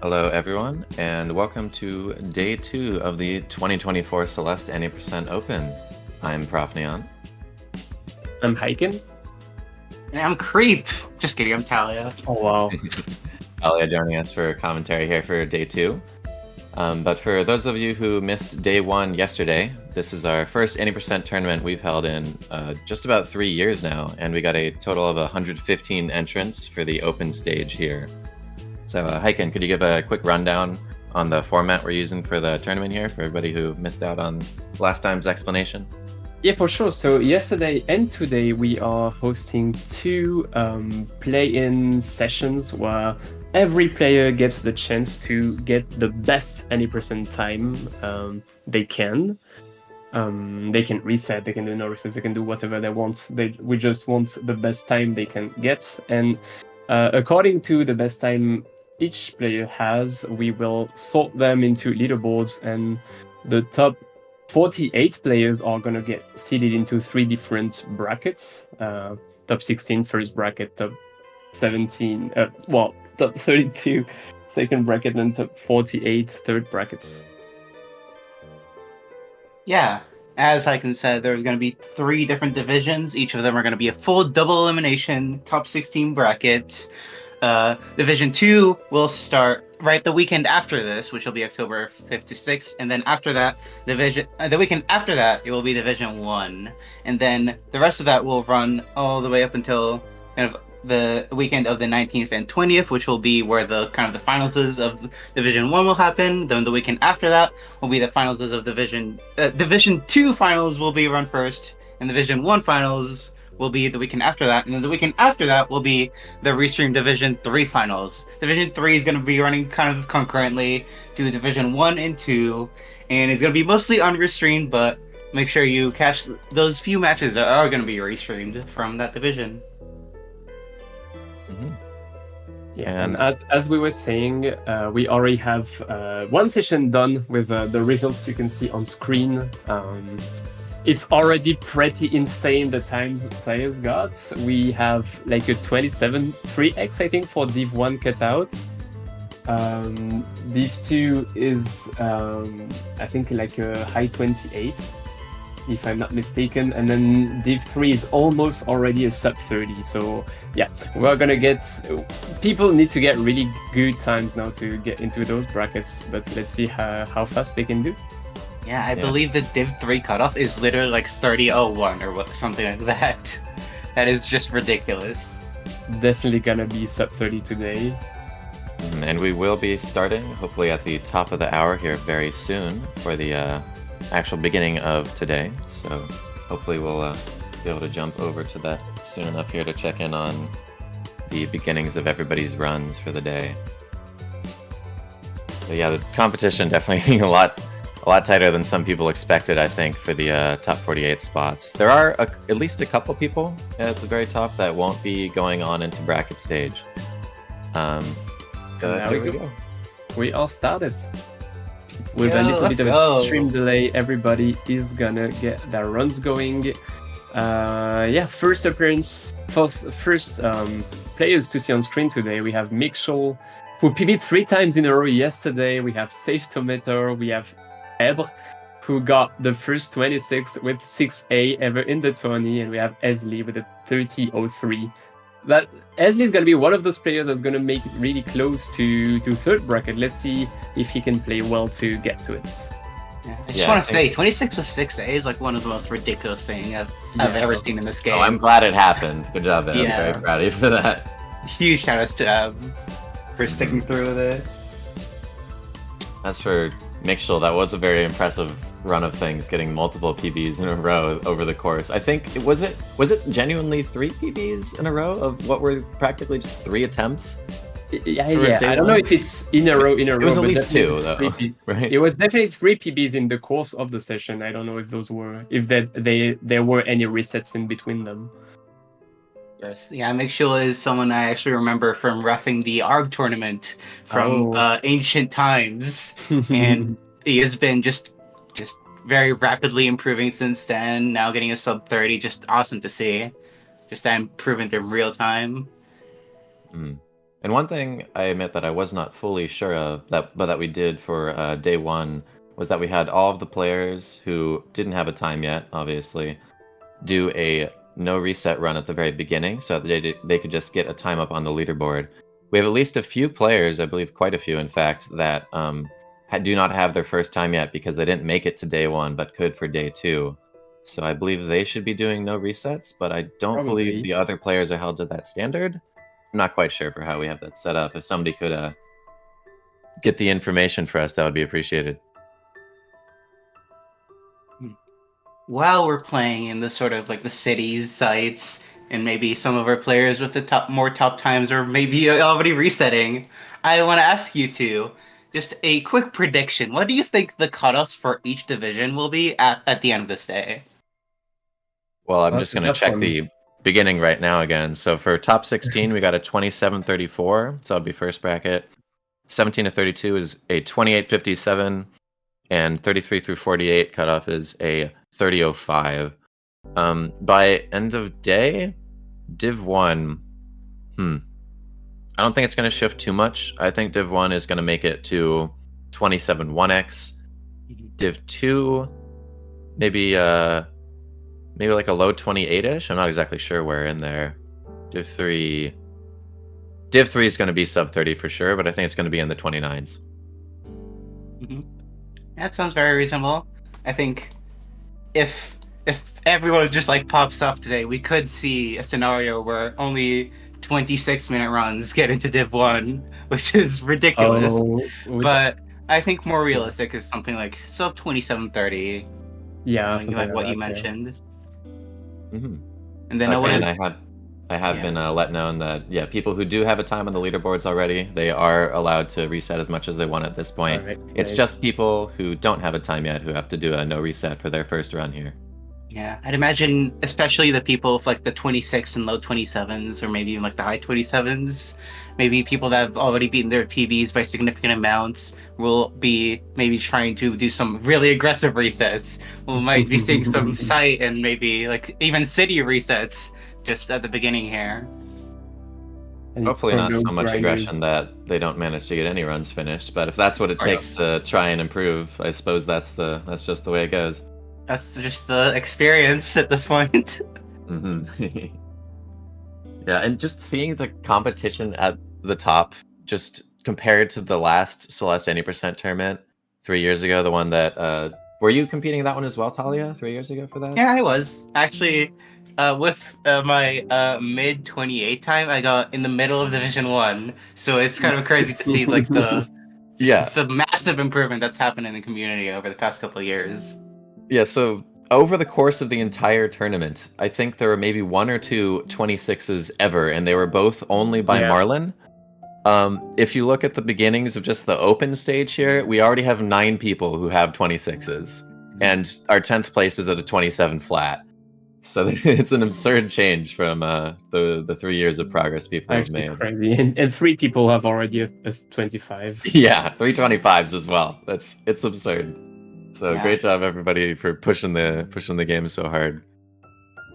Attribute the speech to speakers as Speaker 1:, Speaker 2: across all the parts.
Speaker 1: Hello, everyone, and welcome to day 2 of the 2024 Celeste 80% Open. I'm Prof. Neon.
Speaker 2: I'm hiking.
Speaker 3: And I'm Creep. Just kidding, I'm Talia.
Speaker 2: Oh wow.
Speaker 1: Alia joining us for commentary here for day 2. But for those of you who missed day 1 yesterday, this is our first 80% tournament we've held in just about 3 years now, and we got a total of 115 entrants for the open stage here. So, Heiken, could you give a quick rundown on the format we're using for the tournament here for everybody who missed out on last time's explanation?
Speaker 2: Yeah, for sure. So yesterday and today we are hosting two play-in sessions where every player gets the chance to get the best 80% time they can. They can reset, they can do no resets, they can do whatever they want. We just want the best time they can get. And according to the best time each player has, we will sort them into leaderboards, and the top 48 players are going to get seeded into 3 different brackets. Top 16 first bracket, top 17, top 32 second bracket, and top 48 third brackets.
Speaker 3: Yeah, as Hyken said, there's going to be 3 different divisions. Each of them are going to be a full double elimination top 16 bracket. Division 2 will start right the weekend after this, which will be October 5th to 6th, and then after that, the weekend after that, it will be Division 1, and then the rest of that will run all the way up until kind of the weekend of the 19th and 20th, which will be where the finals of Division 1 will happen. Then the weekend after that will be the finals of Division 2 finals will be run first, and Division 1 finals will be the weekend after that, and then the weekend after that will be the Restream Division 3 finals. Division 3 is going to be running kind of concurrently to Division 1 and 2, and it's going to be mostly unrestreamed, but make sure you catch those few matches that are going to be restreamed from that division.
Speaker 1: Mm-hmm.
Speaker 2: Yeah, and as we were saying, we already have one session done with the results you can see on screen. It's already pretty insane the times players got. We have like a 27 3x, I think, for Div 1 cutout. Div 2 is, I think, like a high 28, if I'm not mistaken. And then Div 3 is almost already a sub 30. So yeah, we're gonna get... People need to get really good times now to get into those brackets, but let's see how fast they can do.
Speaker 3: Yeah, I believe the Div 3 cutoff is literally like 30:01 or something like that. That is just ridiculous.
Speaker 2: Definitely gonna be sub 30 today.
Speaker 1: And we will be starting, hopefully at the top of the hour here very soon for the actual beginning of today. So hopefully we'll be able to jump over to that soon enough here to check in on the beginnings of everybody's runs for the day. But yeah, the competition definitely a lot tighter than some people expected, I think, for the top 48 spots. There are at least a couple people at the very top that won't be going on into bracket stage.
Speaker 2: There we go. We all started. With a little bit of a stream delay, everybody is gonna get their runs going. First appearance, first players to see on screen today. We have Mikshol, who PB'd 3 times in a row yesterday. We have Safe Tomato, we have Ebre, who got the first 26 with 6A ever in the tourney, and we have Esli with a 30.03. That Esli is going to be one of those players that's going to make it really close to third bracket. Let's see if he can play well to get to it.
Speaker 3: Yeah, I just want to say, 26 with 6A is like one of the most ridiculous things I've ever seen in this game.
Speaker 1: Oh, I'm glad it happened. Good job, Eb.
Speaker 3: Yeah.
Speaker 1: I'm very proud of you for that.
Speaker 3: Huge shout outs to Eb for sticking through with it.
Speaker 1: As for Mikshel, that was a very impressive run of things, getting multiple PBs in a row over the course. I think was it genuinely 3 PBs in a row of what were practically just 3 attempts?
Speaker 2: Yeah. I don't know if it's in a row.
Speaker 1: It was at least 2, though, right?
Speaker 2: It was definitely 3 PBs in the course of the session. I don't know if there were any resets in between them.
Speaker 3: Yes, yeah, Mikshul is someone I actually remember from roughing the ARB tournament from ancient times, and he has been just very rapidly improving since then. Now getting a sub 30, just awesome to see. Just that improvement in real time.
Speaker 1: And And one thing I admit that I was not fully sure of, but that we did for day one, was that we had all of the players who didn't have a time yet, obviously, do a no reset run at the very beginning, so that they could just get a time up on the leaderboard. We have at least a few players, I believe quite a few, in fact, that do not have their first time yet because they didn't make it to day one, but could for day two. So I believe they should be doing no resets, but I don't believe
Speaker 2: Probably.
Speaker 1: the other players are held to that standard. I'm not quite sure for how we have that set up. If somebody could get the information for us, that would be appreciated.
Speaker 3: While we're playing in the sort of like the cities, sites, and maybe some of our players with the more top times or maybe already resetting, I want to ask you two just a quick prediction. What do you think the cutoffs for each division will be at the end of this day?
Speaker 1: Well, I'm
Speaker 2: That's
Speaker 1: just
Speaker 2: a
Speaker 1: going to
Speaker 2: tough
Speaker 1: check
Speaker 2: one.
Speaker 1: the beginning right now again. So for top 16, we got a 27.34, so that'll be first bracket. 17 to 32 is a 28.57, and 33 through 48 cutoff is a 30.05. By end of day, Div 1, I don't think it's going to shift too much. I think Div 1 is going to make it to 27 1x. Div 2, maybe like a low 28-ish. I'm not exactly sure where in there. Div 3 is going to be sub 30 for sure, but I think it's going to be in the 29s.
Speaker 3: That sounds very reasonable. I think if everyone just like pops off today, we could see a scenario where only 26-minute runs get into Div 1, which is ridiculous.
Speaker 2: Oh,
Speaker 3: But I think more realistic is something like sub 27:30,
Speaker 2: yeah, something
Speaker 3: like what
Speaker 2: like
Speaker 3: you
Speaker 2: that, yeah.
Speaker 3: mentioned.
Speaker 1: Mm-hmm.
Speaker 3: And then
Speaker 1: Okay, and I have
Speaker 3: Yeah.
Speaker 1: been let known that people who do have a time on the leaderboards already, they are allowed to reset as much as they want at this point.
Speaker 2: Alright,
Speaker 1: It's
Speaker 2: nice.
Speaker 1: just people who don't have a time yet who have to do a no reset for their first run here.
Speaker 3: Yeah, I'd imagine especially the people with like the 26 and low 27s, or maybe even like the high 27s, maybe people that have already beaten their PBs by significant amounts will be maybe trying to do some really aggressive resets. We might be seeing some site and maybe like even city resets just at the beginning here.
Speaker 2: And
Speaker 1: Hopefully not
Speaker 2: chrono
Speaker 1: so much
Speaker 2: grinders.
Speaker 1: aggression that they don't manage to get any runs finished, but if that's what it takes
Speaker 3: course.
Speaker 1: to try and improve, I suppose that's just the way it goes.
Speaker 3: That's just the experience at this point.
Speaker 1: Mm-hmm. Yeah, and just seeing the competition at the top, just compared to the last Celeste 80% tournament 3 years ago, the one that were you competing in that one as well, Talia, 3 years ago for that?
Speaker 3: Yeah, I was actually with my mid 28 time. I got in the middle of Division 1, so it's kind of crazy to see like
Speaker 1: Yeah.
Speaker 3: the massive improvement that's happened in the community over the past couple of years.
Speaker 1: Yeah, so over the course of the entire tournament, I think there were maybe one or two 26s ever, and they were both only by
Speaker 2: Yeah.
Speaker 1: Marlin. If you look at the beginnings of just the open stage here, we already have 9 people who have 26s, and our 10th place is at a 27 flat. So it's an absurd change from the 3 years of progress people have
Speaker 2: Actually
Speaker 1: made.
Speaker 2: crazy. And 3 people have already a 25.
Speaker 1: Yeah, 325s as well. It's absurd. So
Speaker 3: Yeah.
Speaker 1: great job everybody for pushing the game so hard.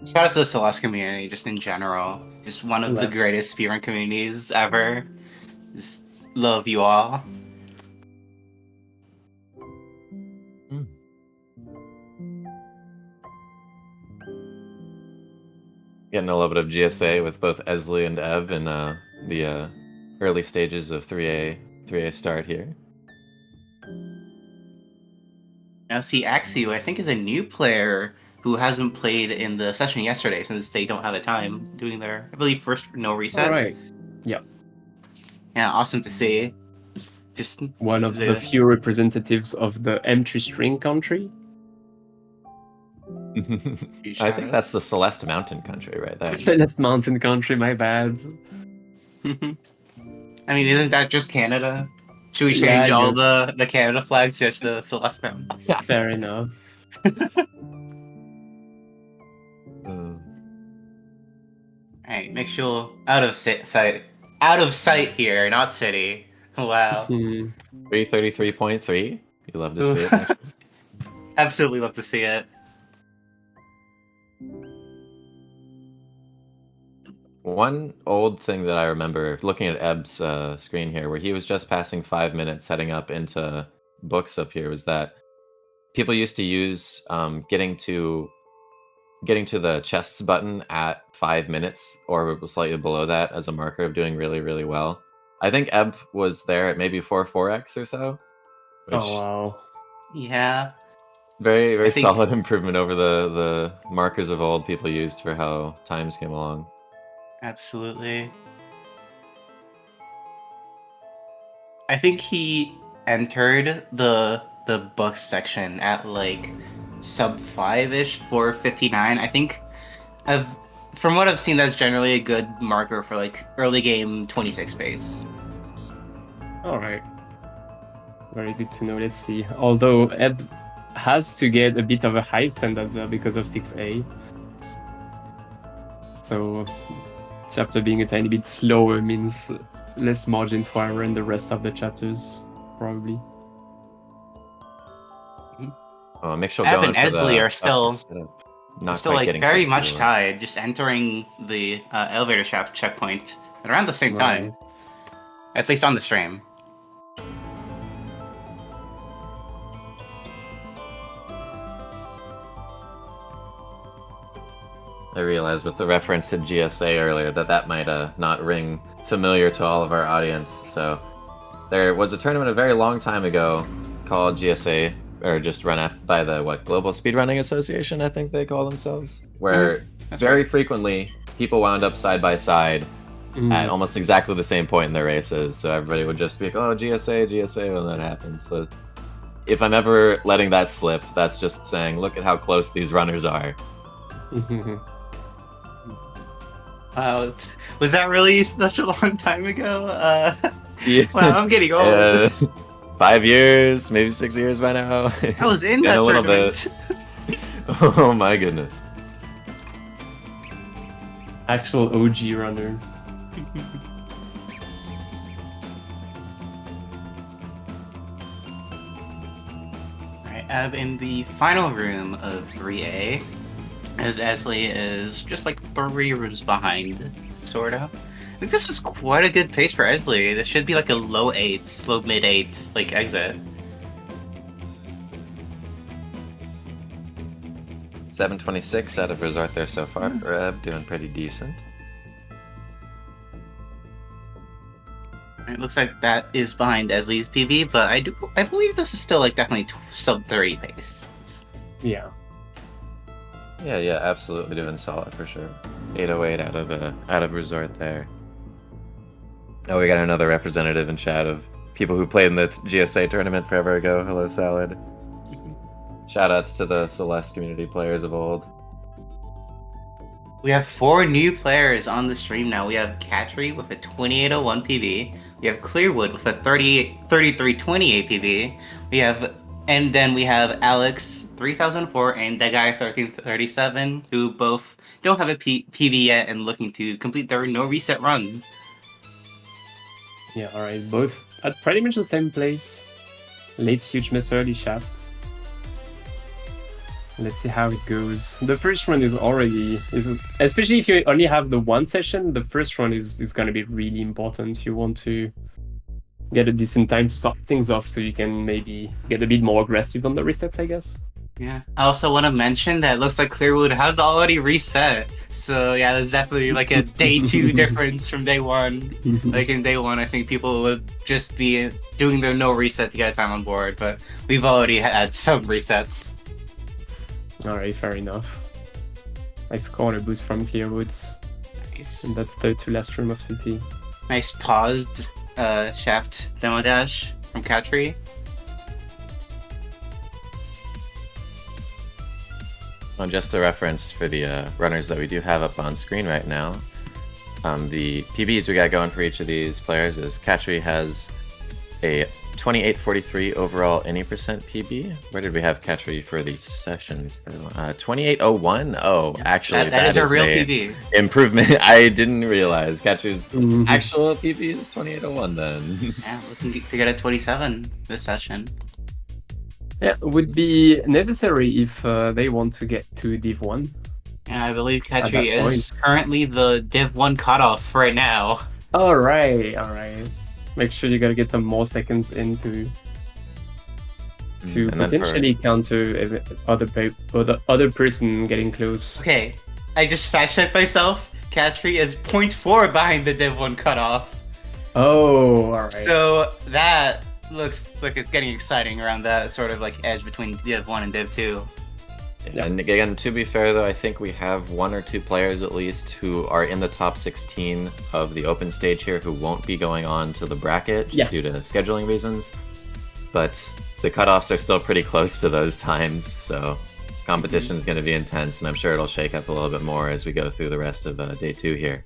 Speaker 3: Shout out to the Celeste community, just in general. Just one of the
Speaker 2: Celeste.
Speaker 3: greatest speedrun communities ever. Just love you all.
Speaker 1: Getting a little bit of GSA with both Esley and Ev in the early stages of 3A start here.
Speaker 3: Now, see, Axio, I think, is a new player who hasn't played in the session yesterday since they don't have the time doing their, I believe, first no reset.
Speaker 2: Alright. Yeah.
Speaker 3: Yeah, awesome to see. Just
Speaker 2: One of the few representatives of the M3 string country.
Speaker 1: I think that's the Celeste Mountain country right there.
Speaker 2: Celeste Mountain country, my bad.
Speaker 3: I mean, isn't that just Canada? Should we change all the Canada flags to just the Celeste Mountain?
Speaker 2: Fair enough.
Speaker 3: Alright, make sure out of sight here, not city. Wow.
Speaker 1: 333.3. You love to see it. Actually.
Speaker 3: Absolutely love to see it.
Speaker 1: One old thing that I remember looking at Eb's screen here, where he was just passing 5 minutes setting up into books up here, was that people used to use getting to the chests button at 5 minutes or slightly below that as a marker of doing really, really well. I think Eb was there at maybe 4x or so, which
Speaker 2: Oh wow.
Speaker 3: Yeah.
Speaker 1: very, very
Speaker 3: I think-
Speaker 1: solid improvement over the markers of old people used for how times came along.
Speaker 3: Absolutely. I think he entered the book section at like sub 5-ish, 4:59. I think from what I've seen, that's generally a good marker for like early game 26 pace.
Speaker 2: All right. Very good to know. Let's see. Although Eb has to get a bit of a high stand as well because of 6A. So chapter being a tiny bit slower means less margin for error in the rest of the chapters, probably.
Speaker 1: Mitchell
Speaker 3: Eb
Speaker 1: going
Speaker 3: and
Speaker 1: for
Speaker 3: Esley
Speaker 1: the
Speaker 3: are still
Speaker 1: not
Speaker 3: still
Speaker 1: quite
Speaker 3: like
Speaker 1: getting
Speaker 3: very
Speaker 1: to
Speaker 3: much
Speaker 1: the-
Speaker 3: tied, just entering the elevator shaft checkpoint at around the same time,
Speaker 2: Right.
Speaker 3: at least on the stream.
Speaker 1: I realized with the reference to GSA earlier that might not ring familiar to all of our audience. So there was a tournament a very long time ago called GSA, or just run by the Global Speedrunning Association, I think they call themselves, where
Speaker 3: That's
Speaker 1: very
Speaker 3: right.
Speaker 1: frequently people wound up side by side at almost exactly the same point in their races. So everybody would just be like, "Oh, GSA," when that happens. So if I'm ever letting that slip, that's just saying, look at how close these runners are.
Speaker 3: Was that really such a long time ago?
Speaker 1: Yeah.
Speaker 3: Wow, I'm getting old.
Speaker 1: 5 years, maybe 6 years by now.
Speaker 3: I was in
Speaker 1: Yeah,
Speaker 3: that
Speaker 1: a little
Speaker 3: tournament.
Speaker 1: Oh my goodness.
Speaker 2: Actual OG runner.
Speaker 3: Alright, Eb in the final room of 3A, as Esley is just like 3 rooms behind, sort of. I think this is quite a good pace for Esley. This should be like a low mid 8, like exit.
Speaker 1: 726 out of resort there so far for Eb, doing pretty decent.
Speaker 3: It looks like that is behind Esley's PV, but I believe this is still like definitely sub 30 pace.
Speaker 2: Yeah.
Speaker 1: Yeah, absolutely doing solid for sure. 808 out of resort there. Oh, we got another representative in chat of people who played in the GSA tournament forever ago. Hello, Salad. Shoutouts to the Celeste community players of old.
Speaker 3: We have 4 new players on the stream now. We have Catry with a 2801 PV. We have Clearwood with a 3320 APV. And then we have Alex 3004 and that guy 1337, who both don't have a PV yet and looking to complete their no reset run.
Speaker 2: Yeah, alright. Both at pretty much the same place. Late huge miss, early shaft. Let's see how it goes. The first run is especially if you only have the one session, the first run is going to be really important. You want to get a decent time to start things off so you can maybe get a bit more aggressive on the resets, I guess.
Speaker 3: Yeah. I also want to mention that it looks like Clearwood has already reset. So yeah, there's definitely like a day 2 difference from day 1. Like in day 1, I think people would just be doing their no reset to get time on board, but we've already had some resets.
Speaker 2: Alright, fair enough. Nice corner boost from Clearwoods.
Speaker 3: Nice.
Speaker 2: And that's the 2 last room of City.
Speaker 3: Nice paused shaft demo dash from Catry.
Speaker 1: Well, just a reference for the runners that we do have up on screen right now. The PBs we got going for each of these players is Catry has a 2843 overall any percent PB. Where did we have Catry for these sessions? 2801. Oh, actually,
Speaker 3: that is a real PB.
Speaker 1: Improvement. I didn't realize Catry's actual PB is 2801 then.
Speaker 3: Yeah, looking to get a 27 this session.
Speaker 2: Yeah, would be necessary if they want to get to Div 1.
Speaker 3: And I believe
Speaker 2: At
Speaker 3: Katri
Speaker 2: that
Speaker 3: is currently the Div 1 cutoff right now.
Speaker 2: All right. Make sure you gotta get some more seconds in to
Speaker 1: And then
Speaker 2: potentially counter other person getting close.
Speaker 3: Okay, I just fact checked myself. Katri is 0.4 behind the Div 1 cutoff.
Speaker 2: Oh, all right.
Speaker 3: So that looks like it's getting exciting around that sort of like edge between Div 1 and Div 2.
Speaker 1: Yeah. And again, to be fair though, I think we have 1 or 2 players at least who are in the top 16 of the open stage here who won't be going on to the bracket just due to scheduling reasons. But the cutoffs are still pretty close to those times, so competition is going to be intense, and I'm sure it'll shake up a little bit more as we go through the rest of day 2 here.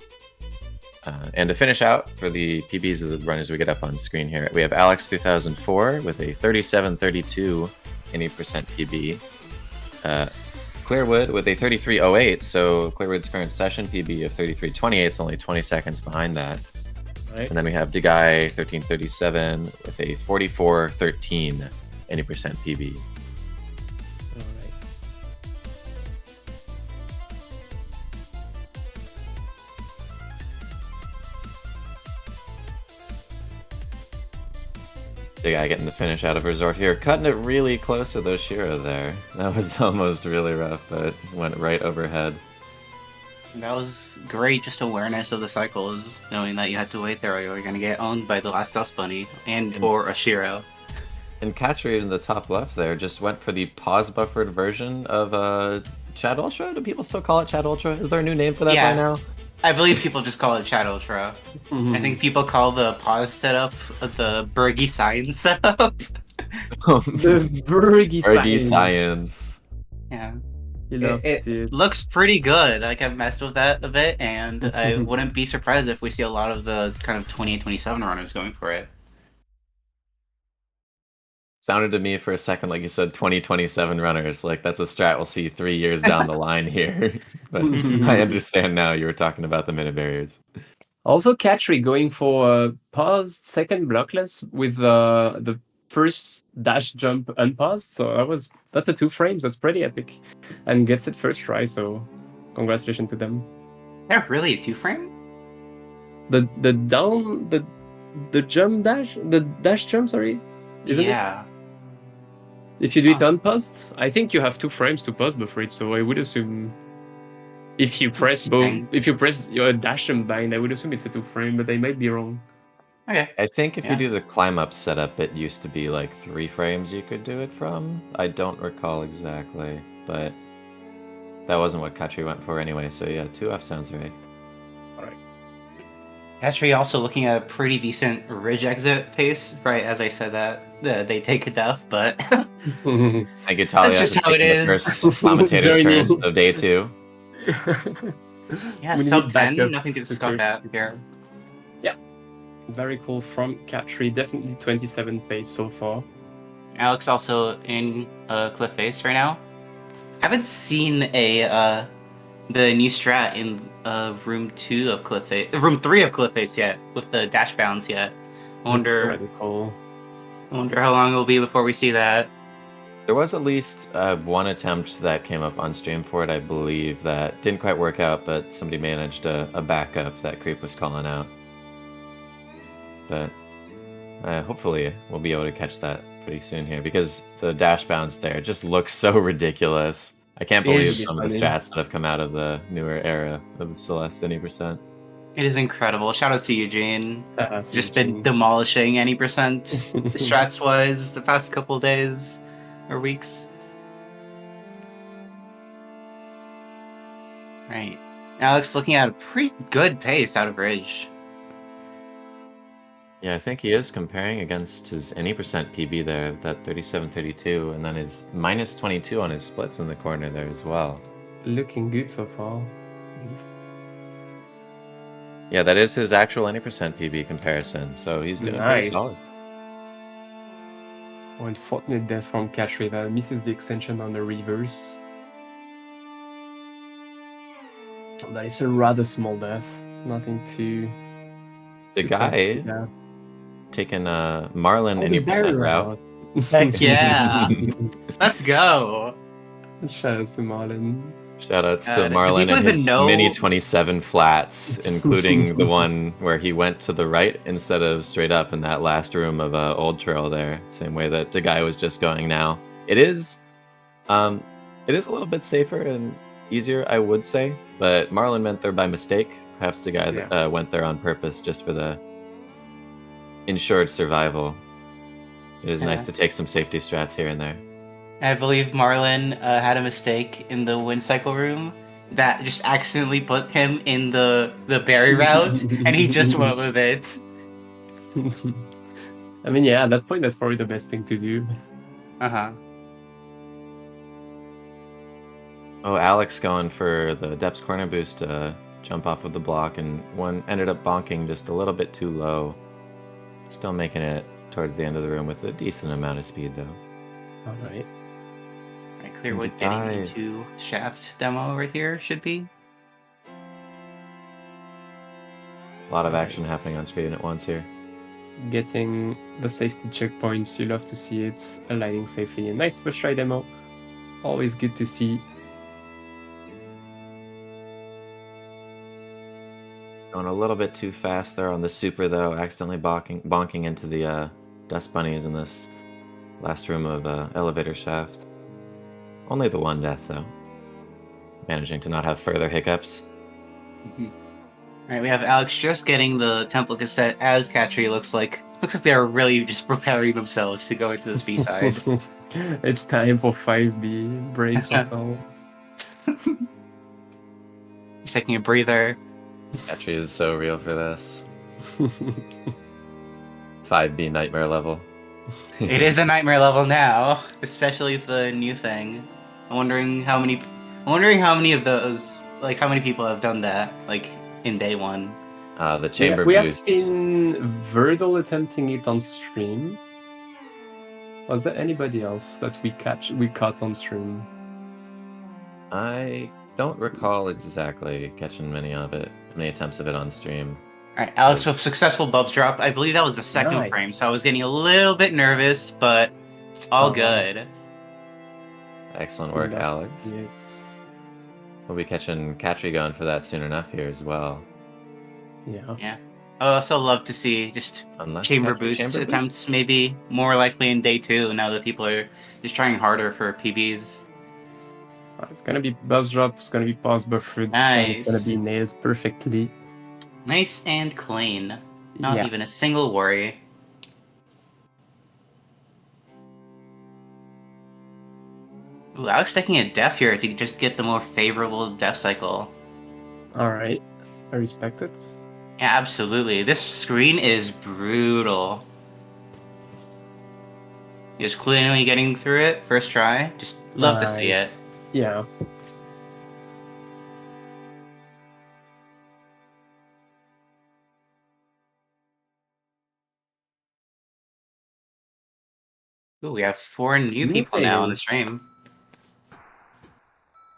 Speaker 1: And to finish out for the PBs of the runners we get up on screen here, we have Alex 3004 with a 37.32 80% PB. Clearwood with a 33.08, so Clearwood's current session PB of 33.28 is only 20 seconds behind that. Right. And then we have Deguy 1337 with a 44.13 80% PB. The guy getting the finish out of Resort here, cutting it really close to those Shiro there. That was almost really rough, but went right overhead.
Speaker 3: That was great, just awareness of the cycles, knowing that you had to wait there or you were going to get owned by the last Dust Bunny or a Shiro.
Speaker 1: And Catchery in the top left there just went for the pause buffered version of Chad Ultra? Do people still call it Chad Ultra? Is there a new name for that by now?
Speaker 3: I believe people just call it Chad Ultra. I think people call the pause setup the Bergy Science setup.
Speaker 2: The Bergy
Speaker 3: Science. Yeah. It looks pretty good. Like, I've messed with that a bit, and I wouldn't be surprised if we see a lot of the kind of 28-27 runners going for it.
Speaker 1: Sounded to me for a second like you said 2027 runners. Like, that's a strat we'll see 3 years down the line here. But I understand now you were talking about the minute barriers.
Speaker 2: Also, Catchery going for pause second blockless with the first dash jump unpaused. So that's a 2 frames. That's pretty epic, and gets it first try. So congratulations to them.
Speaker 3: They're really a 2 frame.
Speaker 2: The jump dash, the dash jump. Sorry, isn't it? If you do it unpaused, I think you have 2 frames to pause buffer it. So I would assume if you press your dash jump bind, I would assume it's a 2 frame, but I might be wrong.
Speaker 3: Okay.
Speaker 1: I think if you do the climb up setup, it used to be like 3 frames you could do it from. I don't recall exactly, but that wasn't what Katri went for anyway. So yeah, 2F sounds right.
Speaker 3: Alright. Katri also looking at a pretty decent ridge exit pace, right? As I said that they take a death, but
Speaker 1: thank you, Talia.
Speaker 3: That's just how it is.
Speaker 1: First commentator's turns of day 2.
Speaker 3: Yeah, sub 10, nothing to scoff at here.
Speaker 2: Yeah, very cool from Catchery. Definitely 27 pace so far.
Speaker 3: Alex also in Cliff Face right now. Haven't seen the new strat in room 2 of Cliff Face, room 3 of Cliff Face yet with the dash bounds yet. I wonder.
Speaker 2: That's pretty cool.
Speaker 3: I wonder how long it will be before we see that.
Speaker 1: There was at least 1 attempt that came up on stream for it, I believe, that didn't quite work out, but somebody managed a backup that Creep was calling out. But hopefully we'll be able to catch that pretty soon here, because the dash bounce there just looks so ridiculous. I can't believe some of the strats that have come out of the newer era of Celeste 80%.
Speaker 3: It is incredible. Shout out to Eugene. Just been demolishing any percent strats wise the past couple days or weeks. Right. Alex looking at a pretty good pace out of Ridge.
Speaker 1: Yeah, I think he is comparing against his any percent PB there, that 37.32, and then his minus 22 on his splits in the corner there as well.
Speaker 2: Looking good so far.
Speaker 1: Yeah, that is his actual any percent PB comparison, so he's doing pretty solid.
Speaker 2: Unfortunate death from Catchery that misses the extension on the reverse. That is a rather small death. Nothing too.
Speaker 1: The guy taking Marlin any percent route.
Speaker 3: Heck yeah! Let's go!
Speaker 2: Shout out to Marlin.
Speaker 1: Shoutouts to
Speaker 3: Do
Speaker 1: Marlon
Speaker 3: people
Speaker 1: and
Speaker 3: even
Speaker 1: his
Speaker 3: know-
Speaker 1: mini 27 flats, including the one where he went to the right instead of straight up in that last room of Old Trail there. Same way that the guy was just going now. It is a little bit safer and easier, I would say, but Marlon went there by mistake. Perhaps the guy that went there on purpose just for the ensured survival. It is nice to take some safety strats here and there.
Speaker 3: I believe Marlon had a mistake in the wind cycle room that just accidentally put him in the berry route, and he just went with it.
Speaker 2: I mean, yeah, at that point, that's probably the best thing to do.
Speaker 3: Uh-huh.
Speaker 1: Oh, Alex going for the Depth's corner boost to jump off of the block, and one ended up bonking just a little bit too low. Still making it towards the end of the room with a decent amount of speed, though.
Speaker 2: All right.
Speaker 3: Right, Clearwood getting into shaft demo right here should be.
Speaker 1: A lot of action happening on screen at once here.
Speaker 2: Getting the safety checkpoints, you love to see it aligning safely. A nice first try demo. Always good to see.
Speaker 1: Going a little bit too fast there on the super, though. Accidentally bonking into the dust bunnies in this last room of elevator shaft. Only the one death, though. Managing to not have further hiccups.
Speaker 3: Alright, we have Alex just getting the temple cassette as Katri looks like they're really just preparing themselves to go into this B-side.
Speaker 2: It's time for 5B. Brace yourselves.
Speaker 3: He's taking a breather.
Speaker 1: Katri is so real for this. 5B nightmare level.
Speaker 3: It is a nightmare level now, especially for the new thing. I'm wondering how many of those, like, how many people have done that, like, in day one.
Speaker 1: The chamber
Speaker 2: we have
Speaker 1: boost.
Speaker 2: seen Verdal attempting it on stream. Was there anybody else that we caught on stream?
Speaker 1: I don't recall exactly catching many attempts of it on stream.
Speaker 3: Alright, Alex with successful bubs drop. I believe that was the second frame, so I was getting a little bit nervous, but it's all good.
Speaker 1: Excellent work, Alex. We'll be catching Katri going for that soon enough here as well.
Speaker 3: Yeah. I also love to see just chamber boost attempts, maybe more likely in day 2, now that people are just trying harder for PBs.
Speaker 2: It's gonna be buzz drop, it's gonna be pause buffered, and it's gonna be nailed perfectly.
Speaker 3: Nice and clean. Not even a single worry. Ooh, Alex taking a death here to just get the more favorable death cycle.
Speaker 2: Alright, I respect it.
Speaker 3: Yeah, absolutely. This screen is brutal. Just cleanly getting through it, first try. Just love to see it.
Speaker 2: Yeah.
Speaker 3: Ooh, we have 4 new people now on the stream.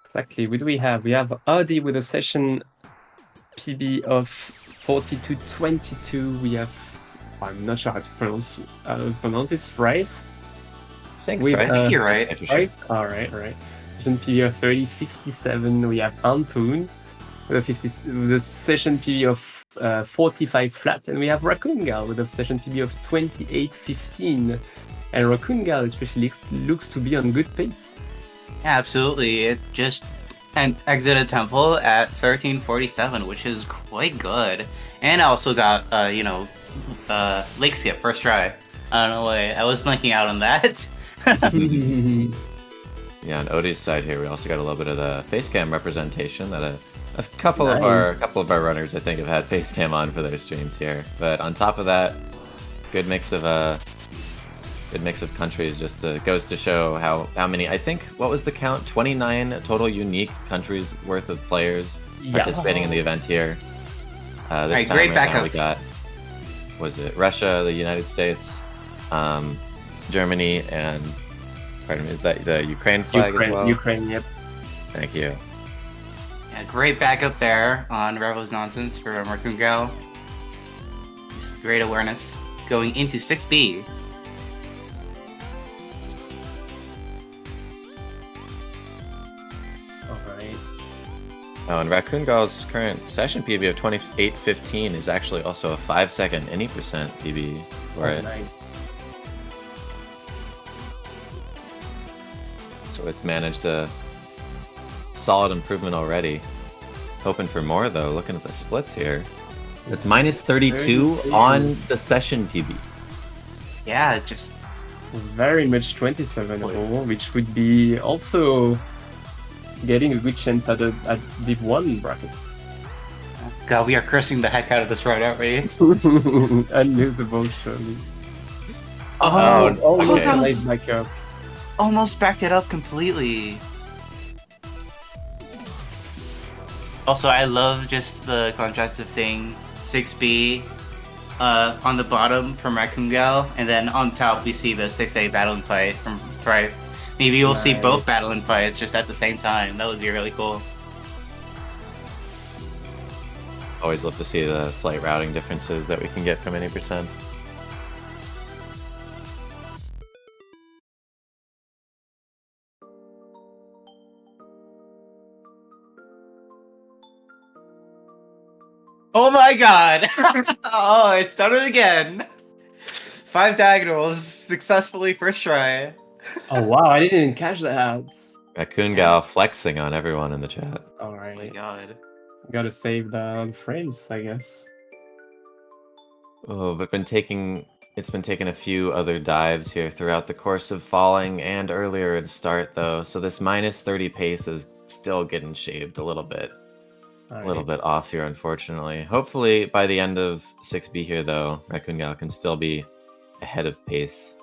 Speaker 2: Exactly. What do we have? We have Audi with a session PB of 42-22. We have... I'm not sure how to pronounce this, right?
Speaker 1: I think
Speaker 3: you're right.
Speaker 2: Right? Alright. Session PB of 30-57. We have Antoon with a session PB of 45 flat. And we have Raccoon Gal with a session PB of 28-15. And Raccoon Gal especially looks to be on good pace.
Speaker 3: Yeah, absolutely. It just exited temple at 13:47, which is quite good. And I also got, lake skip first try. I don't know why I was blanking out on that.
Speaker 1: Yeah, on Odie's side here, we also got a little bit of the face cam representation that a couple of our runners I think have had face cam on for their streams here. But on top of that, good mix of countries. Just goes to show how many. I think what was the count? 29 total unique countries worth of players participating in the event here. This time
Speaker 3: great
Speaker 1: now we got, was it Russia, the United States, Germany, and pardon me, is that the Ukraine flag as well?
Speaker 2: Ukraine, yep.
Speaker 1: Thank you.
Speaker 3: Yeah, great backup there on Revo's Nonsense for Raccoon Gal. Great awareness going into 6B.
Speaker 2: Alright.
Speaker 1: Oh, and Raccoon Girl's current session PB of 28:15 is actually also a 5-second any percent PB for it.
Speaker 2: Nice.
Speaker 1: So it's managed a solid improvement already. Hoping for more though, looking at the splits here. It's minus 32 on the session PB.
Speaker 3: Yeah, just
Speaker 2: Very much 27 which would be also getting a good chance at Div 1 bracket.
Speaker 3: God, we are cursing the heck out of this right, aren't we?
Speaker 2: Unusable, surely.
Speaker 1: Oh,
Speaker 2: almost
Speaker 1: okay.
Speaker 2: laid back up.
Speaker 3: Almost backed it up completely. Also, I love just the contrast of saying 6B on the bottom from Raccoon Gal, and then on top we see the 6A battle and fight from Thrive. Maybe we'll see both battle and fights just at the same time. That would be really cool.
Speaker 1: Always love to see the slight routing differences that we can get from any percent.
Speaker 3: Oh my god! Oh, it's done it again! 5 diagonals, successfully first try.
Speaker 2: Oh wow, I didn't even catch that.
Speaker 1: Raccoon Gal flexing on everyone in the chat.
Speaker 3: Oh my
Speaker 2: Alright,
Speaker 3: god.
Speaker 2: gotta save the frames, I guess.
Speaker 1: Oh, but it's been taking a few other dives here throughout the course of falling and earlier at start though, so this minus 30 pace is still getting shaved a little bit. A little bit off here, unfortunately. Hopefully, by the end of 6B here, though, Raccoon Gal can still be ahead of pace.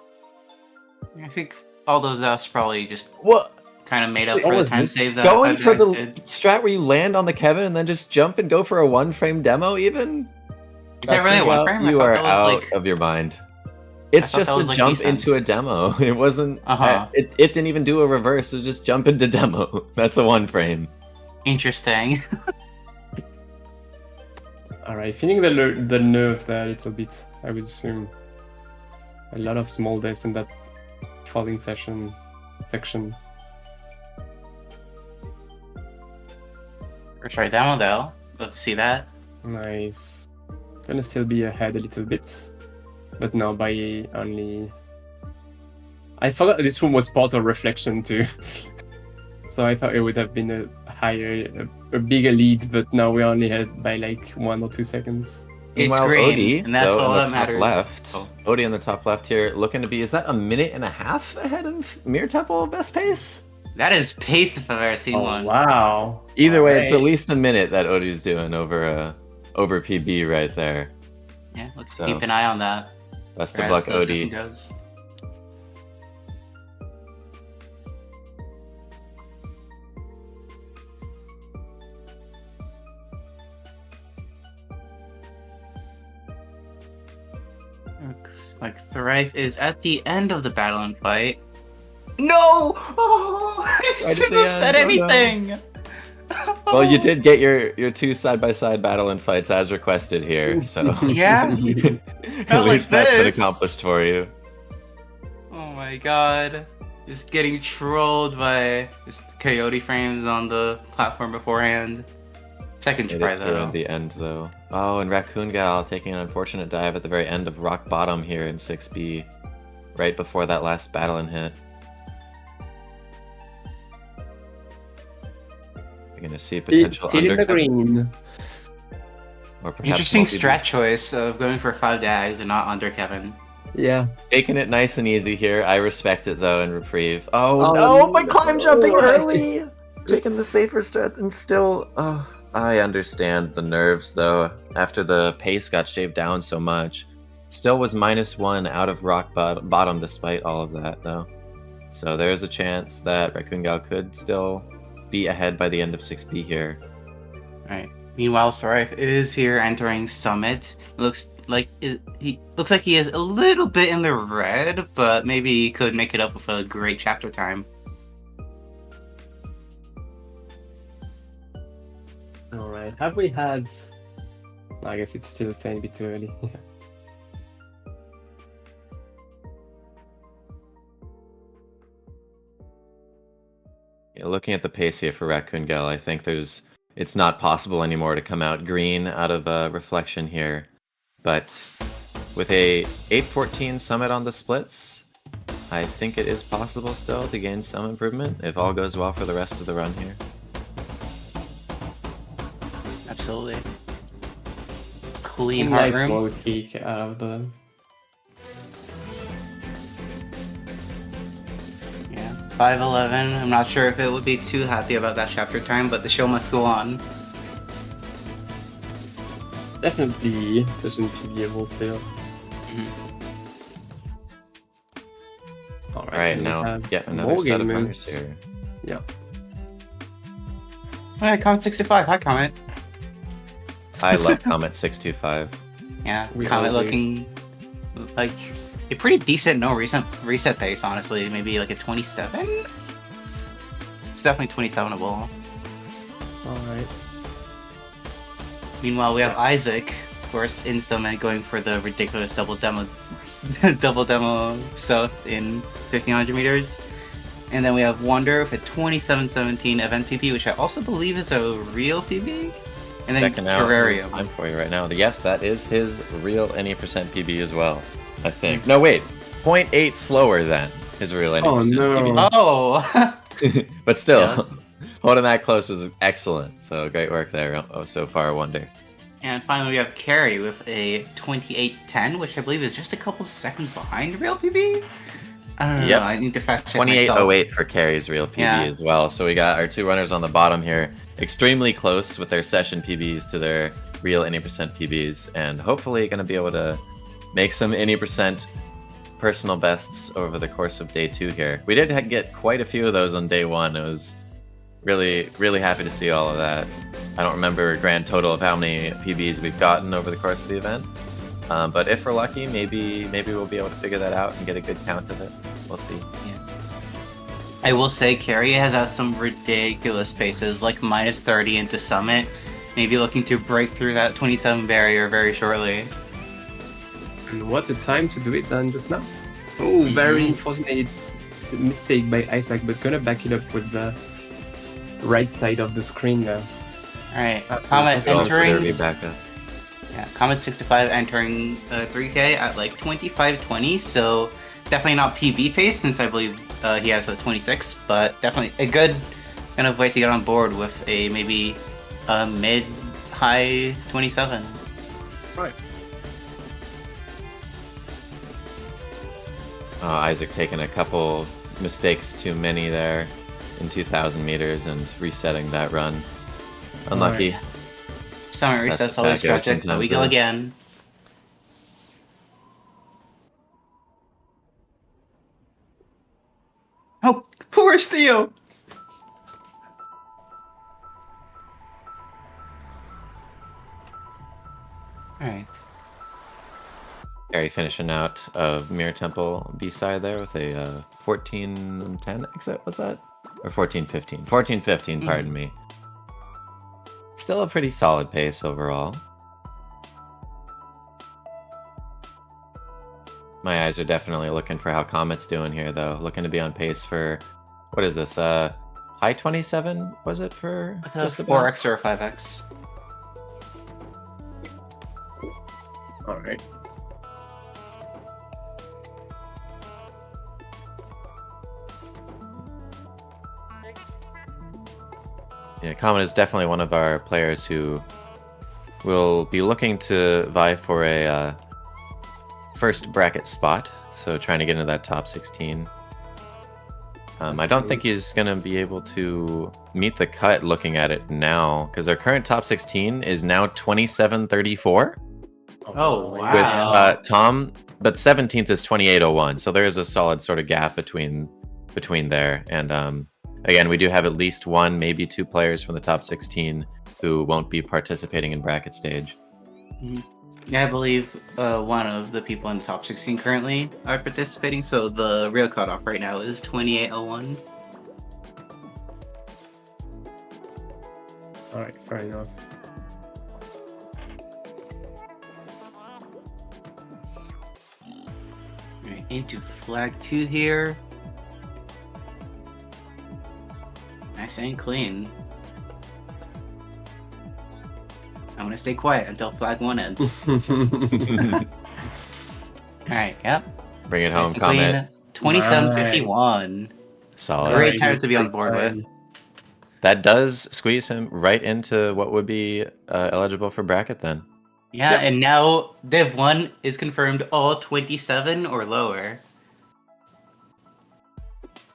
Speaker 3: I think all those us probably just
Speaker 1: What?
Speaker 3: kind of made up for the time save that
Speaker 1: Going
Speaker 3: Five
Speaker 1: for
Speaker 3: Guys
Speaker 1: the
Speaker 3: did.
Speaker 1: strat where you land on the Kevin and then just jump and go for a one-frame demo, even?
Speaker 3: Is that really a one frame?
Speaker 1: You
Speaker 3: I
Speaker 1: are
Speaker 3: thought that was
Speaker 1: out
Speaker 3: like...
Speaker 1: of your mind. It's
Speaker 3: thought
Speaker 1: just
Speaker 3: that
Speaker 1: a
Speaker 3: was, like,
Speaker 1: jump
Speaker 3: decent.
Speaker 1: into a demo. It wasn't...
Speaker 3: Uh-huh.
Speaker 1: It didn't even do a reverse, it was just jump into demo. That's a one-frame.
Speaker 3: Interesting.
Speaker 2: Alright, feeling the nerve there a little bit, I would assume. A lot of small deaths in that falling section.
Speaker 3: First try demo though. Love to see that.
Speaker 2: Nice. Gonna still be ahead a little bit. But now by only... I forgot this one was part of reflection too. So I thought it would have been a higher, a bigger lead, but now we only had by like 1 or 2 seconds.
Speaker 3: It's
Speaker 1: Meanwhile,
Speaker 3: green,
Speaker 1: Odie,
Speaker 3: and that's
Speaker 1: though,
Speaker 3: all
Speaker 1: in the
Speaker 3: that
Speaker 1: top
Speaker 3: matters.
Speaker 1: left.
Speaker 3: Oh.
Speaker 1: Odie in the top left here, looking to be, is that a minute and a half ahead of Mirror Temple best pace?
Speaker 3: That is pace if I've ever seen
Speaker 2: Oh
Speaker 3: one.
Speaker 2: wow!
Speaker 1: Either way, it's at
Speaker 2: Alright.
Speaker 1: least a minute that Odie's doing over PB right there.
Speaker 3: Yeah, let's
Speaker 1: So,
Speaker 3: keep an eye on that.
Speaker 1: Best of
Speaker 3: as
Speaker 1: luck,
Speaker 3: the session
Speaker 1: Odie.
Speaker 3: goes. Looks like Thrive is at the end of the battle and fight. No! Oh, I
Speaker 1: Right at
Speaker 3: shouldn't
Speaker 1: the
Speaker 3: have said
Speaker 1: end, oh no.
Speaker 3: anything!
Speaker 1: Well, you did get your two side-by-side battle and fights as requested here, so
Speaker 3: Yeah?
Speaker 1: at
Speaker 3: Not
Speaker 1: least
Speaker 3: like
Speaker 1: that's been
Speaker 3: this.
Speaker 1: accomplished for you.
Speaker 3: Oh my god. Just getting trolled by just coyote frames on the platform beforehand. Second
Speaker 1: Made
Speaker 3: try
Speaker 1: it through
Speaker 3: though.
Speaker 1: at the end, though. Oh, and Raccoon Gal taking an unfortunate dive at the very end of Rock Bottom here in 6B, right before that last battle and hit. We're gonna see potential
Speaker 2: Still in the
Speaker 1: undercut,
Speaker 2: green.
Speaker 1: or perhaps
Speaker 3: Interesting
Speaker 1: multi-
Speaker 3: strat choice of going for 5 dags and not under Kevin.
Speaker 2: Yeah.
Speaker 1: Taking it nice and easy here. I respect it though in Reprieve. Oh,
Speaker 2: Oh,
Speaker 1: no, but
Speaker 2: no.
Speaker 1: climb jumping early! Taking the safer strat and still... Oh, I understand the nerves though. After the pace got shaved down so much. Still was -1 out of rock bottom despite all of that though. So there's a chance that Raccoon Gal could still be ahead by the end of 6B here.
Speaker 3: Alright. Meanwhile, Thrive is here entering Summit. Looks like he is a little bit in the red, but maybe he could make it up with a great chapter time.
Speaker 2: Alright, have we had... I guess it's still a tiny bit too early.
Speaker 1: Yeah, looking at the pace here for Raccoon Gal, I think there's it's not possible anymore to come out green out of reflection here. But with a 814 summit on the splits, I think it is possible still to gain some improvement if all goes well for the rest of the run here.
Speaker 3: Absolutely. Clean heart
Speaker 2: Nice
Speaker 3: room.
Speaker 2: low kick out of the.
Speaker 3: Yeah, 511. I'm not sure if it would be too happy about that chapter time, but the show must go on.
Speaker 2: Definitely session PBable still.
Speaker 1: All right, now yet another set of runners here.
Speaker 2: Yeah.
Speaker 3: Alright, Comet 65. Hi, Comet.
Speaker 1: I love Comet 625.
Speaker 3: Yeah,
Speaker 2: We
Speaker 3: Comet
Speaker 2: all do.
Speaker 3: looking like a pretty decent reset pace, honestly. Maybe like a 27? It's definitely 27able.
Speaker 2: Alright.
Speaker 3: Meanwhile, we have Isaac, of course, in Summit going for the ridiculous double demo stuff in 1500 meters. And then we have Wonder with a 2717 event PB, which I also believe is a real PB. And then
Speaker 1: Checking out his
Speaker 3: Terrarium.
Speaker 1: time for you right now. Yes, that is his real any percent PB as well, I think. No, wait. 0.8 slower than his real any percent
Speaker 2: no.
Speaker 3: Oh!
Speaker 1: PB. But still,
Speaker 3: Yeah.
Speaker 1: holding that close is excellent. So great work there so far, Wonder.
Speaker 3: And finally, we have Carrie with a 2810, which I believe is just a couple seconds behind real PB. I don't know.
Speaker 1: Yep.
Speaker 3: I need to fact check myself.
Speaker 1: 2808 for Carrie's real PB
Speaker 3: Yeah.
Speaker 1: as well. So we got our two runners on the bottom here, extremely close with their session PBs to their real any percent PBs, and hopefully going to be able to make some any percent personal bests over the course of day 2 here. We did get quite a few of those on day 1. It was really, really happy to see all of that. I don't remember a grand total of how many PBs we've gotten over the course of the event. But if we're lucky, maybe we'll be able to figure that out and get a good count of it. We'll see.
Speaker 3: I will say Carrie has had some ridiculous paces, like minus 30 into Summit. Maybe looking to break through that 27 barrier very shortly.
Speaker 2: And what a time to do it than just now. Oh, very unfortunate mistake by Isaac, but gonna back it up with the right side of the screen now.
Speaker 3: Alright,
Speaker 2: That's
Speaker 3: Comet
Speaker 2: also
Speaker 3: entering.
Speaker 1: Rebecca.
Speaker 3: Yeah, Comet 65 entering 3K at like 25:20, so definitely not PB pace since I believe he has a 26, but definitely a good kind of way to get on board with a maybe mid-high 27.
Speaker 2: Right.
Speaker 1: Isaac taking a couple mistakes too many there in 2,000 meters and resetting that run. Unlucky.
Speaker 2: Alright.
Speaker 3: Summit
Speaker 1: That's
Speaker 3: resets
Speaker 1: just
Speaker 3: always
Speaker 1: how it goes
Speaker 3: tragic, but we
Speaker 1: sometimes,
Speaker 3: go
Speaker 1: though.
Speaker 3: again. Oh, where's Theo? Alright.
Speaker 1: Carrie finishing out of Mirror Temple B-side there with a 14:10 exit, was that? Or 14:15? 14:15, pardon me. Still a pretty solid pace overall. My eyes are definitely looking for how Comet's doing here, though. Looking to be on pace for, what is this, high 27, was it, for
Speaker 3: Like a
Speaker 1: just about?
Speaker 3: 4x or a 5x.
Speaker 2: Alright.
Speaker 1: Yeah, Comet is definitely one of our players who will be looking to vie for a first bracket spot, so trying to get into that top 16. I don't think he's going to be able to meet the cut looking at it now, because our current top 16 is now 27:34
Speaker 3: Oh,
Speaker 1: with
Speaker 3: wow.
Speaker 1: Tom, but 17th is 28:01, so there is a solid sort of gap between there. And again, we do have at least one, maybe two players from the top 16 who won't be participating in bracket stage.
Speaker 3: Yeah, I believe one of the people in the top 16 currently are participating, so the real cutoff right now is 28:01.
Speaker 2: Alright, fair enough.
Speaker 3: Right, into flag 2 here. Nice and clean. I'm gonna stay quiet until flag 1 ends. Alright, yep.
Speaker 1: Bring it home,
Speaker 3: Nice and clean.
Speaker 1: Comet.
Speaker 3: 2751.
Speaker 1: Solid.
Speaker 3: Great time to be on board with.
Speaker 1: That does squeeze him right into what would be eligible for bracket then.
Speaker 3: Yeah,
Speaker 2: Yep.
Speaker 3: and now Div 1 is confirmed all 27 or lower.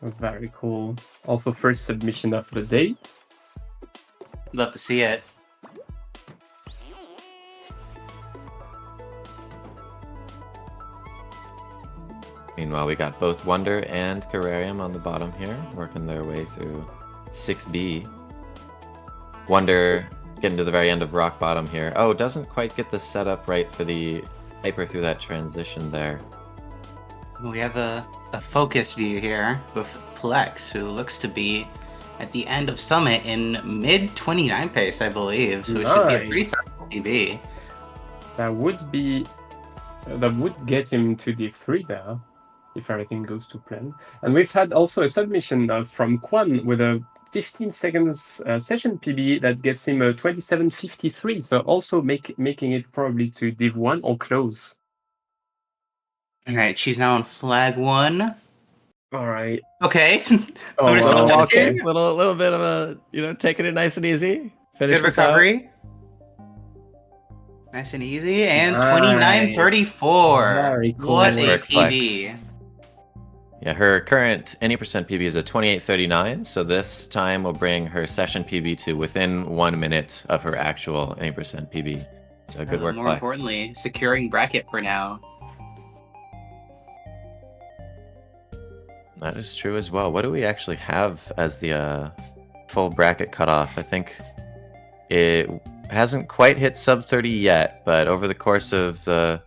Speaker 2: Very cool. Also, first submission of the day.
Speaker 3: Love to see it.
Speaker 1: Meanwhile, we got both Wonder and Terrarium on the bottom here, working their way through 6B. Wonder getting to the very end of rock bottom here. Oh, doesn't quite get the setup right for the hyper through that transition there.
Speaker 3: We have a focus view here with Plex, who looks to be at the end of Summit in mid 29 pace, I believe. So it should be a pretty sizable PB.
Speaker 2: That would get him to D3 there, if everything goes to plan. And we've had also a submission from Quan with a 15 seconds session PB that gets him a 27.53. So also making it probably to Div 1 or close.
Speaker 3: All right, she's now on flag 1.
Speaker 2: All right.
Speaker 3: Okay.
Speaker 2: Oh,
Speaker 3: I'm gonna stop
Speaker 2: wow.
Speaker 3: talking.
Speaker 1: little bit of a, taking it nice and easy. Finish
Speaker 3: Good recovery. Nice and easy. And
Speaker 2: Nice.
Speaker 3: 29.34.
Speaker 2: Very cool.
Speaker 3: What
Speaker 1: Nice
Speaker 3: a
Speaker 1: work, Plex.
Speaker 3: PB.
Speaker 1: Yeah, her current any percent PB is a 28.39, so this time will bring her session PB to within 1 minute of her actual any percent PB. So good work,
Speaker 3: More
Speaker 1: Plex.
Speaker 3: importantly, securing bracket for now.
Speaker 1: That is true as well. What do we actually have as the full bracket cutoff? I think it hasn't quite hit sub 30 yet, but over the course of the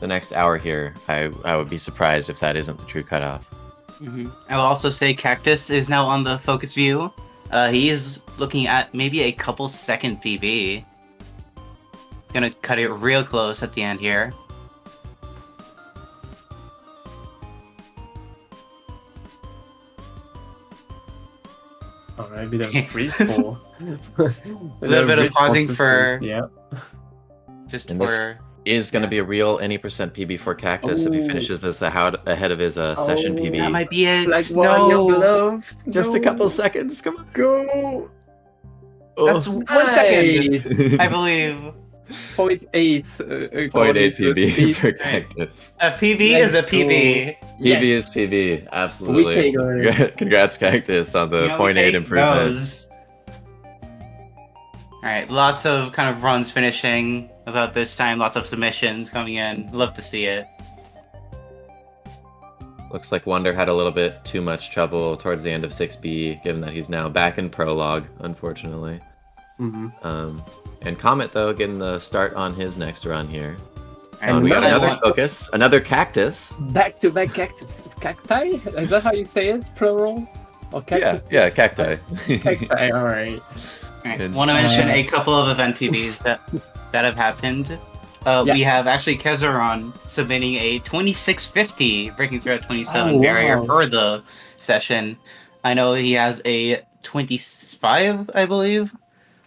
Speaker 1: next hour here, I would be surprised if that isn't the true cutoff.
Speaker 3: I will also say Cactus is now on the focus view. He is looking at maybe a couple second PB. Gonna cut it real close at the end here.
Speaker 2: All right, a bit of freeze fall.
Speaker 3: A little bit of pausing for just
Speaker 1: And
Speaker 3: for
Speaker 1: is going to be a real any percent PB for Cactus if he finishes this ahead of his session PB.
Speaker 3: that might be it.
Speaker 2: Flag
Speaker 3: No,
Speaker 2: one, you're beloved.
Speaker 1: Just a
Speaker 2: No.
Speaker 1: couple seconds. Come on.
Speaker 2: Go.
Speaker 3: that's
Speaker 1: Oh,
Speaker 3: 1 second,
Speaker 2: Nice.
Speaker 3: I believe.
Speaker 2: 0.8.
Speaker 1: 0.8 PB for
Speaker 3: Right.
Speaker 1: Cactus.
Speaker 3: A PB is a
Speaker 2: Let's
Speaker 3: PB.
Speaker 1: PB is PB. Absolutely.
Speaker 2: takers.
Speaker 1: Congrats, Cactus, on the
Speaker 3: You know, we
Speaker 1: 0.8
Speaker 3: take
Speaker 1: improvements.
Speaker 3: those. All right, lots of kind of runs finishing about this time. Lots of submissions coming in. Love to see it.
Speaker 1: Looks like Wonder had a little bit too much trouble towards the end of 6B, given that he's now back in Prologue, unfortunately. And Comet, though, getting the start on his next run here.
Speaker 3: And
Speaker 1: we got
Speaker 3: another
Speaker 1: another focus, another Cactus.
Speaker 2: Back-to-back cactus. Cacti? Is that how you say it? Plural? Or cactus?
Speaker 1: Yeah, Cacti.
Speaker 2: Cacti, alright.
Speaker 3: I want to mention a couple of event PBs that have happened. We have actually Kezeron submitting a 2650, breaking through a 27 barrier for the session. I know he has a 25, I believe,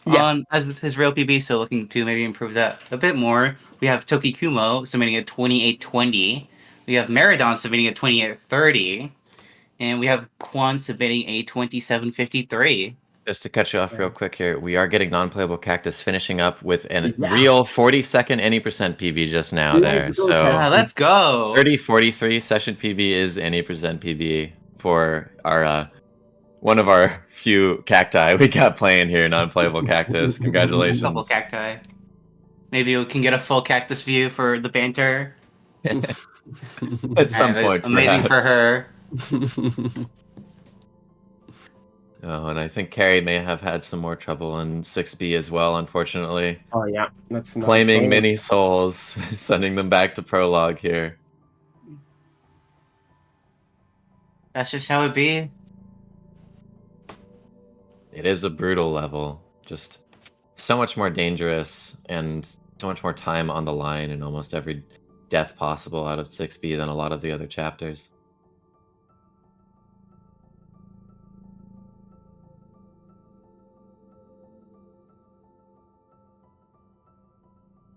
Speaker 3: on as his real PB, so looking to maybe improve that a bit more. We have Toki Kumo submitting a 2820. We have Meridon submitting a 2830. And we have Quan submitting a 2753.
Speaker 1: Just to cut you off real quick here, we are getting non-playable Cactus finishing up with a real 40-second any percent PB just now there. So
Speaker 3: let's go.
Speaker 1: 30-43 session PB is any percent PB for our one of our few cacti we got playing here, non-playable Cactus. Congratulations.
Speaker 3: A couple cacti. Maybe we can get a full Cactus view for the banter.
Speaker 1: At some point,
Speaker 3: amazing for her.
Speaker 1: Oh, and I think Carrie may have had some more trouble in 6B as well, unfortunately.
Speaker 2: Oh yeah, that's not
Speaker 1: claiming many souls, sending them back to Prologue here.
Speaker 3: That's just how it be.
Speaker 1: It is a brutal level. Just so much more dangerous and so much more time on the line in almost every death possible out of 6B than a lot of the other chapters.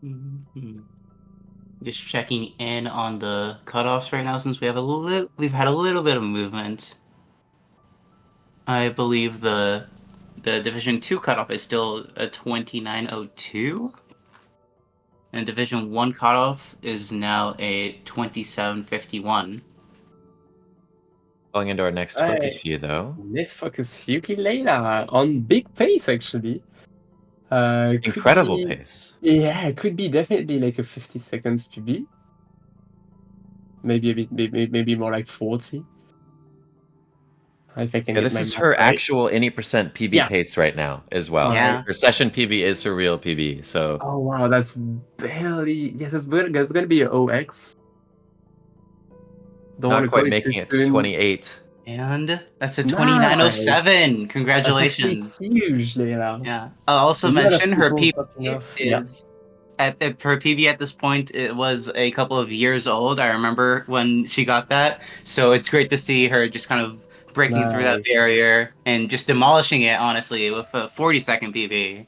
Speaker 3: Mhm. Just checking in on the cutoffs right now since we've had a little bit of movement. I believe the Division 2 cutoff is still a 2902. And Division 1 cutoff is now a 2751.
Speaker 1: Going into our next focus view, though.
Speaker 2: Let's focus Yuki Leila on big pace, actually. Could
Speaker 1: Incredible
Speaker 2: be,
Speaker 1: pace.
Speaker 2: Yeah, it could be definitely like a 50 seconds PB. Maybe a bit, maybe more like 40. If I can
Speaker 1: Yeah,
Speaker 2: get
Speaker 1: this
Speaker 2: my
Speaker 1: is
Speaker 2: math
Speaker 1: her
Speaker 2: right.
Speaker 1: actual any percent PB
Speaker 2: Yeah.
Speaker 1: pace right now as well.
Speaker 3: Yeah.
Speaker 1: Her session PB is her real PB, so
Speaker 2: Oh wow, that's barely. Yeah, that's gonna be an OX. Don't want
Speaker 1: not
Speaker 2: to call
Speaker 1: quite
Speaker 2: it too
Speaker 1: making it to
Speaker 2: soon.
Speaker 1: 28.
Speaker 3: And that's a
Speaker 2: Nice.
Speaker 3: 2907.
Speaker 2: That's actually
Speaker 3: Congratulations.
Speaker 2: huge, Leila.
Speaker 3: Yeah. I'll also
Speaker 2: A lot of
Speaker 3: mention her
Speaker 2: people
Speaker 3: PB
Speaker 2: popping off.
Speaker 3: is her PB at this point. It was a couple of years old. I remember when she got that. So it's great to see her just kind of breaking through that
Speaker 2: Nice.
Speaker 3: barrier and just demolishing it. Honestly, with a 40-second PB.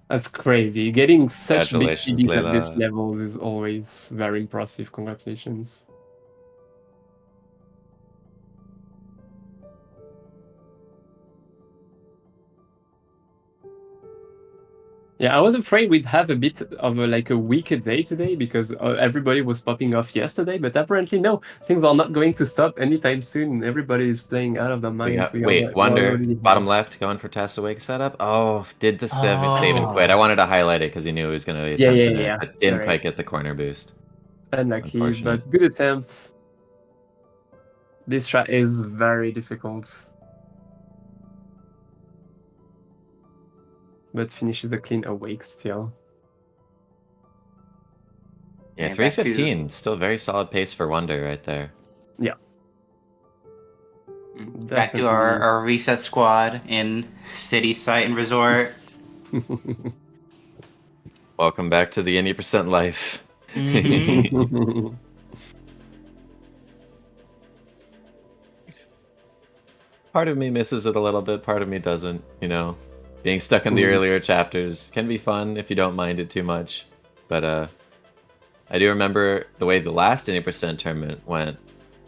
Speaker 2: That's crazy. Getting such big
Speaker 1: Congratulations,
Speaker 2: PBs at this
Speaker 1: Leila.
Speaker 2: level is always very impressive. Congratulations. Yeah, I was afraid we'd have a bit of a weaker day today because everybody was popping off yesterday, but apparently no, things are not going to stop anytime soon. Everybody is playing out of their minds.
Speaker 1: Wait,
Speaker 2: We
Speaker 1: Wonder,
Speaker 2: already
Speaker 1: bottom
Speaker 2: have.
Speaker 1: left, going for Test Awake setup. Oh, did the save and quit.
Speaker 3: Oh.
Speaker 1: I wanted to highlight it because he knew he was going to
Speaker 2: Yeah,
Speaker 1: attempt
Speaker 2: yeah,
Speaker 1: it,
Speaker 2: yeah.
Speaker 1: but didn't
Speaker 2: Correct.
Speaker 1: quite get the corner boost.
Speaker 2: Unlucky,
Speaker 1: Unfortunate.
Speaker 2: but good attempts. This strat is very difficult. But finishes a clean awake still.
Speaker 1: Yeah,
Speaker 3: And back to-
Speaker 1: 315. Still very solid pace for Wonder right there.
Speaker 2: Yeah.
Speaker 3: Back to our reset squad in City, Site, and Resort.
Speaker 1: Welcome back to the 80% life.
Speaker 3: Mhm.
Speaker 1: Part of me misses it a little bit, part of me doesn't, you know. Being stuck in the earlier chapters can be fun if you don't mind it too much. But I do remember the way the last 80% tournament went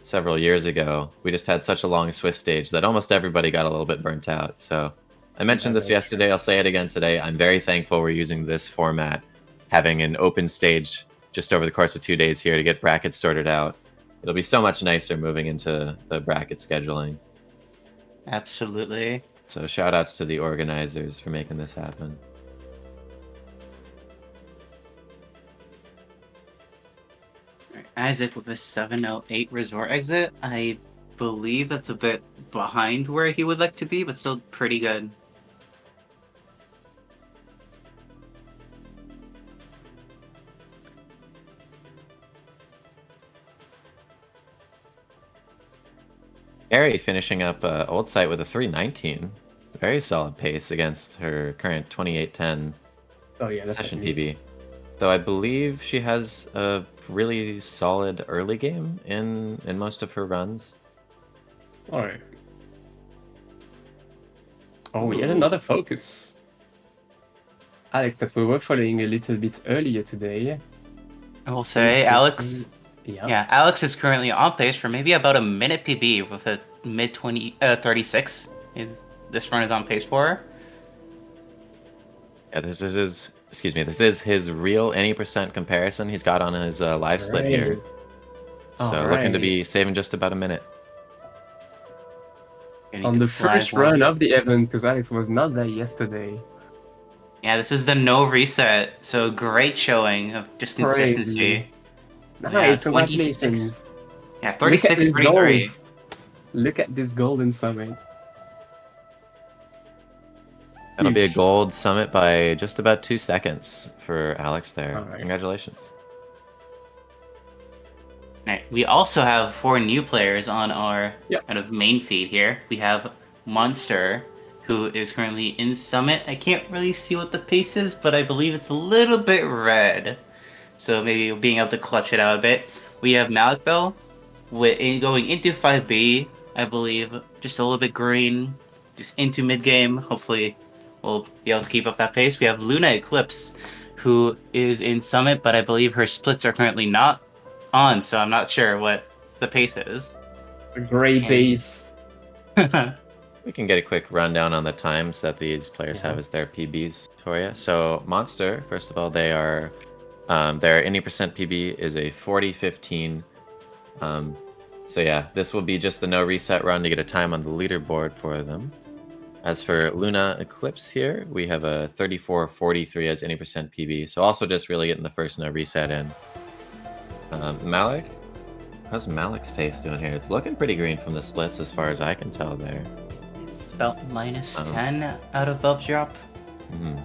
Speaker 1: several years ago. We just had such a long Swiss stage that almost everybody got a little bit burnt out. So I mentioned this yesterday, I'll say it again today. I'm very thankful we're using this format, having an open stage just over the course of 2 days here to get brackets sorted out. It'll be so much nicer moving into the bracket scheduling.
Speaker 3: Absolutely.
Speaker 1: So shout outs to the organizers for making this happen.
Speaker 3: Isaac with a 708 resort exit. I believe that's a bit behind where he would like to be, but still pretty good.
Speaker 1: Ari finishing up Old Site with a 319. Very solid pace against her current 2810 session PB. Though I believe she has a really solid early game in most of her runs.
Speaker 2: Alright. Oh, yet another focus. Alex, that we were following a little bit earlier today.
Speaker 3: I will say, Alex.
Speaker 2: Yeah,
Speaker 3: Alex is currently on pace for maybe about a minute PB with a mid 36. This run is on pace for her.
Speaker 1: Yeah, this is his real any percent comparison he's got on his live split here. So looking to be saving just about a minute.
Speaker 2: On the first run of the event, because Alex was not there yesterday.
Speaker 3: Yeah, this is the no reset, so great showing of just consistency.
Speaker 2: Nice, congratulations.
Speaker 3: Yeah, 36, 33.
Speaker 2: Look at this golden summit.
Speaker 1: That'll be a gold summit by just about 2 seconds for Alex there. Right. Congratulations.
Speaker 3: Alright, we also have 4 new players on our kind of main feed here. We have Monster, who is currently in Summit. I can't really see what the pace is, but I believe it's a little bit red. So maybe being able to clutch it out a bit. We have Malik Bell going into 5B, I believe. Just a little bit green, just into mid-game. Hopefully we'll be able to keep up that pace. We have Luna Eclipse, who is in Summit, but I believe her splits are currently not on, so I'm not sure what the pace is.
Speaker 2: A great base.
Speaker 1: We can get a quick rundown on the times that these players have as their PBs for you. So Monster, first of all, they are their any percent PB is a 40-15. So yeah, this will be just the no reset run to get a time on the leaderboard for them. As for Luna Eclipse here, we have a 34-43 as any percent PB. So also just really getting the first no reset in. Malik, how's Malik's pace doing here? It's looking pretty green from the splits as far as I can tell there.
Speaker 3: It's about minus 10 out of Bub's drop.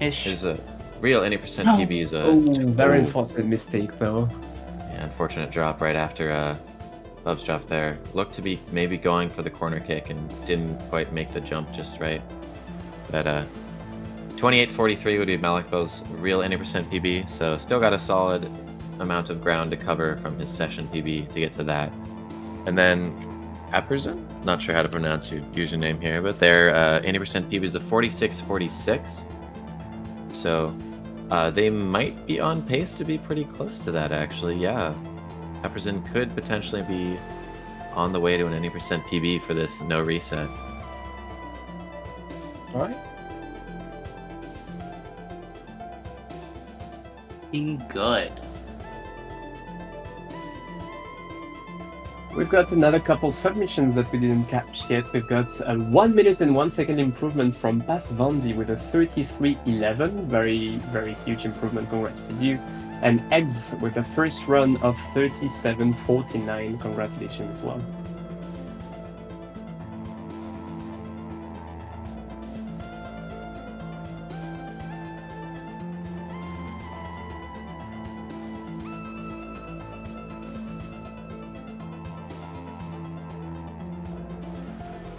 Speaker 3: Ish.
Speaker 1: Is a real any percent PB is a
Speaker 2: very unfortunate mistake though.
Speaker 1: Yeah, unfortunate drop right after Bub's drop there. Looked to be maybe going for the corner kick and didn't quite make the jump just right. But 28-43 would be Malik Bell's real any percent PB, so still got a solid amount of ground to cover from his session PB to get to that. And then Apperson, not sure how to pronounce your username here, but their 80% PB is a 46-46. So they might be on pace to be pretty close to that, actually. Yeah, Apperson could potentially be on the way to an 80% PB for this no reset.
Speaker 2: All right.
Speaker 3: Being good.
Speaker 2: We've got another couple submissions that we didn't catch yet. We've got a 1 minute and 1 second improvement from Bas Vandy with a 33-11. Very, very huge improvement. Congrats to you. And Eggs with a first run of 37-49. Congratulations as well.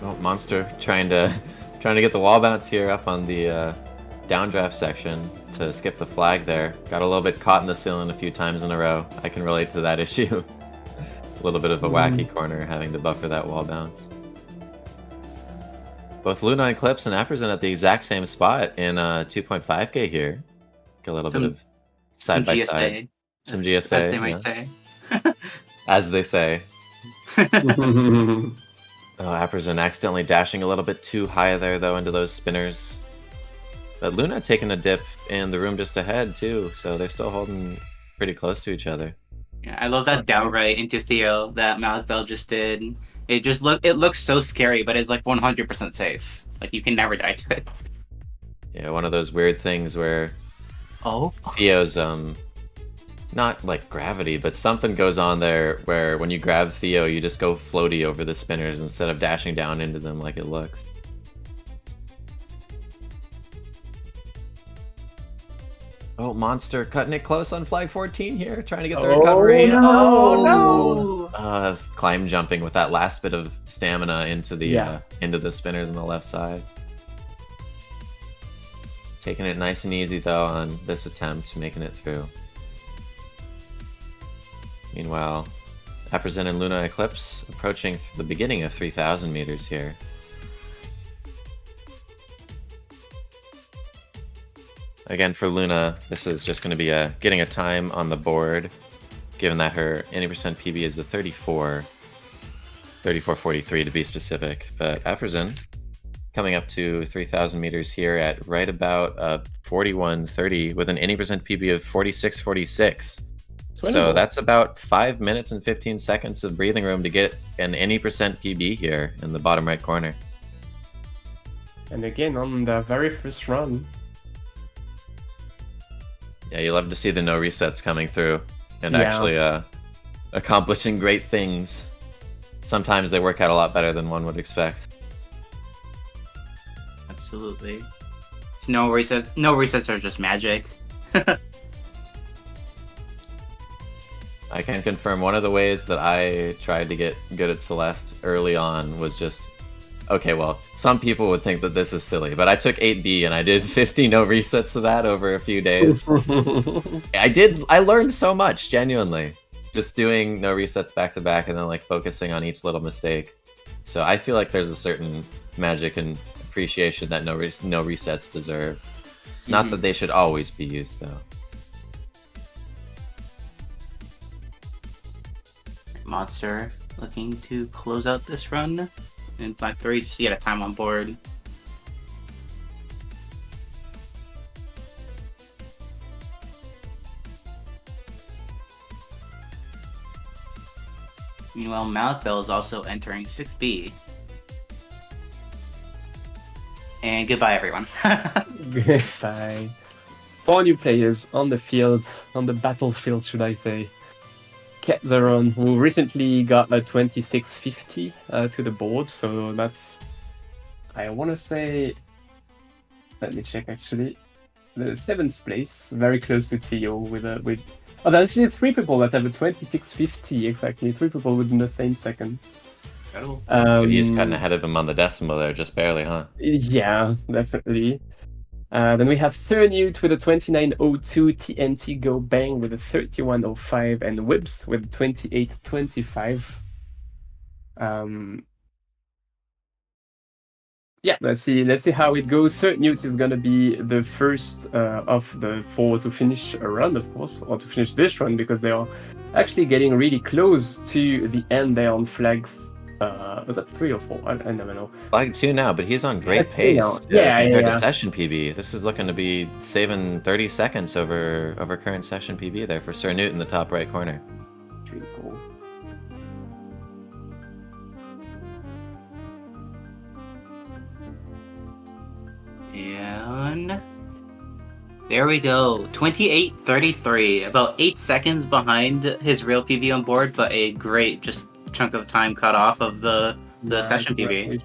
Speaker 1: Oh, Monster trying to get the wall bounce here up on the downdraft section to skip the flag there. Got a little bit caught in the ceiling a few times in a row. I can relate to that issue. A little bit of a wacky corner having to buffer that wall bounce. Both Luna Eclipse and Apperson at the exact same spot in 2.5k here. Get a little bit of side by side. Some GSA.
Speaker 3: As they might say.
Speaker 1: As they say. Oh, Apperson accidentally dashing a little bit too high there, though, into those spinners. But Luna taking a dip in the room just ahead, too, so they're still holding pretty close to each other.
Speaker 3: Yeah, I love that downright into Theo that Malik Bell just did. It looks so scary, but it's like 100% safe. Like, you can never die to it.
Speaker 1: Yeah, one of those weird things where Theo's, not like gravity, but something goes on there where when you grab Theo, you just go floaty over the spinners instead of dashing down into them like it looks. Oh, Monster cutting it close on flag 14 here, trying to get the recovery.
Speaker 2: No!
Speaker 1: Climb jumping with that last bit of stamina into the spinners on the left side. Taking it nice and easy though on this attempt, making it through. Meanwhile, Apperson and Luna Eclipse approaching the beginning of 3,000 meters here. Again, for Luna, this is just going to be getting a time on the board, given that her 80% PB is a 34-43 to be specific. But Apperson coming up to 3,000 meters here at right about 41-30 with an 80% PB of 46-46. So that's about 5 minutes and 15 seconds of breathing room to get an 80% PB here in the bottom right corner.
Speaker 2: And again, on the very first run.
Speaker 1: Yeah, you love to see the no resets coming through and actually accomplishing great things. Sometimes they work out a lot better than one would expect.
Speaker 3: Absolutely. No resets. No resets are just magic.
Speaker 1: I can confirm one of the ways that I tried to get good at Celeste early on was just, okay, well, some people would think that this is silly, but I took 8B and I did 50 no resets of that over a few days. I learned so much, genuinely. Just doing no resets back to back and then like focusing on each little mistake. So I feel like there's a certain magic and appreciation that no resets deserve. Not that they should always be used, though.
Speaker 3: Monster looking to close out this run. In Black 3, just to get a time on board. Meanwhile, Malakbel is also entering 6B. And goodbye, everyone.
Speaker 2: Goodbye. 4 new players on the field, on the battlefield, should I say. Ketzeron, who recently got a 2650 to the board, so that's, I want to say, let me check actually, the 7th place, very close to Tio with. Oh, there's actually 3 people that have a 2650 exactly. 3 people within the same second.
Speaker 1: He's cutting ahead of him on the decimal there, just barely, huh?
Speaker 2: Yeah, definitely. Then we have Cernute with a 2902, TNT Go Bang with a 3105, and Wibs with 2825. Yeah, let's see how it goes. Cernute is gonna be the first of the 4 to finish a run, of course, or to finish this run, because they are actually getting really close to the end there on flag. Was that 3 or 4? I never know.
Speaker 1: Flag 2 now, but he's on great
Speaker 2: Flag 2
Speaker 1: pace
Speaker 2: now.
Speaker 1: compared to session PB. This is looking to be saving 30 seconds over current session PB there for Cernute in the top right corner.
Speaker 2: Pretty cool.
Speaker 3: And there we go. 28:33, about 8 seconds behind his real PB on board, but a great just chunk of time cut off of the session PB.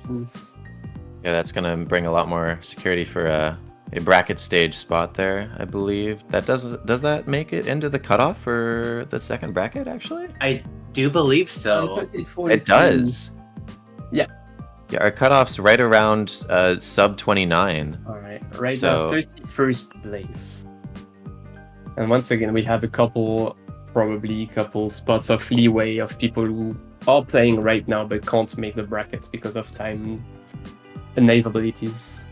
Speaker 1: Yeah, that's gonna bring a lot more security for a bracket stage spot there, I believe. That does that make it into the cutoff for the second bracket actually?
Speaker 3: I do believe so.
Speaker 1: It does.
Speaker 2: Yeah.
Speaker 1: Yeah, our cutoff's right around sub 29.
Speaker 2: Alright, right now 31st place. And once again we have a couple spots of leeway of people who are playing right now but can't make the brackets because of time inevitabilities.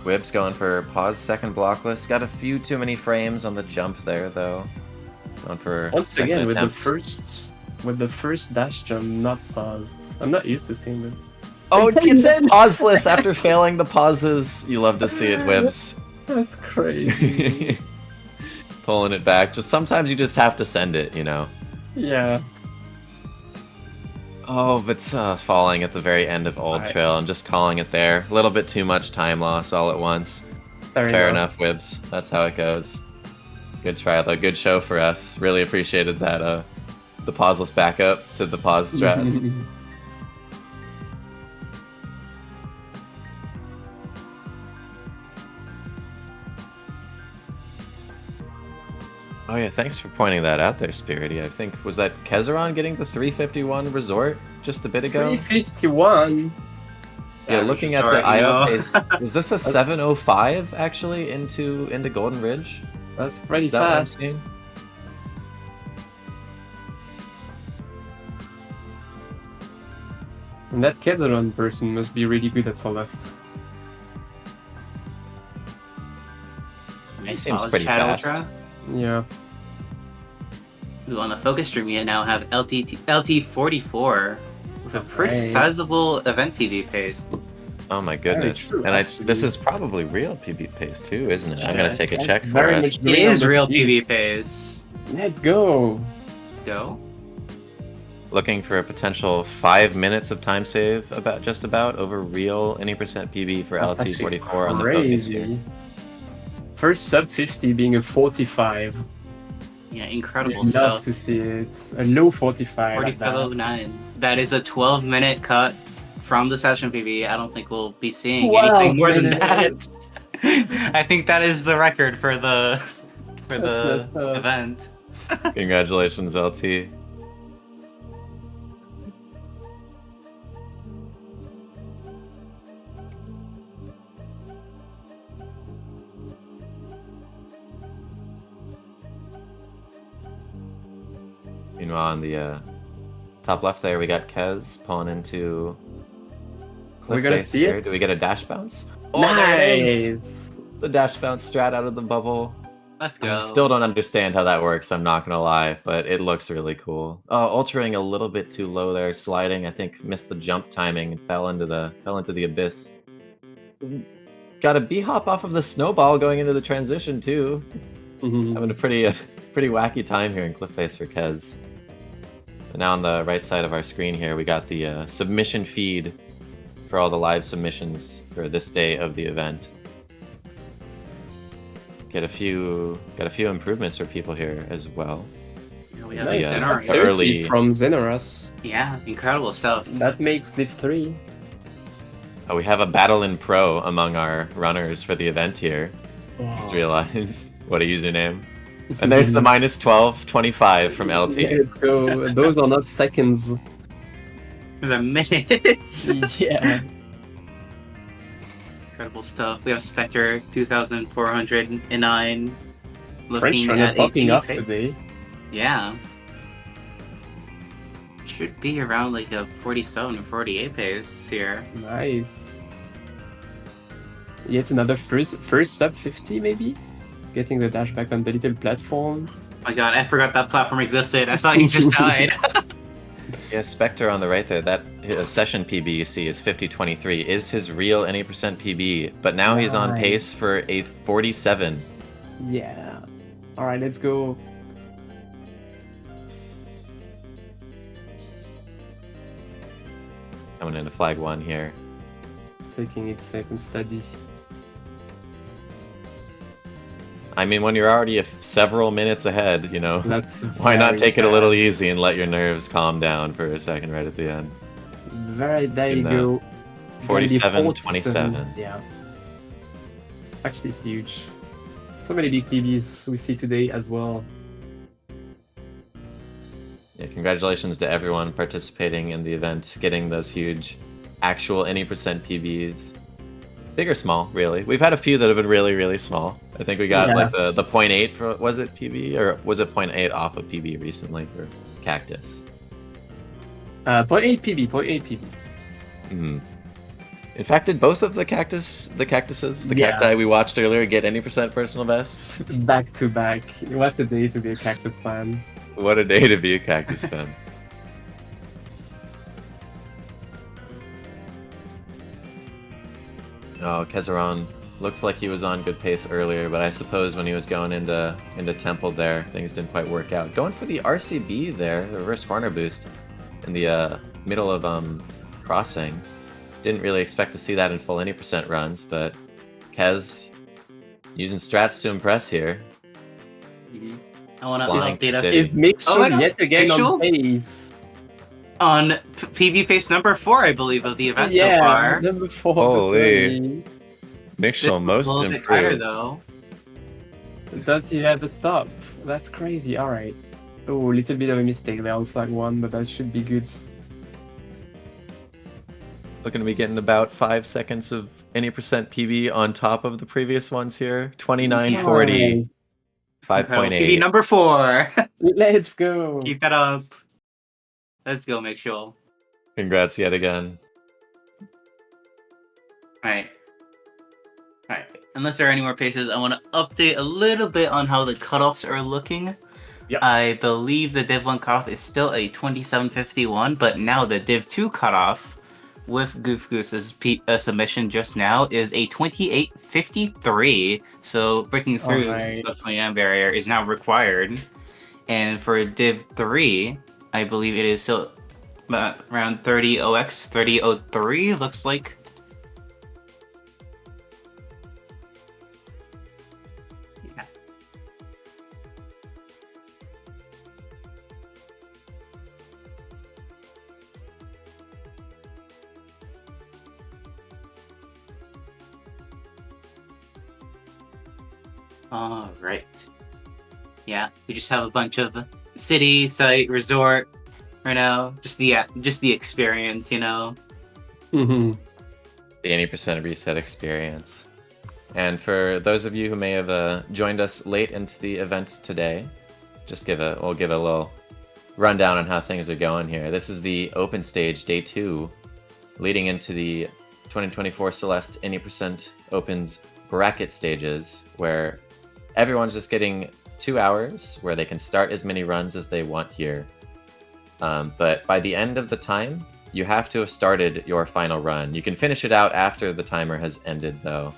Speaker 1: Wib's going for pause second blockless. Got a few too many frames on the jump there though. Going for
Speaker 2: once again
Speaker 1: attempts.
Speaker 2: with the first dash jump not paused. I'm not used to seeing this.
Speaker 1: Oh, it's pauseless after failing the pauses. You love to see it, Wibs.
Speaker 2: That's crazy.
Speaker 1: Pulling it back. Just sometimes you just have to send it, you know.
Speaker 2: Yeah.
Speaker 1: Oh, but falling at the very end of Old Trail and just calling it there. A little bit too much time loss all at once. Fair enough, Wibs. That's how it goes. Good try, though. Good show for us. Really appreciated that. The pauseless backup to the pause strat. Oh yeah, thanks for pointing that out there, Spirity. I think, was that Kezeron getting the 351 resort just a bit ago?
Speaker 2: 351?
Speaker 1: Yeah, looking at the IO pace, is this a 705 actually into Golden Ridge?
Speaker 2: That's pretty
Speaker 1: Is that what I'm
Speaker 2: fast.
Speaker 1: seeing?
Speaker 2: And that Kezeron person must be really good at Celeste.
Speaker 1: He seems pretty fast.
Speaker 2: Yeah.
Speaker 3: Ooh, on the focus stream, we now have LT44 with a pretty sizable event PV pace.
Speaker 1: Oh my goodness!
Speaker 2: True,
Speaker 1: and this is probably real PB pace too, isn't it? I'm gonna take a check for
Speaker 2: very
Speaker 1: us.
Speaker 2: much
Speaker 3: It is real PV pace.
Speaker 2: Let's go.
Speaker 3: Let's go.
Speaker 1: Looking for a potential 5 minutes of time save, just about over real any percent PB for
Speaker 2: That's
Speaker 1: LT44 on the focus here.
Speaker 2: First sub 50 being a 45.
Speaker 3: Yeah, incredible
Speaker 2: Love
Speaker 3: stuff.
Speaker 2: to see it. A low 45.
Speaker 3: 4509. That is a 12-minute cut from the session PB. I don't think we'll be seeing anything more than that. I think that is the record for the event.
Speaker 1: Congratulations, LT. Meanwhile, on the top left there, we got Kez pulling into.
Speaker 2: We're gonna see it.
Speaker 1: Do we get a dash bounce?
Speaker 2: Oh, nice.
Speaker 1: The dash bounce strat out of the bubble.
Speaker 3: Let's go.
Speaker 1: I still don't understand how that works, I'm not gonna lie, but it looks really cool. Oh, ultraing a little bit too low there, sliding, I think missed the jump timing and fell into the abyss. Got a B-hop off of the snowball going into the transition too. Having a pretty wacky time here in Cliff Face for Kez. And now on the right side of our screen here, we got the submission feed for all the live submissions for this day of the event. Got a few improvements for people here as well.
Speaker 3: Yeah, we have
Speaker 2: Nice.
Speaker 3: the
Speaker 1: Yeah,
Speaker 3: Xenorus.
Speaker 1: the early-
Speaker 2: from Xenorus.
Speaker 3: Yeah, incredible stuff.
Speaker 2: That makes Div 3.
Speaker 1: Oh, we have a battle in pro among our runners for the event here. Just
Speaker 2: Oh.
Speaker 1: realized what a username. And there's the minus 12.25 from LT.
Speaker 2: Let's go. Those are not seconds.
Speaker 3: There's a minute.
Speaker 2: Yeah.
Speaker 3: Incredible stuff. We have Spectre 2409
Speaker 2: French
Speaker 3: looking
Speaker 2: runner
Speaker 3: at
Speaker 2: popping
Speaker 3: 80
Speaker 2: up
Speaker 3: pace.
Speaker 2: today.
Speaker 3: Yeah. Should be around like a 47 or 48 pace here.
Speaker 2: Nice. Yet another first sub 50 maybe? Getting the dash back on the little platform.
Speaker 3: Oh my god, I forgot that platform existed. I thought he just died.
Speaker 1: Yeah, Spectre on the right there, that session PB you see is 50.23, is his real any percent PB, but now he's on
Speaker 2: Nice.
Speaker 1: pace for a 47.
Speaker 2: Yeah. Alright, let's go.
Speaker 1: Coming into flag 1 here.
Speaker 2: Taking it safe and steady.
Speaker 1: I mean, when you're already several minutes ahead, you know,
Speaker 2: That's
Speaker 1: why not
Speaker 2: very
Speaker 1: take it a
Speaker 2: bad.
Speaker 1: little easy and let your nerves calm down for a second right at the end?
Speaker 2: There
Speaker 1: In
Speaker 2: you
Speaker 1: the
Speaker 2: go.
Speaker 1: 47-27.
Speaker 2: Yeah. Actually huge. So many big PBs we see today as well.
Speaker 1: Yeah, congratulations to everyone participating in the event, getting those huge actual any percent PBs. Big or small, really. We've had a few that have been really, really small. I think we got
Speaker 2: Yeah.
Speaker 1: like the 0.8 for, was it PB? Or was it 0.8 off of PB recently for Cactus?
Speaker 2: 0.8 PB, 0.8 PB.
Speaker 1: Hmm. In fact, did both of the cactuses, the
Speaker 2: Yeah.
Speaker 1: cacti we watched earlier, get any percent personal bests?
Speaker 2: Back to back. What a day to be a Cactus fan.
Speaker 1: What a day to be a Cactus fan. Oh, Kezeron looked like he was on good pace earlier, but I suppose when he was going into Temple there, things didn't quite work out. Going for the RCB there, the reverse corner boost in the middle of crossing. Didn't really expect to see that in full any percent runs, but Kez using strats to impress here.
Speaker 3: I want to
Speaker 1: Flying
Speaker 3: update us
Speaker 1: City.
Speaker 2: Is Mixel
Speaker 3: Oh my God,
Speaker 2: yet again
Speaker 3: Mixel?
Speaker 2: on pace?
Speaker 3: on PV face number 4, I believe, of the event so far.
Speaker 2: number 4.
Speaker 1: Holy. Mixel
Speaker 3: This
Speaker 1: most
Speaker 3: is a little bit tighter,
Speaker 1: improved.
Speaker 3: though.
Speaker 2: Does he have a stop? That's crazy. Alright. Oh, a little bit of a mistake there on flag 1, but that should be good.
Speaker 1: Looking to be getting about 5 seconds of any percent PB on top of the previous ones here. 29.40,
Speaker 3: Incredible.
Speaker 1: 5.8.
Speaker 3: PV number 4.
Speaker 2: Let's go.
Speaker 3: Keep that up. Let's go, make sure.
Speaker 1: Congrats yet again.
Speaker 3: Alright. Alright. Unless there are any more paces, I want to update a little bit on how the cutoffs are looking.
Speaker 2: Yep.
Speaker 3: I believe the Div 1 cutoff is still a 27.51, but now the Div 2 cutoff with Goof Goose's submission just now is a 28.53. So breaking through
Speaker 2: Alright.
Speaker 3: the sub 29 barrier is now required. And for Div 3, I believe it is still around 30 OX, 30.03, looks like. Yeah. All right. Yeah, we just have a bunch of city, site, resort right now. Just the experience, you know.
Speaker 2: Mhm.
Speaker 1: The 80% reset experience. And for those of you who may have joined us late into the event today, we'll give a little rundown on how things are going here. This is the open stage, day 2, leading into the 2024 Celeste 80% Opens bracket stages, where everyone's just getting 2 hours where they can start as many runs as they want here. But by the end of the time, you have to have started your final run. You can finish it out after the timer has ended, though.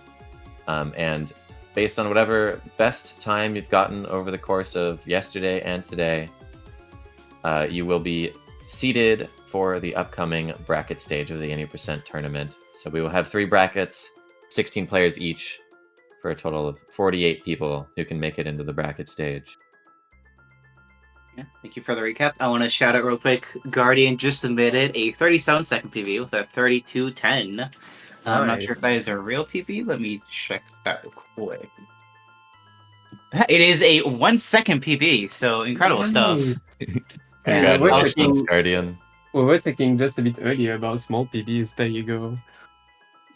Speaker 1: And based on whatever best time you've gotten over the course of yesterday and today, you will be seeded for the upcoming bracket stage of the 80% tournament. So we will have 3 brackets, 16 players each, for a total of 48 people who can make it into the bracket stage.
Speaker 3: Yeah, thank you for the recap. I want to shout out real quick. Guardian just submitted a 37-second PB with a 32:10. I'm not sure if that is a real PB. Let me check that real quick. It is a 1-second PB, so incredible stuff.
Speaker 1: Congratulations, Guardian.
Speaker 2: We were talking just a bit earlier about small PBs. There you go.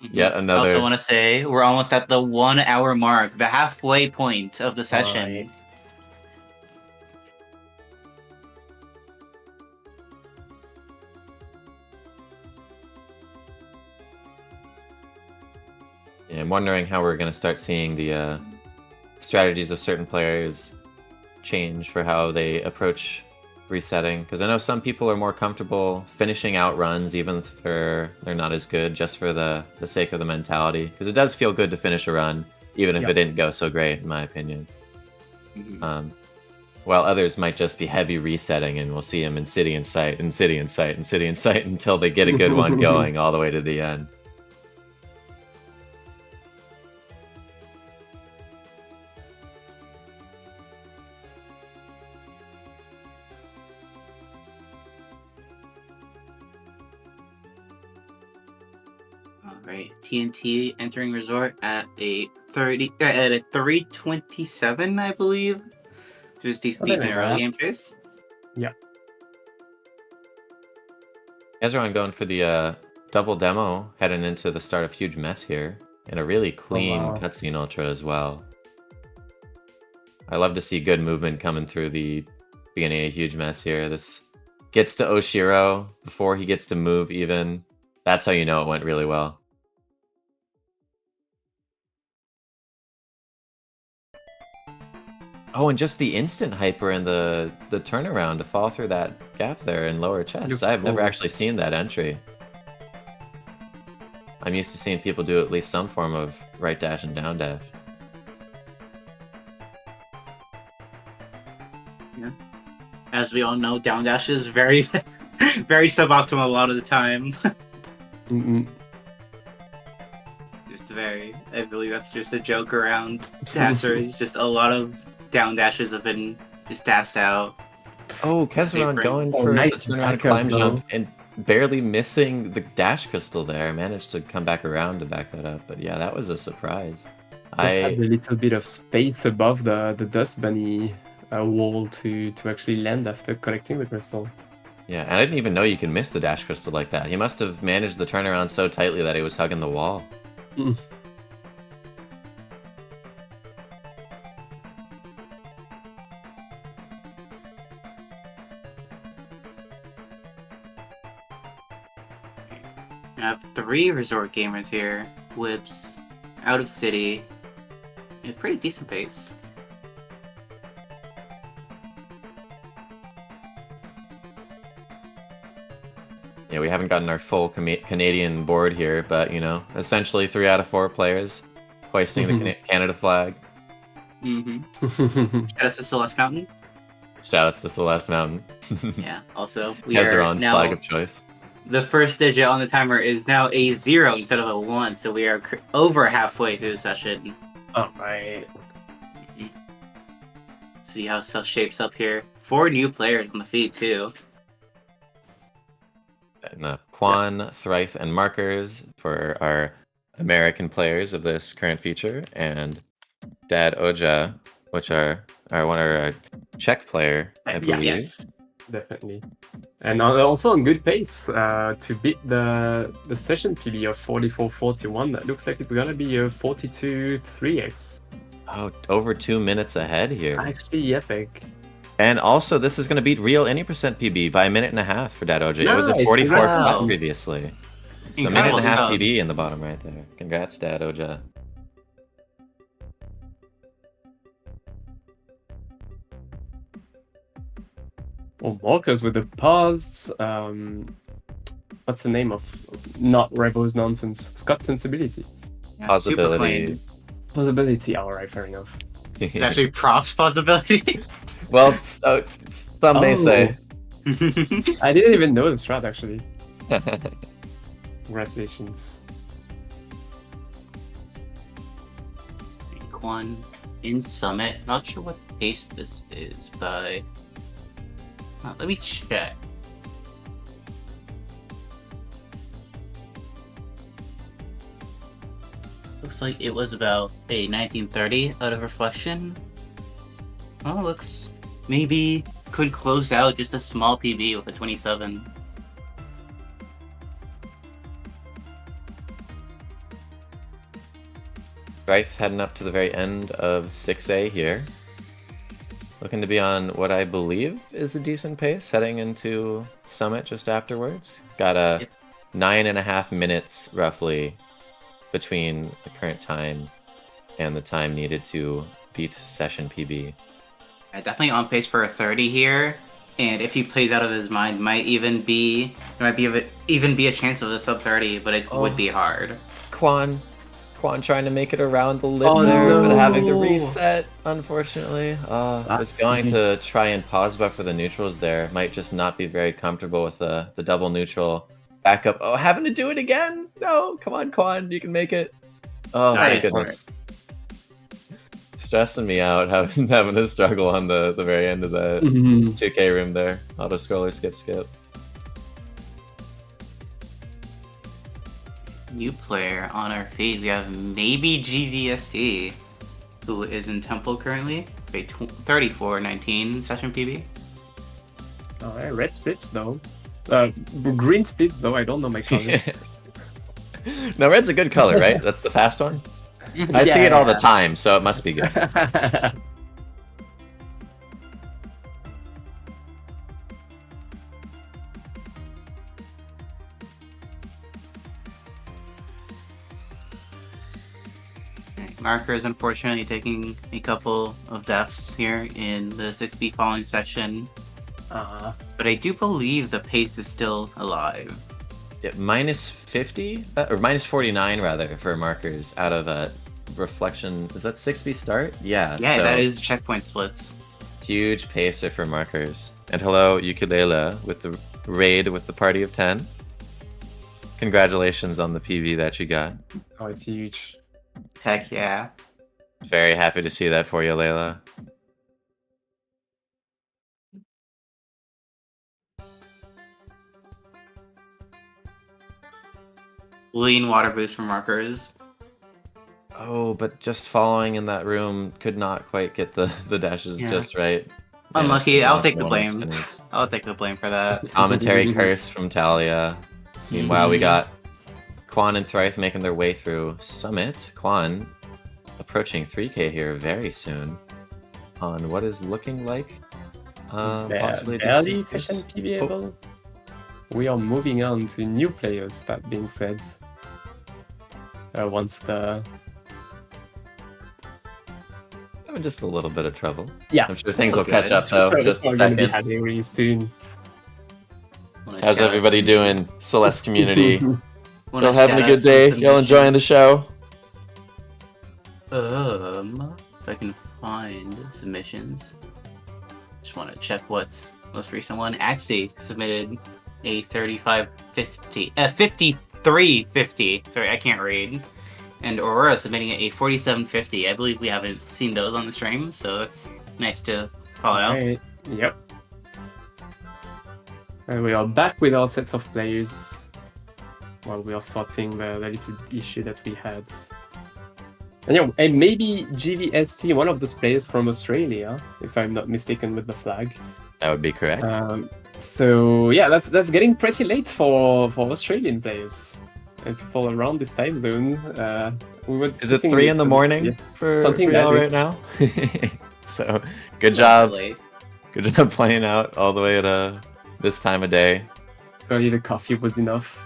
Speaker 1: Yet another.
Speaker 3: I also want to say we're almost at the 1 hour mark, the halfway point of the session.
Speaker 2: Right.
Speaker 1: Yeah, I'm wondering how we're going to start seeing the strategies of certain players change for how they approach resetting. Because I know some people are more comfortable finishing out runs even if they're not as good, just for the sake of the mentality. Because it does feel good to finish a run, even if it didn't go so great, in my opinion. While others might just be heavy resetting, and we'll see them in City in Sight, and City in Sight, and City in Sight until they get a good one going all the way to the end.
Speaker 3: Alright, TNT entering resort at a 3:27, I believe. Just decent early game pace.
Speaker 2: Yeah.
Speaker 1: Ezra going for the double demo, heading into the start of Huge Mess here, and a really clean cutscene ultra as well. I love to see good movement coming through the beginning of Huge Mess here. This gets to Oshiro before he gets to move even. That's how you know it went really well. Oh, and just the instant hyper and the turnaround to fall through that gap there in lower chest. I've never actually seen that entry. I'm used to seeing people do at least some form of right dash and down dash.
Speaker 3: Yeah. As we all know, down dash is very, very suboptimal a lot of the time. Just very. I believe that's just a joke around dashers. Just a lot of down dashes have been just dashed out.
Speaker 1: Oh, Kezron going for the turnaround climb jump and barely missing the dash crystal there. Managed to come back around to back that up. But yeah, that was a surprise.
Speaker 2: Just had a little bit of space above the dust bunny wall to actually land after collecting the crystal.
Speaker 1: Yeah, and I didn't even know you can miss the dash crystal like that. He must have managed the turnaround so tightly that he was hugging the wall.
Speaker 3: I have 3 resort gamers here. Whips, out of city. A pretty decent pace.
Speaker 1: Yeah, we haven't gotten our full Canadian board here, but, you know, essentially 3 out of 4 players hoisting the Canada flag.
Speaker 3: Shoutouts to Celeste Mountain.
Speaker 1: Shoutouts to Celeste Mountain.
Speaker 3: Yeah, also, we
Speaker 1: Kezron's
Speaker 3: are now...
Speaker 1: flag of choice.
Speaker 3: The first digit on the timer is now a 0 instead of a 1, so we are over halfway through the session.
Speaker 2: Alright.
Speaker 3: See how stuff shapes up here. 4 new players on the feed, too.
Speaker 1: And Quan, Thrice, and Markers for our American players of this current feature, and Dad Oja, which are our Czech player, I believe.
Speaker 2: Yes, definitely. And also on good pace to beat the session PB of 44.41. That looks like it's gonna be a 42.3x.
Speaker 1: Oh, over 2 minutes ahead here.
Speaker 2: Actually epic.
Speaker 1: And also, this is going to beat real 80% PB by a minute and a half for Dad Oja. It was a 44 flat previously. So a minute and a half PB in the bottom right there. Congrats, Dad Oja.
Speaker 2: Or markers with a pause. What's the name of not Revo's nonsense? Scott's sensibility.
Speaker 3: Yeah, super
Speaker 1: Possibility.
Speaker 3: clean.
Speaker 2: Possibility. All right, fair enough.
Speaker 3: It's actually props possibility.
Speaker 1: Well, some may say.
Speaker 2: I didn't even know the strat actually. Congratulations.
Speaker 3: One in Summit. Not sure what pace this is, but let me check. Looks like it was about a 1930 out of Reflection. Oh, looks maybe could close out just a small PB with a 27.
Speaker 1: Rice heading up to the very end of 6A here. Looking to be on what I believe is a decent pace, heading into Summit just afterwards. Got a 9.5 minutes, roughly, between the current time and the time needed to beat Session PB.
Speaker 3: Definitely on pace for a 30 here, and if he plays out of his mind, might even be a chance of a sub 30, but it would be hard.
Speaker 1: Quan trying to make it around the lip
Speaker 2: Oh,
Speaker 1: there,
Speaker 2: no.
Speaker 1: but having to reset, unfortunately. Was going
Speaker 2: That's
Speaker 1: to try and pause buffer the neutrals there. Might just not be very comfortable with the double neutral. Back up. Oh, having to do it again? No, come on, Quan, you can make it. Oh,
Speaker 3: Nice.
Speaker 1: thank goodness. Stressing me out, having to struggle on the very end of the 2K room there. Auto scroller, skip.
Speaker 3: New player on our feed. We have maybe GVST, who is in Temple currently. 34-19 session PB.
Speaker 2: Alright, red splits though. Green splits though, I don't know my colors.
Speaker 1: No, red's a good color, right? That's the fast one? I see it all the time, so it must be good.
Speaker 3: Marker is unfortunately taking a couple of deaths here in the 6B following session. But I do believe the pace is still alive.
Speaker 1: Yeah, minus 50? Or minus 49, rather, for markers out of a reflection. Is that 6B start? Yeah.
Speaker 3: Yeah,
Speaker 1: so
Speaker 3: that is checkpoint splits.
Speaker 1: huge pacer for markers. And hello, Ukulele, with the raid with the party of 10. Congratulations on the PV that you got.
Speaker 2: Oh, it's huge.
Speaker 3: Heck yeah.
Speaker 1: Very happy to see that for you, Layla.
Speaker 3: Lean water boost for markers.
Speaker 1: Oh, but just following in that room could not quite get the dashes just right.
Speaker 3: Unlucky.
Speaker 1: Managed
Speaker 3: I'll
Speaker 1: to
Speaker 3: take the
Speaker 1: knock one
Speaker 3: blame.
Speaker 1: spinners.
Speaker 3: I'll take the blame for that.
Speaker 1: Commentary curse from Talia. Meanwhile, we got Quan and Thrice making their way through Summit. Quan approaching 3K here very soon on what is looking like possibly a
Speaker 2: Barely
Speaker 1: decent
Speaker 2: session
Speaker 1: pace.
Speaker 2: PBable. We are moving on to new players, that being said. Once the...
Speaker 1: Having just a little bit of trouble.
Speaker 2: Yeah.
Speaker 1: I'm sure things will
Speaker 3: Okay.
Speaker 1: catch up though. Just a
Speaker 2: We're going to be
Speaker 1: second.
Speaker 2: having really soon.
Speaker 1: How's everybody doing? Celeste community.
Speaker 3: Wanna
Speaker 1: Y'all having a
Speaker 3: shout
Speaker 1: good
Speaker 3: out
Speaker 1: day?
Speaker 3: some
Speaker 1: Y'all enjoying the show?
Speaker 3: if I can find submissions. Just want to check what's most recent one. Axie submitted a 5350. Sorry, I can't read. And Aurora submitting a 4750. I believe we haven't seen those on the stream, so that's nice to call out.
Speaker 2: Right. Yep. And we are back with our sets of players while we are sorting the little issue that we had. And, and maybe GVSC, one of those players from Australia, if I'm not mistaken with the flag.
Speaker 1: That would be correct.
Speaker 2: So yeah, that's getting pretty late for Australian players and people around this time zone.
Speaker 1: Is it 3 in the morning for y'all right now? So good job. Good job playing out all the way at this time of day.
Speaker 2: Early the coffee was enough.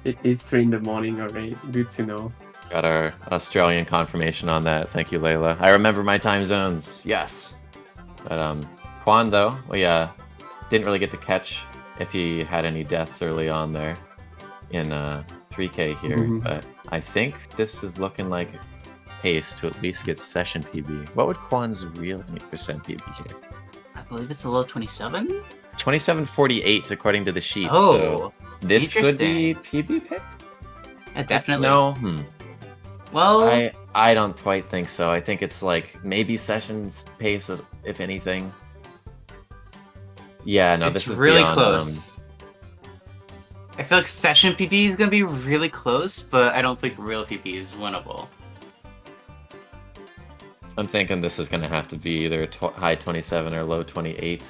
Speaker 2: It is 3 in the morning already. Good to know.
Speaker 1: Got our Australian confirmation on that. Thank you, Layla. I remember my time zones. Yes. But Quan, though, we didn't really get to catch if he had any deaths early on there in 3K here, but I think this is looking like pace to at least get session PB. What would Quan's real 20% PB here?
Speaker 3: I believe it's a low 27?
Speaker 1: 2748 according to the sheet.
Speaker 3: Oh,
Speaker 1: so this could be
Speaker 3: interesting.
Speaker 1: PB picked?
Speaker 3: Yeah, definitely.
Speaker 1: No,
Speaker 3: Well,
Speaker 1: I don't quite think so. I think it's like maybe sessions pace, if anything. Yeah, no,
Speaker 3: it's
Speaker 1: this is
Speaker 3: really
Speaker 1: beyond,
Speaker 3: close. I feel like session PP is gonna be really close, but I don't think real PP is winnable.
Speaker 1: I'm thinking this is gonna have to be either high 27 or low 28,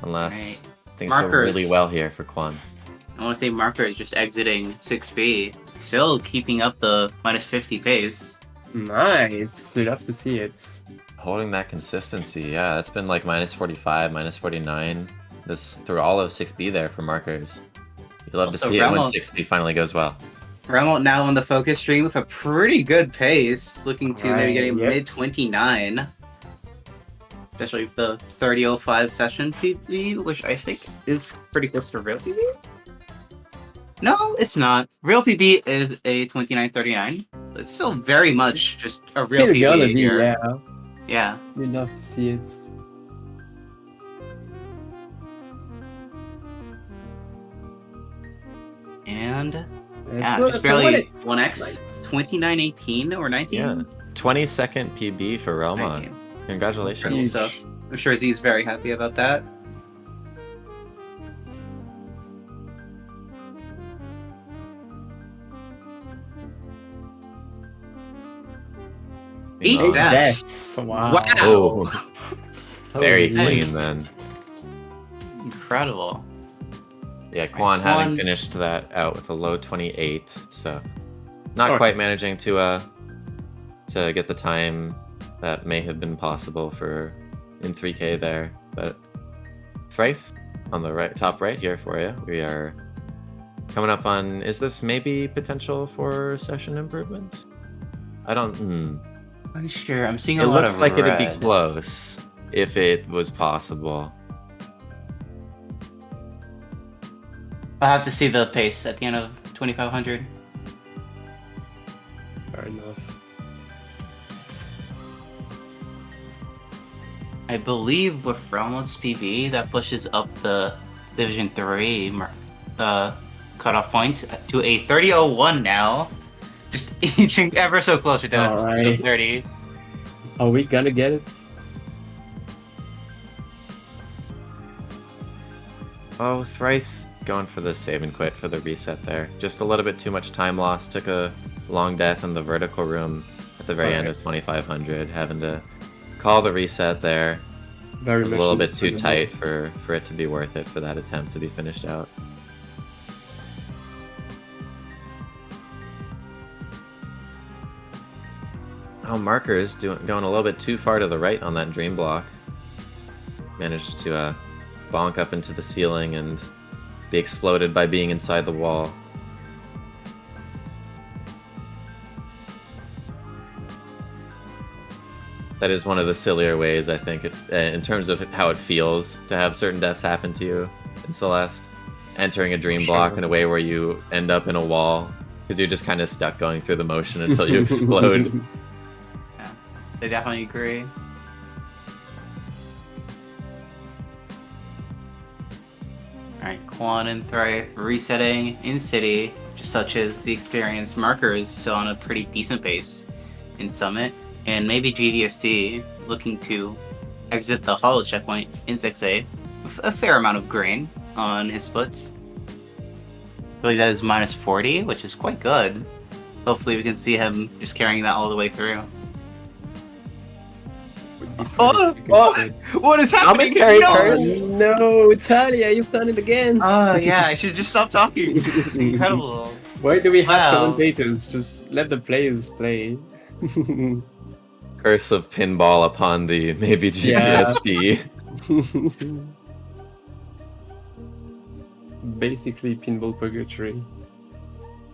Speaker 1: unless things go really well here for Quan.
Speaker 3: I want to say Marker is just exiting 6B, still keeping up the minus 50 pace.
Speaker 2: Nice. We love to see it.
Speaker 1: Holding that consistency, yeah, it's been like minus 45, minus 49 this through all of 6B there for Markers. You love to see it when 6B finally goes well.
Speaker 3: Remo now on the focus stream with a pretty good pace, looking to maybe get a mid 29. Especially with the 30:05 session PB, which I think is pretty close to real PB. No, it's not. Real PB is a 29:39. It's still very much just a real PB
Speaker 2: gonna be,
Speaker 3: here.
Speaker 2: Yeah. We love to see it.
Speaker 3: And just barely 1x, 29:18 or 19.
Speaker 1: Yeah, 22nd PB for Relmont. Congratulations.
Speaker 3: So I'm sure Z's very happy about that. Eight deaths.
Speaker 2: Wow.
Speaker 1: Oh. Very clean then.
Speaker 3: Incredible.
Speaker 1: Yeah, Quan having finished that out with a low 28, so not quite managing to get the time that may have been possible for in 3K there, but Thrice on the top right here for you. We are coming up on. Is this maybe potential for session improvement? I don't.
Speaker 3: Unsure. I'm seeing a lot of
Speaker 1: red. It looks like it'd be close if it was possible.
Speaker 3: I'll have to see the pace at the end of 2500.
Speaker 2: Fair enough.
Speaker 3: I believe with Realm's PB, that pushes up the Division 3 cutoff point to a 30:01 now. Just inching ever so closer to 30.
Speaker 2: Are we gonna get it?
Speaker 1: Oh, Thrice going for the save and quit for the reset there. Just a little bit too much time lost. Took a long death in the vertical room at the very end of 2500, having to call the reset there. It was a little bit too tight for it to be worth it for that attempt to be finished out. Oh, Markers going a little bit too far to the right on that dream block. Managed to bonk up into the ceiling and be exploded by being inside the wall. That is one of the sillier ways, I think, in terms of how it feels to have certain deaths happen to you in Celeste. Entering a dream block in a way where you end up in a wall, because you're just kind of stuck going through the motion until you explode.
Speaker 3: Yeah, I definitely agree. Alright, Quan and Thrive resetting in City, just such as the experience. Marker is still on a pretty decent pace in Summit, and maybe GDSD looking to exit the hollow checkpoint in 6A with a fair amount of green on his splits. I believe that is minus 40, which is quite good. Hopefully we can see him just carrying that all the way through. What is happening?
Speaker 2: No, Talia, you've done it again.
Speaker 3: Oh yeah, I should just stop talking. Incredible.
Speaker 2: Why do we have commentators? Just let the players play.
Speaker 1: Curse of pinball upon the maybe GPSD.
Speaker 2: Basically pinball purgatory,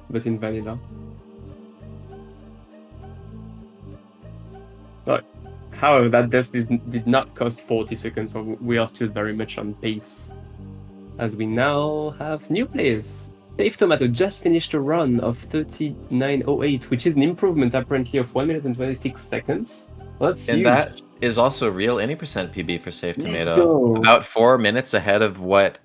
Speaker 2: but in vanilla. Right. However, that death did not cost 40 seconds, so we are still very much on pace. As we now have new players. Dave Tomato just finished a run of 39.08, which is an improvement apparently of 1 minute and 26 seconds. Well, that's
Speaker 1: And
Speaker 2: huge.
Speaker 1: that is also real any percent PB for Safe
Speaker 2: Let's
Speaker 1: Tomato.
Speaker 2: go.
Speaker 1: About 4 minutes ahead of what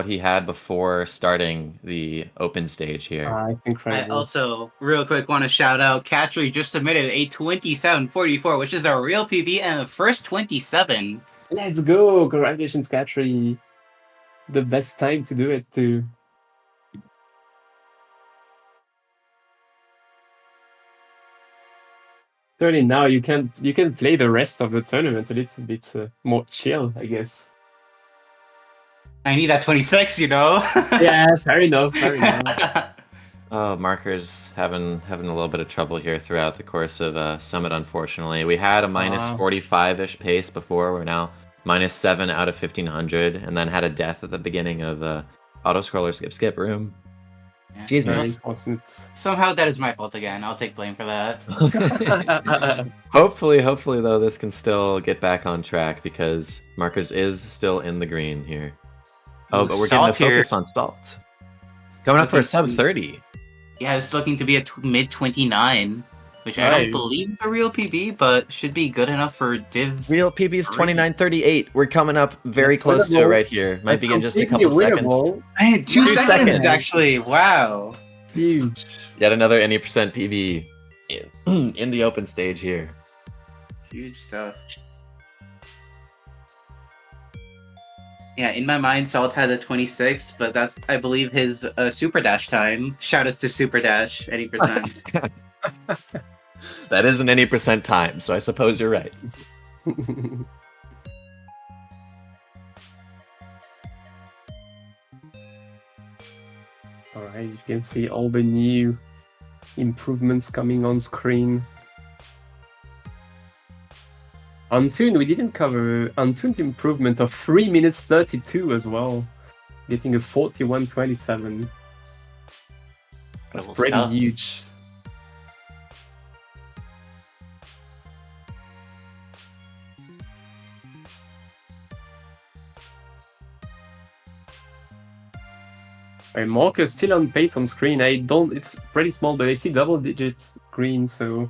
Speaker 1: he had before starting the open stage here.
Speaker 2: It's incredible.
Speaker 3: I also, real quick, want to shout out Catry just submitted a 27.44, which is a real PB and the first 27.
Speaker 2: Let's go! Congratulations, Catry. The best time to do it too. Certainly now you can play the rest of the tournament a little bit more chill, I guess.
Speaker 3: I need that 26, you know?
Speaker 2: Yeah, fair enough, fair enough.
Speaker 1: Oh, Marker's having a little bit of trouble here throughout the course of Summit, unfortunately. We had a minus 45-ish pace before. We're now minus 7 out of 1,500, and then had a death at the beginning of Auto-Scroller Skip Room.
Speaker 3: Yeah.
Speaker 1: Excuse me.
Speaker 2: Very important.
Speaker 3: Somehow that is my fault again. I'll take blame for that.
Speaker 1: Hopefully, though, this can still get back on track because Markers is still in the green here. Oh, but we're getting a focus on Salt. Coming up for a sub 30.
Speaker 3: Yeah, it's looking to be a mid 29, which I don't believe is a real PB, but should be good enough for Div.
Speaker 1: Real PB is 29.38. We're coming up very close to it right here. Might be in just a couple seconds.
Speaker 3: Man, 2 seconds actually. Wow.
Speaker 2: Huge.
Speaker 1: Yet another any percent PB in the open stage here.
Speaker 3: Huge stuff. Yeah, in my mind, Salt had a 26, but that's, I believe, his Super Dash time. Shout outs to Super Dash, any percent.
Speaker 1: That is an any percent time, so I suppose you're right.
Speaker 2: Alright, you can see all the new improvements coming on screen. Untune, we didn't cover Untune's improvement of 3 minutes 32 as well, getting a 41.27. That's pretty huge. Right, Marker's still on pace on screen. It's pretty small, but I see double digits green, so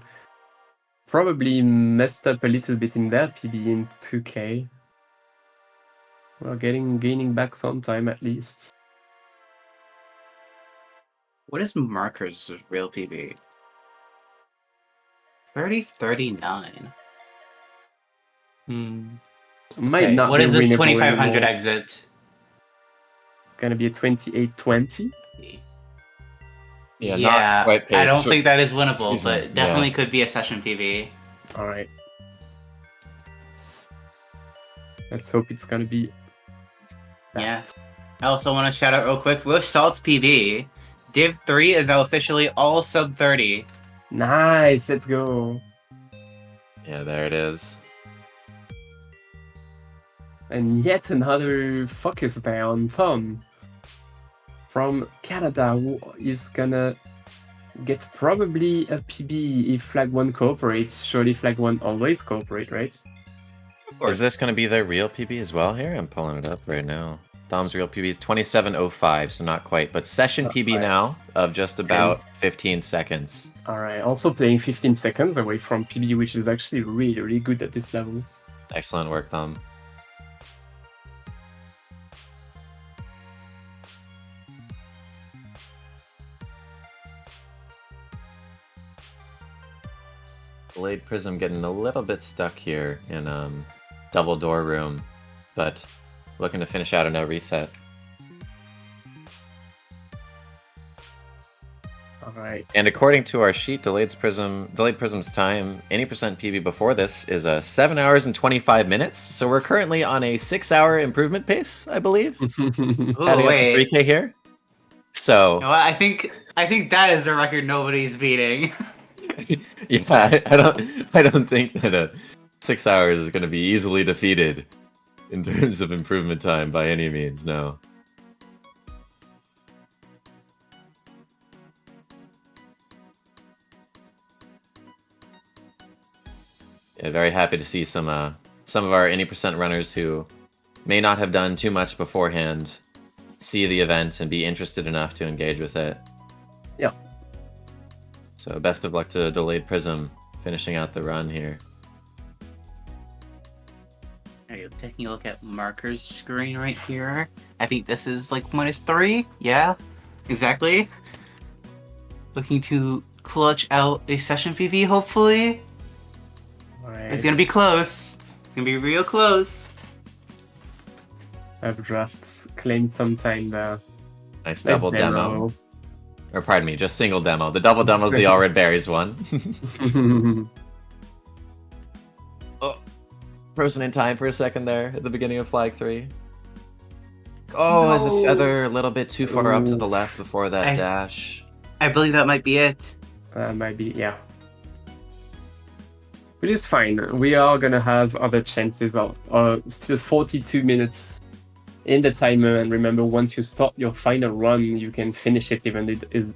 Speaker 2: probably messed up a little bit in their PB in 2K. Well, gaining back some time at least.
Speaker 3: What is Marker's real PB? 30.39.
Speaker 2: Might not.
Speaker 3: What is this
Speaker 2: winnable
Speaker 3: 2500
Speaker 2: anymore.
Speaker 3: exit?
Speaker 2: It's gonna be a 28.20.
Speaker 1: Yeah, not quite paced.
Speaker 3: I don't think that is winnable, but definitely could be a session PB.
Speaker 2: Alright. Let's hope it's gonna be that.
Speaker 3: Yeah. I also want to shout out real quick, with Salt's PB, Div 3 is now officially all sub 30.
Speaker 2: Nice, let's go.
Speaker 1: Yeah, there it is.
Speaker 2: And yet another focus down thumb from Canada, who is gonna get probably a PB if Flag 1 cooperates. Surely Flag 1 always cooperate, right?
Speaker 1: Is this going to be their real PB as well here? I'm pulling it up right now. Dom's real PB is 27.05, so not quite, but session PB now of just about 15 seconds.
Speaker 2: Alright, also playing 15 seconds away from PB, which is actually really, really good at this level.
Speaker 1: Excellent work, Dom. Blade Prism getting a little bit stuck here in double door room, but looking to finish out a no reset.
Speaker 2: Alright.
Speaker 1: And according to our sheet, Delayed Prism's time, any percent PB before this is 7 hours and 25 minutes. So we're currently on a 6-hour improvement pace, I believe. Heading up to 3K here. So
Speaker 3: You know what? I think that is a record nobody's beating.
Speaker 1: yeah, I don't think that 6 hours is going to be easily defeated in terms of improvement time by any means. No. Yeah, very happy to see some of our 80% runners who may not have done too much beforehand see the event and be interested enough to engage with it.
Speaker 2: Yeah.
Speaker 1: So best of luck to Delayed Prism finishing out the run here.
Speaker 3: There you go. Taking a look at Marker's screen right here. I think this is like -3. Yeah, exactly. Looking to clutch out a session PV, hopefully.
Speaker 2: Alright.
Speaker 3: It's gonna be close. It's gonna be real close.
Speaker 2: Drafts claimed some time there.
Speaker 1: Nice double demo. Or pardon me, just single demo. The double demo is the All Red Berries one. Oh, frozen in time for a second there at the beginning of Flag 3. Oh, and the feather a little bit too far up to the left before that dash.
Speaker 3: I believe that might be it.
Speaker 2: Might be, yeah. Which is fine. We are gonna have other chances of still 42 minutes in the timer, and remember, once you start your final run, you can finish it even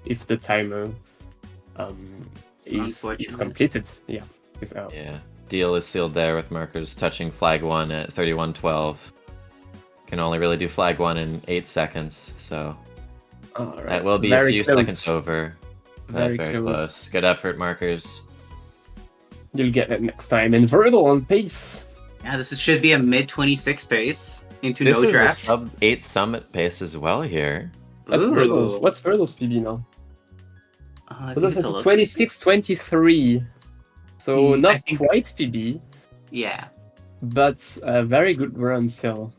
Speaker 2: if the timer is completed. Yeah. It's out.
Speaker 1: Yeah. Deal is sealed there with Markers touching Flag 1 at 31:12. Can only really do Flag 1 in 8 seconds, so
Speaker 2: Right.
Speaker 1: that will be
Speaker 2: Very
Speaker 1: a few
Speaker 2: close.
Speaker 1: seconds over. But very close. Good effort, Markers.
Speaker 2: You'll get it next time. And Verdal on pace.
Speaker 3: Yeah, this should be a mid-26 pace into
Speaker 1: This
Speaker 3: no
Speaker 1: is
Speaker 3: draft.
Speaker 1: a sub-8 summit pace as well here.
Speaker 2: That's
Speaker 3: Ooh.
Speaker 2: Verdal's. What's Verdal's PB now?
Speaker 3: I think
Speaker 2: Verdal
Speaker 3: it's
Speaker 2: has
Speaker 3: a little-
Speaker 2: 26-23. So
Speaker 3: I
Speaker 2: not
Speaker 3: think-
Speaker 2: quite PB,
Speaker 3: Yeah.
Speaker 2: but a very good run still.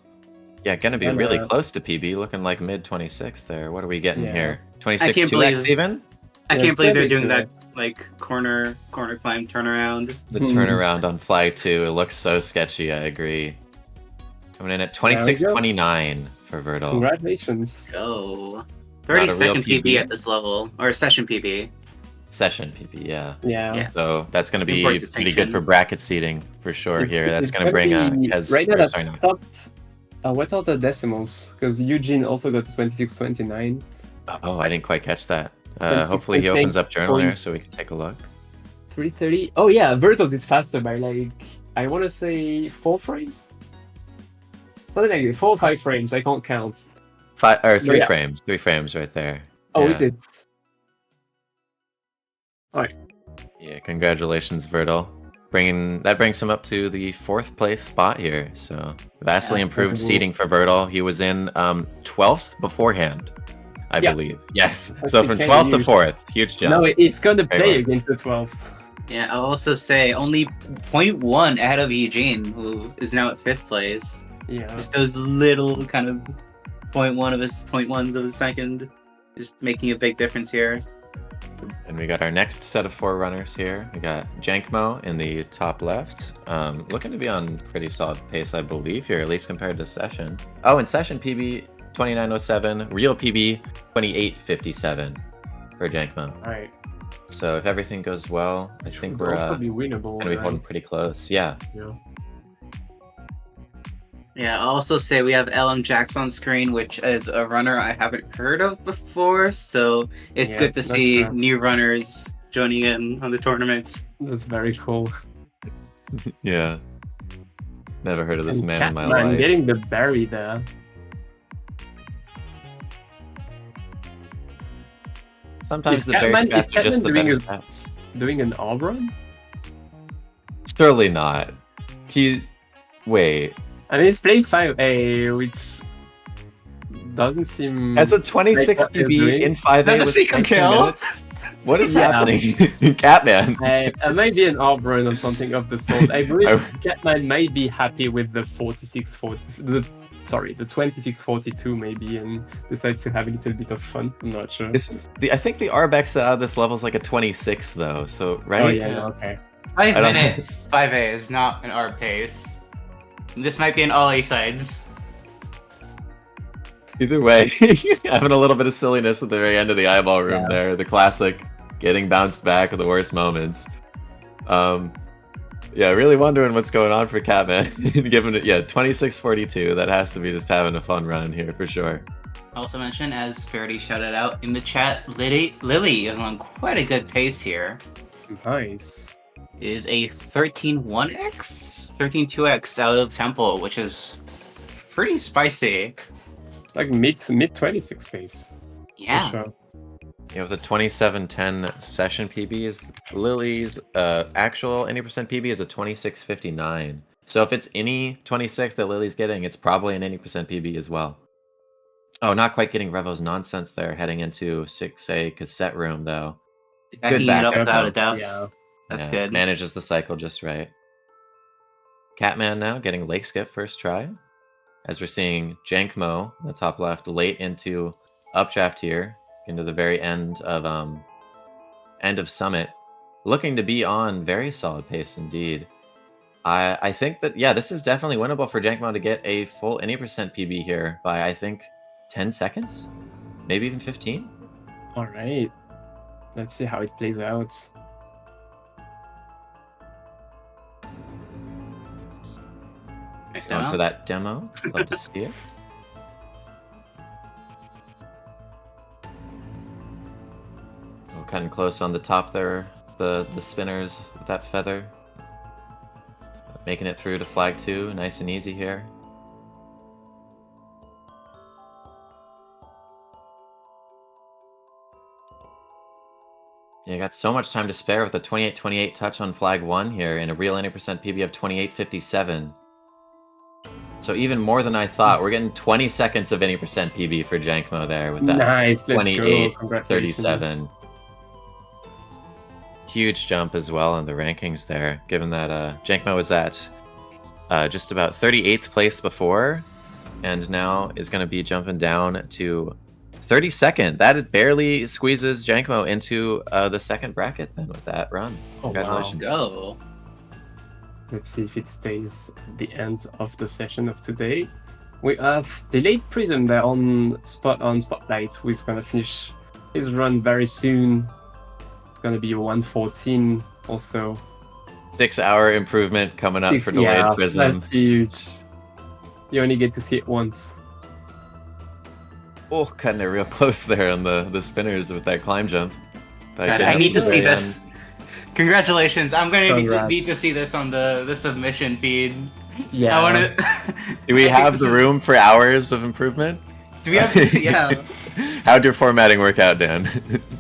Speaker 1: Yeah, gonna be
Speaker 2: And,
Speaker 1: really close to PB, looking like mid-26 there. What are we getting
Speaker 2: Yeah.
Speaker 1: here?
Speaker 3: I
Speaker 1: 26
Speaker 3: can't
Speaker 1: 2x
Speaker 3: believe-
Speaker 1: even?
Speaker 3: I
Speaker 2: Yeah,
Speaker 3: can't believe they're
Speaker 2: it's
Speaker 3: doing that
Speaker 2: definitely
Speaker 3: like corner climb turnaround.
Speaker 1: The turnaround on Flag 2, it looks so sketchy, I agree. Coming in at 26-29 for Verdal.
Speaker 2: Congratulations.
Speaker 3: Go.
Speaker 1: Not
Speaker 3: 30-second
Speaker 1: a real
Speaker 3: PB
Speaker 1: PB.
Speaker 3: at this level, or session PB.
Speaker 1: Session PB, yeah.
Speaker 2: Yeah.
Speaker 3: Yeah.
Speaker 1: So that's going to be
Speaker 3: Important
Speaker 1: pretty good
Speaker 3: distinction.
Speaker 1: for bracket seeding for sure here. That's
Speaker 2: It's
Speaker 1: going to bring
Speaker 2: be-
Speaker 1: Kez.
Speaker 2: right now
Speaker 1: or
Speaker 2: that's
Speaker 1: sorry, no.
Speaker 2: top. What are the decimals? Because Eugene also got to 26-29.
Speaker 1: Oh, I didn't quite catch that.
Speaker 2: 26,
Speaker 1: Hopefully he opens up journal
Speaker 2: point-
Speaker 1: here so we can take a look.
Speaker 2: 330. Oh yeah, Vertos is faster by like, I want to say 4 frames. Something like that. 4 or 5 frames. I can't count.
Speaker 1: 3
Speaker 2: yeah.
Speaker 1: frames. 3 frames right there.
Speaker 2: Oh,
Speaker 1: Yeah.
Speaker 2: is it? Alright.
Speaker 1: Yeah, congratulations, Verdal. That brings him up to the 4th place spot here. So vastly
Speaker 2: Yeah,
Speaker 1: improved
Speaker 2: incredible.
Speaker 1: seating for Verdal. He was in 12th beforehand, I
Speaker 2: Yeah.
Speaker 1: believe. Yes.
Speaker 2: That's
Speaker 1: So
Speaker 2: the
Speaker 1: from
Speaker 2: kind
Speaker 1: 12th to
Speaker 2: you-
Speaker 1: 4th, huge jump.
Speaker 2: No, he's gonna
Speaker 1: Very
Speaker 2: play
Speaker 1: well.
Speaker 2: against the 12th.
Speaker 3: Yeah, I'll also say only 0.1 ahead of Eugene, who is now at 5th place.
Speaker 2: Yeah.
Speaker 3: Just those little kind of 0.1s of a second, just making a big difference here.
Speaker 1: And we got our next set of 4 runners here. We got Jankmo in the top left. Looking to be on pretty solid pace, I believe, here, at least compared to Session. Oh, and Session PB 2907, real PB 2857 for Jankmo.
Speaker 2: Alright.
Speaker 1: So if everything goes well, I think we're
Speaker 2: also
Speaker 1: gonna
Speaker 2: be winnable.
Speaker 1: be holding pretty close. Yeah.
Speaker 2: Yeah.
Speaker 3: Yeah, I'll also say we have LM Jax on screen, which is a runner I haven't heard of before, so it's
Speaker 2: Yeah,
Speaker 3: good to
Speaker 2: not
Speaker 3: see
Speaker 2: sure.
Speaker 3: new runners joining in on the tournament.
Speaker 2: That's very cool.
Speaker 1: Yeah. Never heard of this
Speaker 2: And
Speaker 1: man in my
Speaker 2: Catman
Speaker 1: life.
Speaker 2: getting the berry there.
Speaker 1: Sometimes
Speaker 2: Is
Speaker 1: the bear
Speaker 2: Catman- is
Speaker 1: stats are just the
Speaker 2: Catman
Speaker 1: better
Speaker 2: doing
Speaker 1: stats.
Speaker 2: Doing an orb run?
Speaker 1: Surely not. Wait.
Speaker 2: I mean, he's playing 5A, which doesn't seem.
Speaker 1: As a 26
Speaker 2: Like what you're
Speaker 1: PB
Speaker 2: doing?
Speaker 1: in 5A
Speaker 3: That's a
Speaker 1: with
Speaker 3: secret
Speaker 1: 19
Speaker 3: kill.
Speaker 1: minutes? What is
Speaker 2: Yeah.
Speaker 1: happening? Catman.
Speaker 2: It might be an orb run or something of the sort. I believe
Speaker 1: Oh.
Speaker 2: Catman might be happy with the 46-40. The 26-42 maybe, and decides to have a little bit of fun. I'm not sure.
Speaker 1: I think the RBX out of this level is like a 26 though, so right?
Speaker 2: Oh yeah, okay.
Speaker 3: 5
Speaker 1: I don't-
Speaker 3: minute 5A is not an ARB pace. This might be an all A sides.
Speaker 1: Either way, having a little bit of silliness at the very end of the eyeball room
Speaker 2: Yeah.
Speaker 1: there, the classic getting bounced back at the worst moments. Yeah, really wondering what's going on for Catman. Given it, 26-42. That has to be just having a fun run here for sure.
Speaker 3: Also mention, as Parody shouted out in the chat, Lily is on quite a good pace here.
Speaker 2: Nice.
Speaker 3: is a 13-1x, 13-2x out of Temple, which is pretty spicy.
Speaker 2: It's like mid 26 pace.
Speaker 3: Yeah.
Speaker 2: For sure.
Speaker 1: Yeah, with the 2710 session PBs, Lily's actual any percent PB is a 2659. So if it's any 26 that Lily's getting, it's probably an any percent PB as well. Oh, not quite getting Revo's nonsense there, heading into 6A cassette room though.
Speaker 3: Backing it up
Speaker 1: backup,
Speaker 3: without
Speaker 1: though.
Speaker 3: a def.
Speaker 2: Yeah.
Speaker 3: That's
Speaker 1: Yeah,
Speaker 3: good.
Speaker 1: manages the cycle just right. Catman now getting Lake Skip first try. As we're seeing Jankmo in the top left late into updraft here, into the very end of Summit, looking to be on very solid pace indeed. I think that this is definitely winnable for Jankmo to get a full any percent PB here by I think 10 seconds, maybe even 15.
Speaker 2: All right. Let's see how it plays out.
Speaker 3: Nice
Speaker 1: Going
Speaker 3: demo.
Speaker 1: for that demo. Love to see it. We're cutting close on the top there. The spinners with that feather. Making it through to flag 2. Nice and easy here. Yeah, got so much time to spare with a 28-28 touch on flag 1 here and a real 90% PB of 28-57. So even more than I thought. We're getting 20 seconds of any percent PB for Jankmo there with that
Speaker 2: Nice. Let's go.
Speaker 1: 28-37.
Speaker 2: Congratulations.
Speaker 1: Huge jump as well in the rankings there, given that Jankmo was at just about 38th place before, and now is going to be jumping down to 32nd. That barely squeezes Jankmo into the second bracket then with that run.
Speaker 2: Oh, wow.
Speaker 1: Congratulations.
Speaker 3: Go.
Speaker 2: Let's see if it stays at the end of the session of today. We have Delayed Prism there on Spotlight, who is going to finish his run very soon. It's going to be 1:14 also.
Speaker 1: 6-hour improvement coming up for Delayed Prism.
Speaker 2: That's huge. You only get to see it once.
Speaker 1: Oh, cutting it real close there on the spinners with that climb jump. But
Speaker 3: God,
Speaker 1: getting
Speaker 3: I
Speaker 1: up
Speaker 3: need to
Speaker 1: the
Speaker 3: see
Speaker 1: very
Speaker 3: this.
Speaker 1: end.
Speaker 3: Congratulations! I'm gonna
Speaker 2: Congrats.
Speaker 3: need to see this on the submission feed.
Speaker 2: Yeah.
Speaker 3: I want to.
Speaker 1: Do we have the room for hours of improvement?
Speaker 3: Do we have? Yeah.
Speaker 1: How'd your formatting work out, Dan?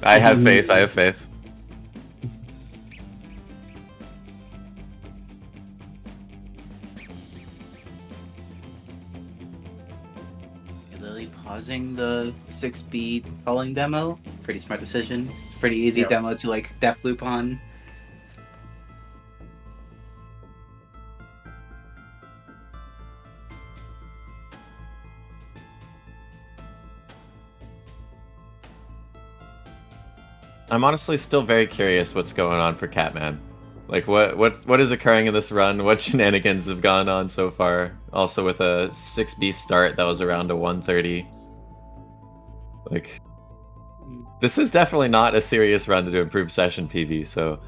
Speaker 1: I have faith. I have faith.
Speaker 3: Lily pausing the 6-speed following demo. Pretty smart decision. It's a pretty easy
Speaker 2: Yeah.
Speaker 3: demo to like def loop on.
Speaker 1: I'm honestly still very curious what's going on for Catman. Like what is occurring in this run? What shenanigans have gone on so far? Also with a 6B start that was around a 130. Like this is definitely not a serious run to improve session PV. So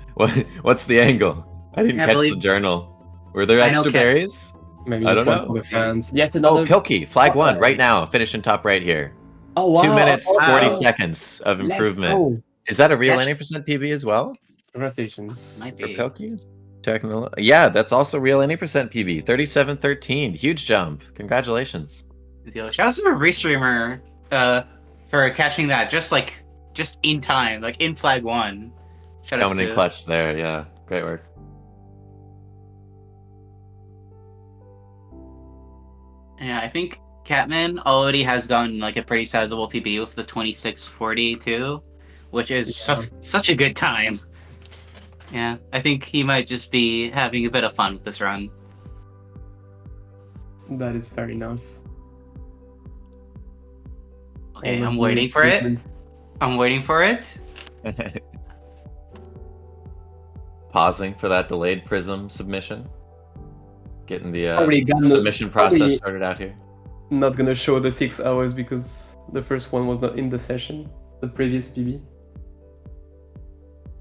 Speaker 1: what's the angle? I didn't catch the journal. Were there
Speaker 3: I know
Speaker 1: extra berries?
Speaker 2: Maybe
Speaker 1: I
Speaker 2: just
Speaker 1: don't
Speaker 2: one
Speaker 1: know.
Speaker 2: for the fans. Yes, another.
Speaker 1: Oh, Pilkey, flag 1
Speaker 2: Spotlight.
Speaker 1: right now, finishing top right here.
Speaker 2: Oh, wow.
Speaker 1: 2 minutes,
Speaker 3: Wow.
Speaker 1: 40 seconds of
Speaker 2: Let's
Speaker 1: improvement.
Speaker 2: go.
Speaker 1: Is that a real
Speaker 3: Catch-
Speaker 1: 90% PB as well?
Speaker 2: Congratulations.
Speaker 3: Might
Speaker 1: For
Speaker 3: be.
Speaker 1: Pilkey? Technical. Yeah, that's also real 80% PB. 37-13. Huge jump. Congratulations.
Speaker 3: Shout out to the restreamer for catching that just in time, like in flag 1. Shout out
Speaker 1: Coming in
Speaker 3: to
Speaker 1: clutch there, yeah. Great work.
Speaker 3: Yeah, I think Catman already has gotten like a pretty sizable PB with the 26:40 too, which is such a good time. Yeah, I think he might just be having a bit of fun with this run.
Speaker 2: That is fair enough.
Speaker 3: Okay,
Speaker 2: Always
Speaker 3: I'm waiting for it.
Speaker 2: improvement.
Speaker 3: I'm waiting for it.
Speaker 1: Pausing for that delayed prism submission. Getting the
Speaker 2: Probably gonna-
Speaker 1: submission process
Speaker 2: probably-
Speaker 1: started out here.
Speaker 2: Not gonna show the 6 hours because the first one was not in the session, the previous PB.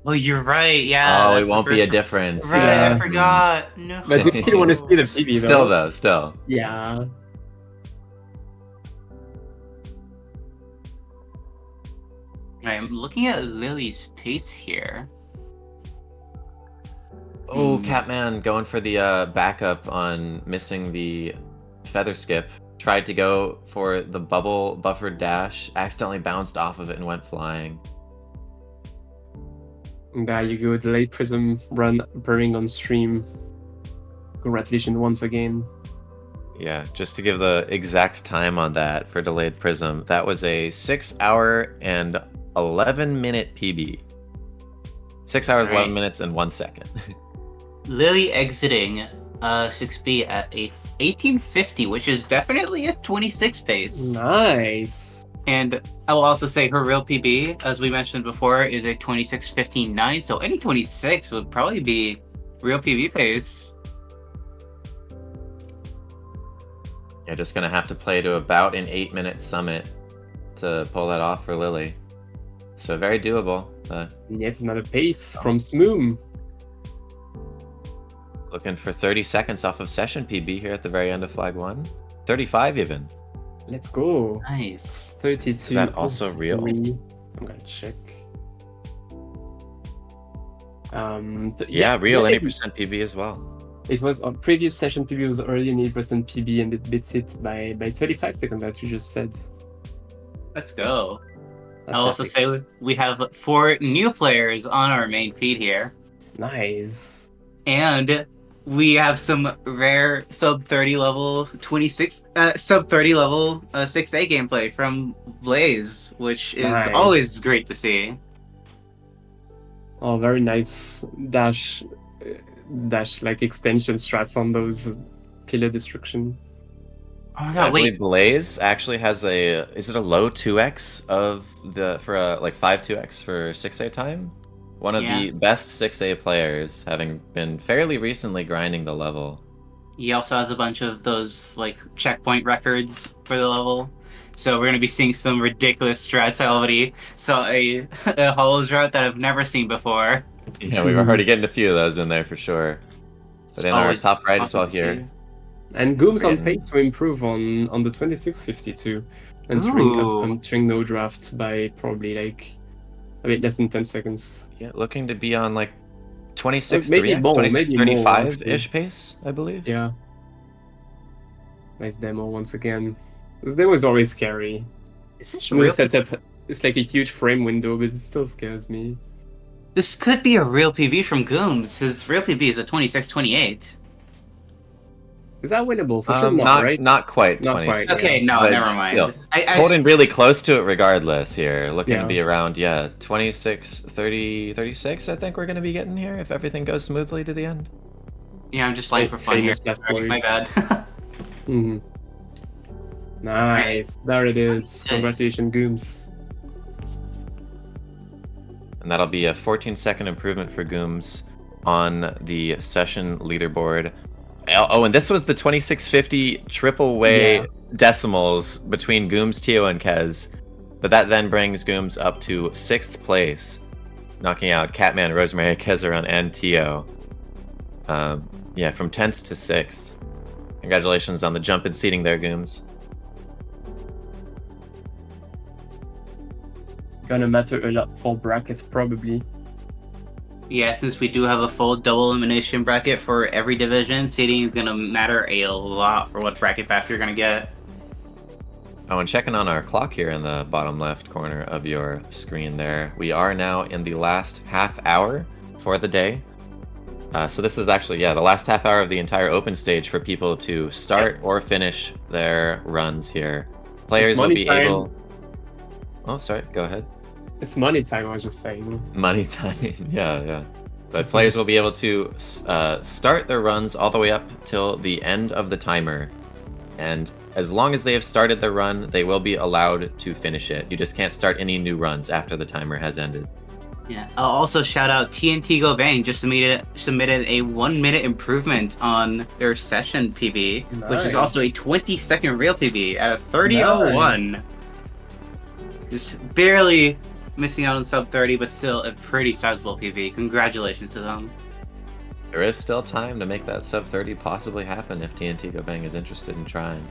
Speaker 3: Oh, you're right. Yeah.
Speaker 1: Oh, it
Speaker 3: that's the
Speaker 1: won't be a
Speaker 3: first-
Speaker 1: difference.
Speaker 3: Right,
Speaker 2: Yeah.
Speaker 3: I forgot. No.
Speaker 2: But we still want to see the PB though.
Speaker 1: Still though, still.
Speaker 2: Yeah.
Speaker 3: I'm looking at Lily's pace here.
Speaker 1: Oh, Catman going for the backup on missing the feather skip. Tried to go for the bubble buffered dash, accidentally bounced off of it and went flying.
Speaker 2: And there you go, delayed prism run appearing on stream. Congratulations once again.
Speaker 1: Yeah, just to give the exact time on that for delayed prism, that was a 6 hour and 11-minute PB. 6 hours, 11 minutes, and 1 second.
Speaker 3: Lily exiting 6B at a 1850, which is definitely a 26 pace.
Speaker 2: Nice.
Speaker 3: And I will also say her real PB, as we mentioned before, is a 26:59. So any 26 would probably be real PB pace.
Speaker 1: You're just gonna have to play to about an 8-minute summit to pull that off for Lily. So very doable.
Speaker 2: Yet another pace from Smoom.
Speaker 1: Looking for 30 seconds off of session PB here at the very end of flag 1. 35 even.
Speaker 2: Let's go.
Speaker 3: Nice.
Speaker 2: 32.
Speaker 1: Is that also real?
Speaker 2: I'm gonna check.
Speaker 1: Yeah, real any percent PB as well.
Speaker 2: It was on previous session PB was already an 8% PB and it beats it by 35 seconds, that you just said.
Speaker 3: Let's go.
Speaker 2: That's
Speaker 3: I'll also
Speaker 2: epic.
Speaker 3: say we have 4 new players on our main feed here.
Speaker 2: Nice.
Speaker 3: And we have some rare sub 30 level 26 sub 30 level 6A gameplay from Blaze, which is
Speaker 2: Nice.
Speaker 3: always great to see.
Speaker 2: Oh, very nice dash like extension strats on those pillar destruction.
Speaker 3: Oh my
Speaker 1: I
Speaker 3: god,
Speaker 1: believe
Speaker 3: wait.
Speaker 1: Blaze actually has is it a low 2x for a like 5-2x for 6A time? One of the best 6A players, having been fairly recently grinding the level.
Speaker 3: He also has a bunch of those like checkpoint records for the level. So we're gonna be seeing some ridiculous strats. I already saw a Hollows route that I've never seen before.
Speaker 1: Yeah, we were already getting a few of those in there for sure. But
Speaker 3: It's
Speaker 1: in our
Speaker 3: always
Speaker 1: top right as well
Speaker 3: awesome to
Speaker 1: here.
Speaker 3: see.
Speaker 2: And Goom's on
Speaker 1: Brilliant.
Speaker 2: pace to improve on the 2652,
Speaker 3: Ooh.
Speaker 2: entering no draft by probably like a bit less than 10 seconds.
Speaker 1: Yeah, looking to be on like 26
Speaker 2: Maybe more,
Speaker 1: 35
Speaker 2: actually.
Speaker 1: ish pace, I believe.
Speaker 2: Yeah. Nice demo once again. This demo is always scary.
Speaker 3: Is this
Speaker 2: The
Speaker 3: real?
Speaker 2: setup, it's like a huge frame window, but it still scares me.
Speaker 3: This could be a real PB from Gooms. His real PB is a 26:28.
Speaker 2: Is that winnable? For sure not, right?
Speaker 1: Not quite
Speaker 2: Not
Speaker 1: 26.
Speaker 2: quite.
Speaker 3: Okay, no,
Speaker 1: But
Speaker 3: never mind.
Speaker 1: still,
Speaker 3: I
Speaker 1: holding really close to it regardless here. Looking to
Speaker 2: Yeah.
Speaker 1: be around, 26, 30, 36 I think we're going to be getting here if everything goes smoothly to the end.
Speaker 3: yeah, I'm just lying for fun here.
Speaker 2: Famous last
Speaker 3: Sorry,
Speaker 2: word.
Speaker 3: my bad.
Speaker 2: Mhm. Nice. There it is.
Speaker 3: Nice.
Speaker 2: Congratulations, Gooms.
Speaker 1: And that'll be a 14-second improvement for Gooms on the session leaderboard. Oh, and this was the 2650 triple way decimals between Gooms, Tio, and Kez. But that then brings Gooms up to 6th place, knocking out Catman, Rosemary, Kezeron, and Tio. Yeah, from 10th to 6th. Congratulations on the jump in seating there, Gooms.
Speaker 2: Gonna matter a lot for brackets, probably.
Speaker 3: Yeah, since we do have a full double elimination bracket for every division, seeding is going to matter a lot for what bracket path you're going to get.
Speaker 1: Oh, and checking on our clock here in the bottom left corner of your screen there, we are now in the last half hour for the day. So this is actually, the last half hour of the entire open stage for people to start or finish their runs here. Players will be able... Oh, sorry, go ahead.
Speaker 2: It's money time, I was just saying.
Speaker 1: Money time, yeah. But players will be able to start their runs all the way up till the end of the timer. And as long as they have started their run, they will be allowed to finish it. You just can't start any new runs after the timer has ended.
Speaker 3: Yeah. I'll also shout out TNT Go Bang just submitted a 1-minute improvement on their session PB, which is
Speaker 2: Nice.
Speaker 3: also a 20-second real PB at a 30:01. Just barely missing out on sub 30, but still a pretty sizable PB. Congratulations to them.
Speaker 1: There is still time to make that sub 30 possibly happen if TNT Go Bang is interested in trying.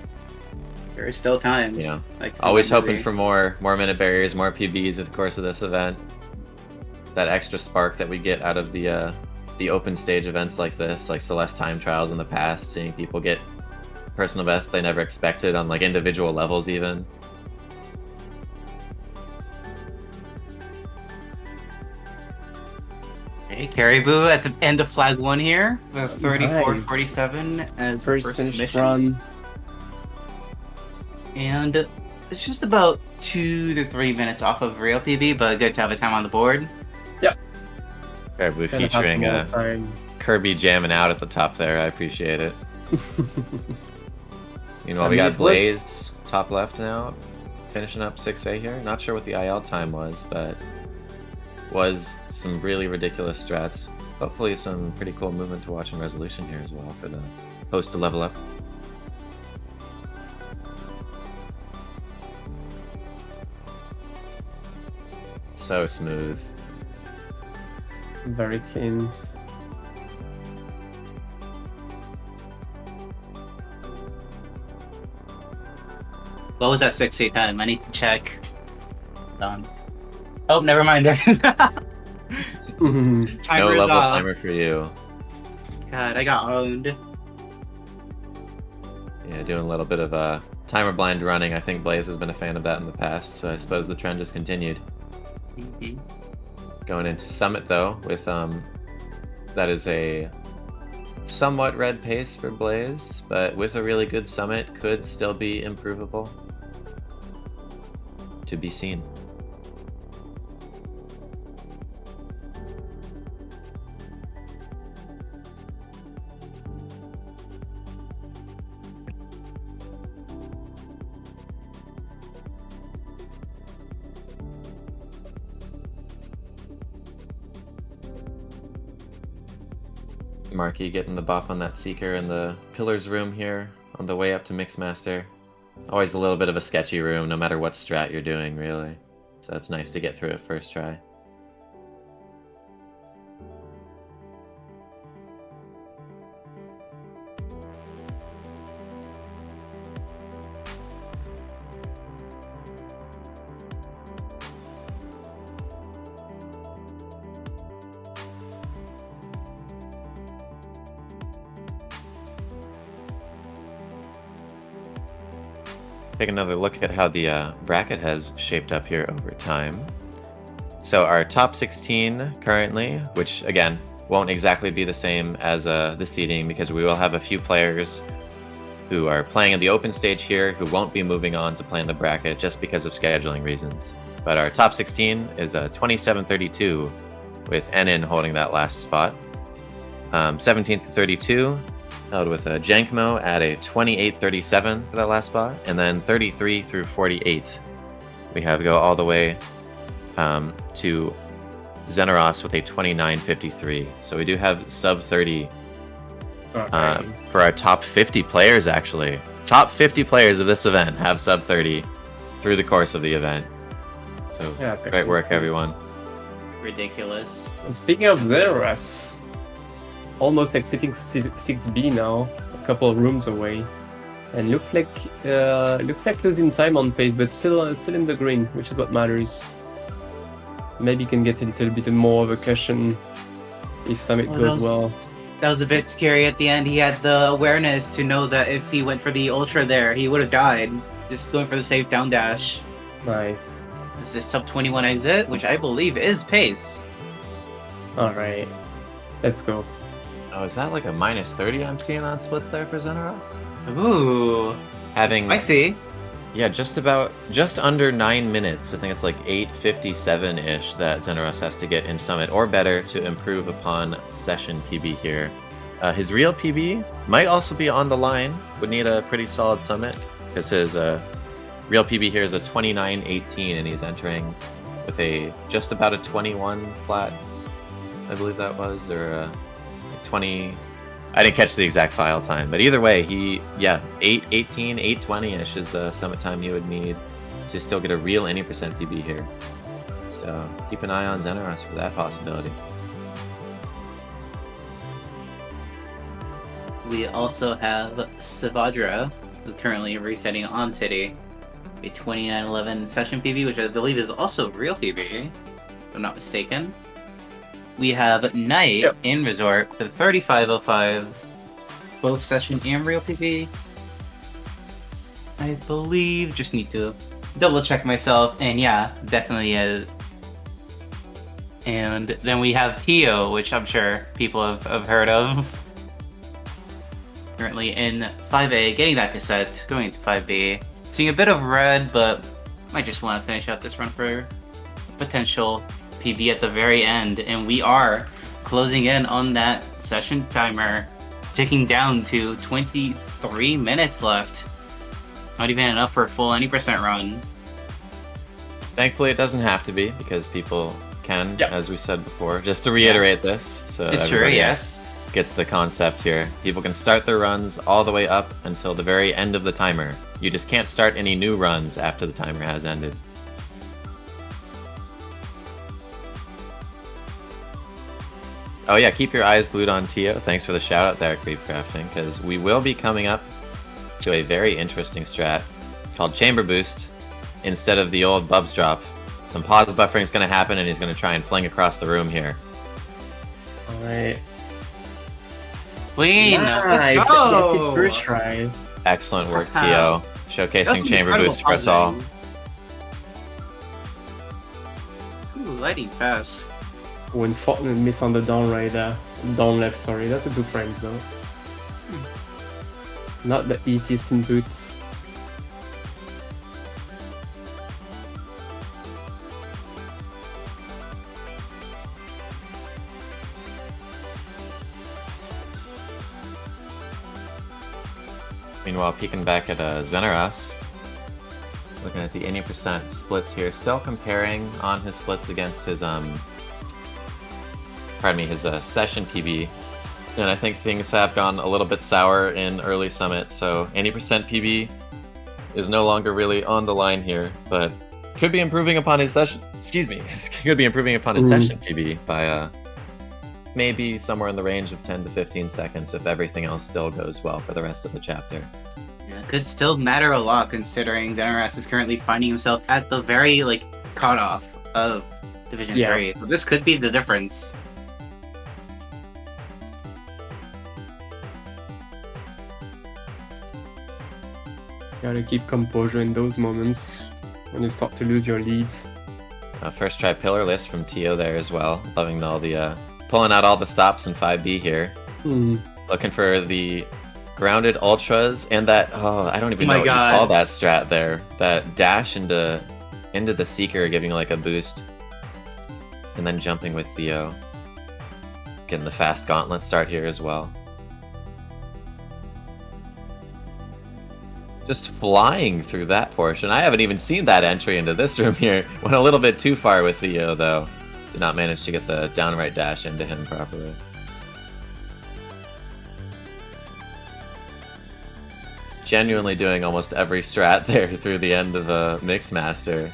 Speaker 3: There is still time.
Speaker 1: You know,
Speaker 3: Like,
Speaker 1: always hoping
Speaker 3: maybe.
Speaker 1: for more minute barriers, more PBs in the course of this event. That extra spark that we get out of the the open stage events like this, like Celeste time trials in the past, seeing people get personal bests they never expected on like individual levels even.
Speaker 3: Okay, Caribou at the end of flag 1 here, with 34-47
Speaker 2: Nice.
Speaker 3: and
Speaker 2: First finish
Speaker 3: mission.
Speaker 2: run.
Speaker 3: And it's just about 2 to 3 minutes off of real PB, but good to have a time on the board.
Speaker 1: Caribou
Speaker 2: Gonna have
Speaker 1: featuring
Speaker 2: more time.
Speaker 1: Kirby jamming out at the top there. I appreciate it. Meanwhile,
Speaker 2: I
Speaker 1: we
Speaker 2: mean,
Speaker 1: got
Speaker 2: it was-
Speaker 1: Blaze top left now, finishing up 6A here. Not sure what the IL time was, but was some really ridiculous strats. Hopefully some pretty cool movement to watch in Resolution here as well for the host to level up. So smooth.
Speaker 2: Very clean.
Speaker 3: What was that 6A time? I need to check. Hold on. Oh, never mind.
Speaker 1: No
Speaker 3: Timer is
Speaker 1: level
Speaker 3: off.
Speaker 1: timer for you.
Speaker 3: God, I got owned.
Speaker 1: Yeah, doing a little bit of timer blind running. I think Blaze has been a fan of that in the past, so I suppose the trend just continued.
Speaker 3: Mhm.
Speaker 1: Going into Summit though, with that is a somewhat red pace for Blaze, but with a really good Summit could still be improvable. To be seen. Marky getting the buff on that Seeker in the Pillars room here on the way up to Mixmaster. Always a little bit of a sketchy room, no matter what strat you're doing, really. So it's nice to get through it first try. Take another look at how the bracket has shaped up here over time. So our top 16 currently, which again won't exactly be the same as the seeding because we will have a few players who are playing in the open stage here who won't be moving on to play in the bracket just because of scheduling reasons. But our top 16 is a 27-32 with Enin holding that last spot. 17th to 32 held with a Jankmo at a 28-37 for that last spot, and then 33 through 48 we have go all the way to Xenaros with a 29-53. So we do have sub 30 for our top 50 players, actually. Top 50 players of this event have sub 30 through the course of the event. So
Speaker 2: Yeah,
Speaker 1: great work, everyone.
Speaker 3: Ridiculous.
Speaker 2: And speaking of Xenaros, almost exiting 6B now, a couple of rooms away, and looks like losing time on pace, but still in the green, which is what matters. Maybe can get a little bit more of a cushion if Summit goes well.
Speaker 3: That was a bit scary at the end. He had the awareness to know that if he went for the Ultra there, he would have died. Just going for the safe down dash.
Speaker 2: Nice.
Speaker 3: This is sub 21 exit, which I believe is pace.
Speaker 2: Alright, let's go.
Speaker 1: Oh, is that like a minus 30 I'm seeing on splits there for Xenaros?
Speaker 3: Ooh.
Speaker 1: Having
Speaker 3: Spicy.
Speaker 1: Yeah, just under 9 minutes. I think it's like 8:57-ish that Xenaros has to get in Summit or better to improve upon session PB here. His real PB might also be on the line. Would need a pretty solid Summit because his real PB here is a 29-18 and he's entering with a just about a 21 flat, I believe that was, or 20. I didn't catch the exact file time, but either way, 8:18, 8:20-ish is the Summit time he would need to still get a real any percent PB here. So keep an eye on Xenaros for that possibility.
Speaker 3: We also have Savadra, who currently resetting on City. A 29-11 session PB, which I believe is also real PB, if I'm not mistaken. we have Knight
Speaker 2: Yep.
Speaker 3: in Resort for 3505, both session and real PV. I believe, just need to double check myself, and yeah, definitely is. And then we have Tio, which I'm sure people have heard of. Currently in 5A, getting that cassette, going into 5B. Seeing a bit of red, but might just want to finish out this run for potential PB at the very end. And we are closing in on that session timer, ticking down to 23 minutes left. Not even enough for a full 90% run.
Speaker 1: Thankfully, it doesn't have to be because people can,
Speaker 2: Yep.
Speaker 1: as we said before. Just to reiterate this, so
Speaker 3: It's true,
Speaker 1: everybody
Speaker 3: yes.
Speaker 1: gets the concept here. People can start their runs all the way up until the very end of the timer. You just can't start any new runs after the timer has ended. Oh yeah, keep your eyes glued on Tio. Thanks for the shout out there, Creep Crafting, because we will be coming up to a very interesting strat called Chamber Boost instead of the old Bubs Drop. Some pause buffering is going to happen, and he's going to try and fling across the room here.
Speaker 2: Alright.
Speaker 3: Queen,
Speaker 2: Nice.
Speaker 3: let's go!
Speaker 2: That's it first try.
Speaker 1: Excellent work,
Speaker 3: Wow.
Speaker 1: Tio.
Speaker 3: That's
Speaker 1: Showcasing
Speaker 3: some
Speaker 1: Chamber
Speaker 3: incredible
Speaker 1: Boost for us all.
Speaker 3: pausing. Ooh, lighting fast.
Speaker 2: When Fortnite miss on the down right there. Down left, sorry. That's a 2 frames though. Not the easiest in boots.
Speaker 1: Meanwhile, peeking back at Zenaros, looking at the 80% splits here, still comparing on his splits against his his session PB. And I think things have gone a little bit sour in early summit, so 80% PB is no longer really on the line here, but could be improving upon his session. Excuse me, could be improving upon his session PB by maybe somewhere in the range of 10 to 15 seconds if everything else still goes well for the rest of the chapter.
Speaker 3: Yeah, could still matter a lot considering Zenaras is currently finding himself at the very cutoff of Division 3. So this could be the difference.
Speaker 2: Gotta keep composure in those moments when you start to lose your leads.
Speaker 1: First try pillar list from Tio there as well. Loving all the pulling out all the stops in 5B here. Looking for the grounded ultras and that I don't even know what you call that strat there. That dash into the seeker, giving like a boost, and then jumping with Theo. Getting the fast gauntlet start here as well. Just flying through that portion. I haven't even seen that entry into this room here. Went a little bit too far with Theo, though. Did not manage to get the downright dash into him properly. Genuinely doing almost every strat there through the end of a Mixmaster.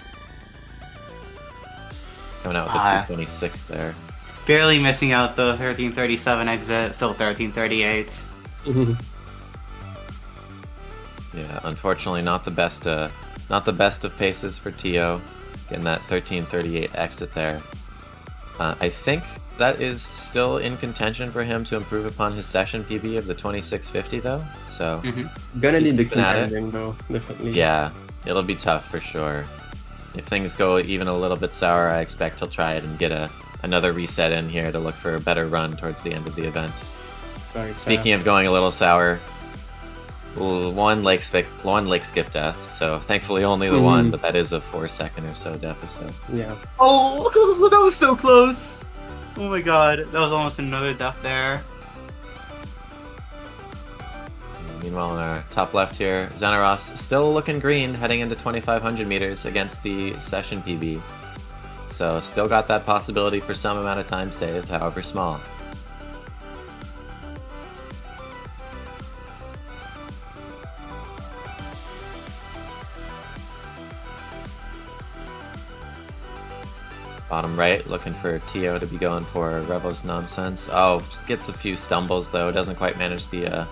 Speaker 1: Coming out with the 226 there.
Speaker 3: Barely missing out the 1337 exit, still 1338.
Speaker 1: Yeah, unfortunately not the best of paces for Tio. Getting that 1338 exit there. I think that is still in contention for him to improve upon his session PB of the 2650 though. So
Speaker 2: Gonna
Speaker 1: he's
Speaker 2: need the
Speaker 1: keeping at it.
Speaker 2: contending though, definitely.
Speaker 1: Yeah, it'll be tough for sure. If things go even a little bit sour, I expect he'll try it and get another reset in here to look for a better run towards the end of the event.
Speaker 2: It's very
Speaker 1: Speaking of going a little sour, one lake skip death, so thankfully only the one, but that is a 4-second or so deficit.
Speaker 2: Yeah.
Speaker 3: Oh, that was so close! Oh my god, that was almost another death there.
Speaker 1: Meanwhile, in our top left here, Zenaros still looking green, heading into 2,500 meters against the session PB. So still got that possibility for some amount of time saved, however small. Bottom right, looking for Tio to be going for Revo's nonsense. Oh, gets a few stumbles though, doesn't quite manage the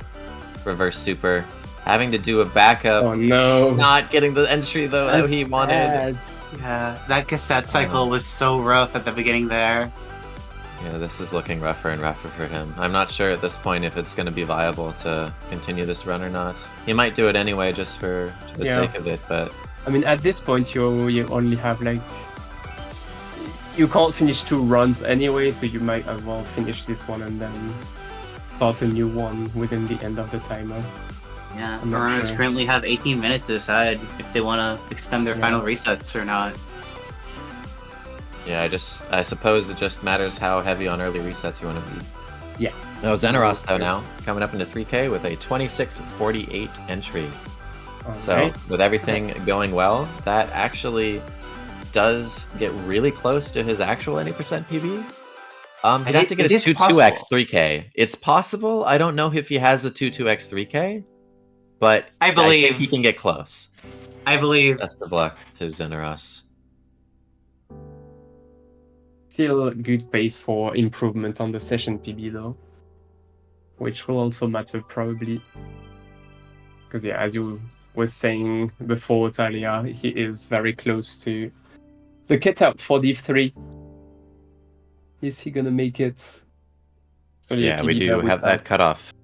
Speaker 1: reverse super. Having to do a backup.
Speaker 2: Oh no.
Speaker 1: Not getting the entry though that he wanted.
Speaker 3: Yeah, that cassette cycle was so rough at the beginning there.
Speaker 1: Yeah, this is looking rougher and rougher for him. I'm not sure at this point if it's going to be viable to continue this run or not. He might do it anyway just for the sake of it, but...
Speaker 2: I mean, at this point, you only have, like... You can't finish 2 runs anyway, so you might as well finish this one and then start a new one within the end of the timer.
Speaker 3: Yeah, runners currently have 18 minutes to decide if they want to expend their final resets or not.
Speaker 1: Yeah, I suppose it just matters how heavy on early resets you want to be.
Speaker 2: Yeah.
Speaker 1: No, Zeneros, though, now, coming up into 3K with a 26:48 entry. Okay. So, with everything going well, that actually does get really close to his actual 80% PB. He'd have to get a 2-2x 3K. It's possible. I don't know if he has a 2-2x 3K, but I think he can get close.
Speaker 3: I believe.
Speaker 1: Best of luck to Zeneros.
Speaker 2: Still a good pace for improvement on the session PB though, which will also matter probably. Because yeah, as you were saying before, Talia, he is very close to the cutout for Div 3. Is he gonna make it?
Speaker 1: Yeah, we do have that cutoff.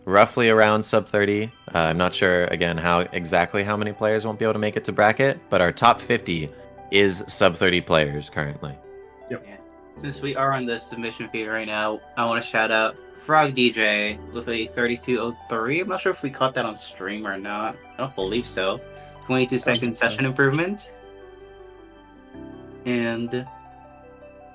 Speaker 1: Roughly around sub 30. I'm not sure again exactly how many players won't be able to make it to bracket, but our top 50 is sub 30 players currently.
Speaker 2: Yep.
Speaker 3: Yeah. Since we are on the submission feed right now, I want to shout out Frog DJ with a 32:03. I'm not sure if we caught that on stream or not. I don't believe so. 22-second session improvement. And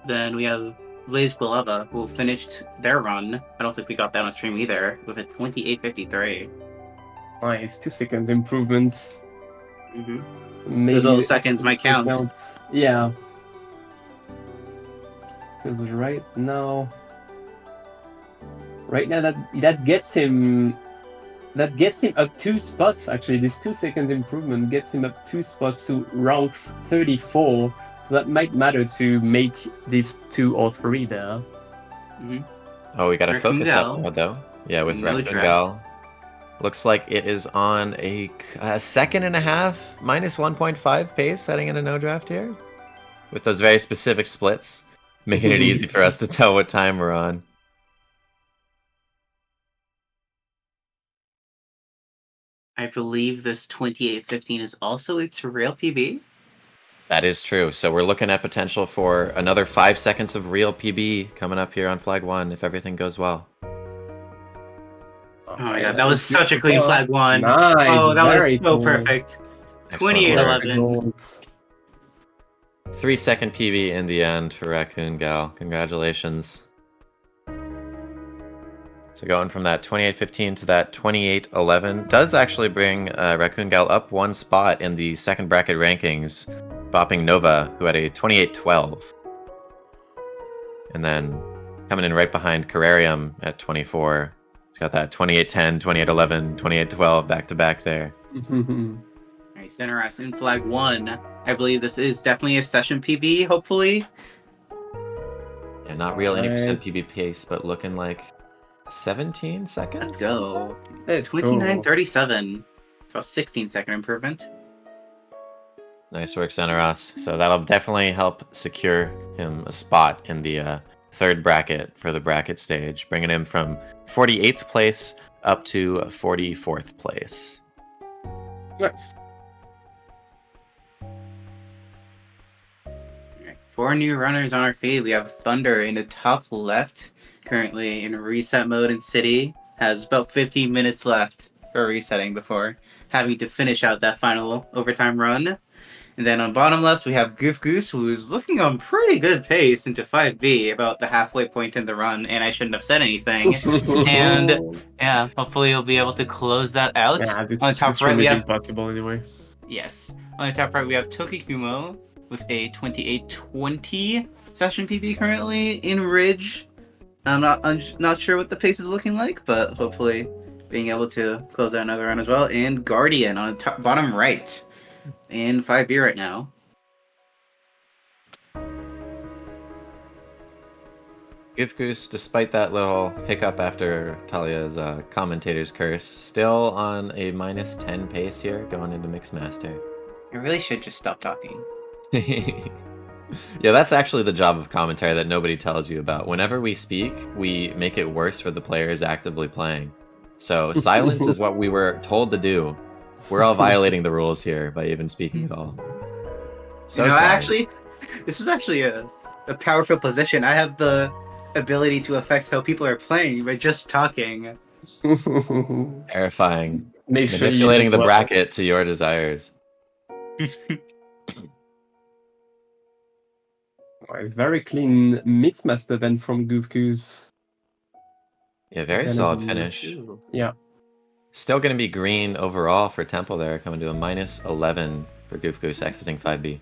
Speaker 3: then we have Blaze Quilava, who finished their run. I don't think we got that on stream either, with a 28:53.
Speaker 2: Nice, 2 seconds improvement.
Speaker 3: Mm-hmm. Those little seconds might count.
Speaker 2: Yeah. Because right now that gets him up 2 spots. Actually, this 2 seconds improvement gets him up 2 spots to rank 34. That might matter to make these 2 or 3 there.
Speaker 3: Mm-hmm.
Speaker 1: Oh, we got to focus up now, though. Yeah, with Raccoon Gal. Looks like it is on a 1.5 seconds, -1.5 pace heading into no draft here. With those very specific splits, making it easy for us to tell what time we're on.
Speaker 3: I believe this 28:15 is also its real PB.
Speaker 1: That is true. So we're looking at potential for another 5 seconds of real PB coming up here on Flag 1 if everything goes well.
Speaker 3: Oh my god, that was such a clean Flag 1.
Speaker 2: Nice,
Speaker 3: oh, that was so
Speaker 2: cool.
Speaker 3: perfect. 28:11.
Speaker 1: 3 second PB in the end for Raccoon Gal. Congratulations. So going from that 28:15 to that 28:11 does actually bring Raccoon Gal up 1 spot in the second bracket rankings, bopping Nova, who had a 28:12. And then coming in right behind Carrarium at 24. He's got that 28:10, 28:11, 28:12 back to back there.
Speaker 3: Alright, Zeneros in Flag 1. I believe this is definitely a session PB, hopefully.
Speaker 1: Yeah, not real 80% PB pace, but looking like 17 seconds?
Speaker 3: Let's go. 29:37. So a 16-second improvement.
Speaker 1: Nice work, Zeneros. So that'll definitely help secure him a spot in the third bracket for the bracket stage, bringing him from 48th place up to 44th place.
Speaker 2: Nice.
Speaker 3: 4 new runners on our feed. We have Thunder in the top left, currently in reset mode in City. Has about 15 minutes left for resetting before having to finish out that final overtime run. And then on bottom left, we have Goof Goose, who is looking on pretty good pace into 5B, about the halfway point in the run, and I shouldn't have said anything. And yeah, hopefully he'll be able to close that out.
Speaker 2: Yeah, this,
Speaker 3: on the top
Speaker 2: this
Speaker 3: right, we have
Speaker 2: impossible anyway.
Speaker 3: Yes. On the top right, we have Tokikumo with a 28:20 session PB currently in Ridge. I'm not sure what the pace is looking like, but hopefully being able to close out another run as well. And Guardian on the bottom right in 5B right now.
Speaker 1: Give Goose, despite that little hiccup after Talia's commentator's curse, still on a -10 pace here going into Mixed Master.
Speaker 3: I really should just stop talking.
Speaker 1: Yeah, that's actually the job of commentary that nobody tells you about. Whenever we speak, we make it worse for the players actively playing. So silence is what we were told to do. We're all violating the rules here by even speaking at all. So sorry.
Speaker 3: actually, this is actually a powerful position. I have the ability to affect how people are playing by just talking.
Speaker 1: Terrifying.
Speaker 2: Make sure you use
Speaker 1: Manipulating
Speaker 2: it
Speaker 1: the
Speaker 2: well.
Speaker 1: bracket to your desires.
Speaker 2: Oh, it's very clean Mixmaster then from Goof Goose.
Speaker 1: Yeah, very
Speaker 2: Gonna
Speaker 1: solid
Speaker 2: be-
Speaker 1: finish.
Speaker 2: Yeah.
Speaker 1: Still going to be green overall for Temple there, coming to a -11 for Goof Goose exiting 5B.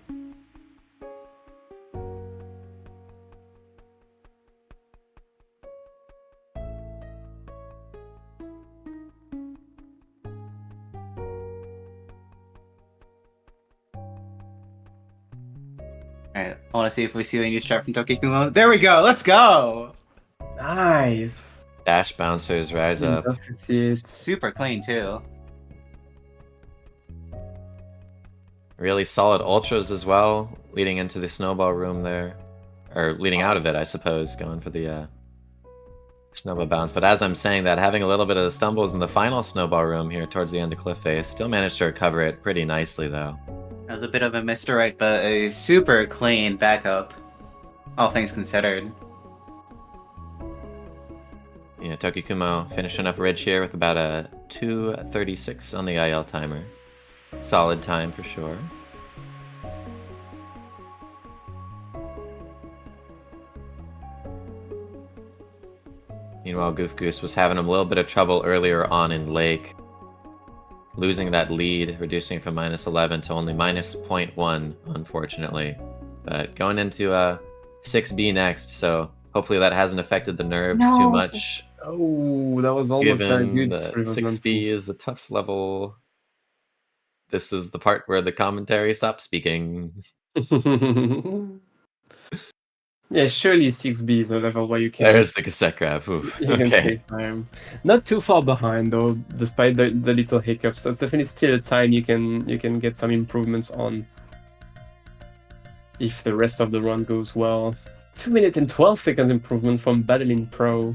Speaker 3: Alright, I want to see if we see a new start from Tokikumo. There we go, let's go!
Speaker 2: Nice.
Speaker 1: Dash bouncers rise up.
Speaker 2: Love to see it.
Speaker 3: Super clean, too.
Speaker 1: Really solid ultras as well, leading into the snowball room there. Or leading out of it, I suppose, going for the snowball bounce. But as I'm saying that, having a little bit of the stumbles in the final snowball room here towards the end of Cliff Face, still managed to recover it pretty nicely, though.
Speaker 3: That was a bit of a misdirect, but a super clean backup, all things considered.
Speaker 1: Yeah, Tokikumo finishing up Ridge here with about a 2:36 on the IL timer. Solid time for sure. Meanwhile, Goof Goose was having a little bit of trouble earlier on in Lake. Losing that lead, reducing from -11 to only -0.1, unfortunately. But going into 6B next, so hopefully that hasn't affected the nerves too much.
Speaker 2: Oh, that was almost very
Speaker 1: Given
Speaker 2: good.
Speaker 1: that
Speaker 2: River
Speaker 1: 6B
Speaker 2: Bluntons.
Speaker 1: is a tough level. This is the part where the commentary stops speaking.
Speaker 2: Yeah, surely 6B is a level where you can,
Speaker 1: There's the cassette grab. Oof.
Speaker 2: you can
Speaker 1: Okay.
Speaker 2: save time. Not too far behind though, despite the little hiccups. That's definitely still a time you can get some improvements on. If the rest of the run goes well. 2 minutes and 12 seconds improvement from Battling Pro.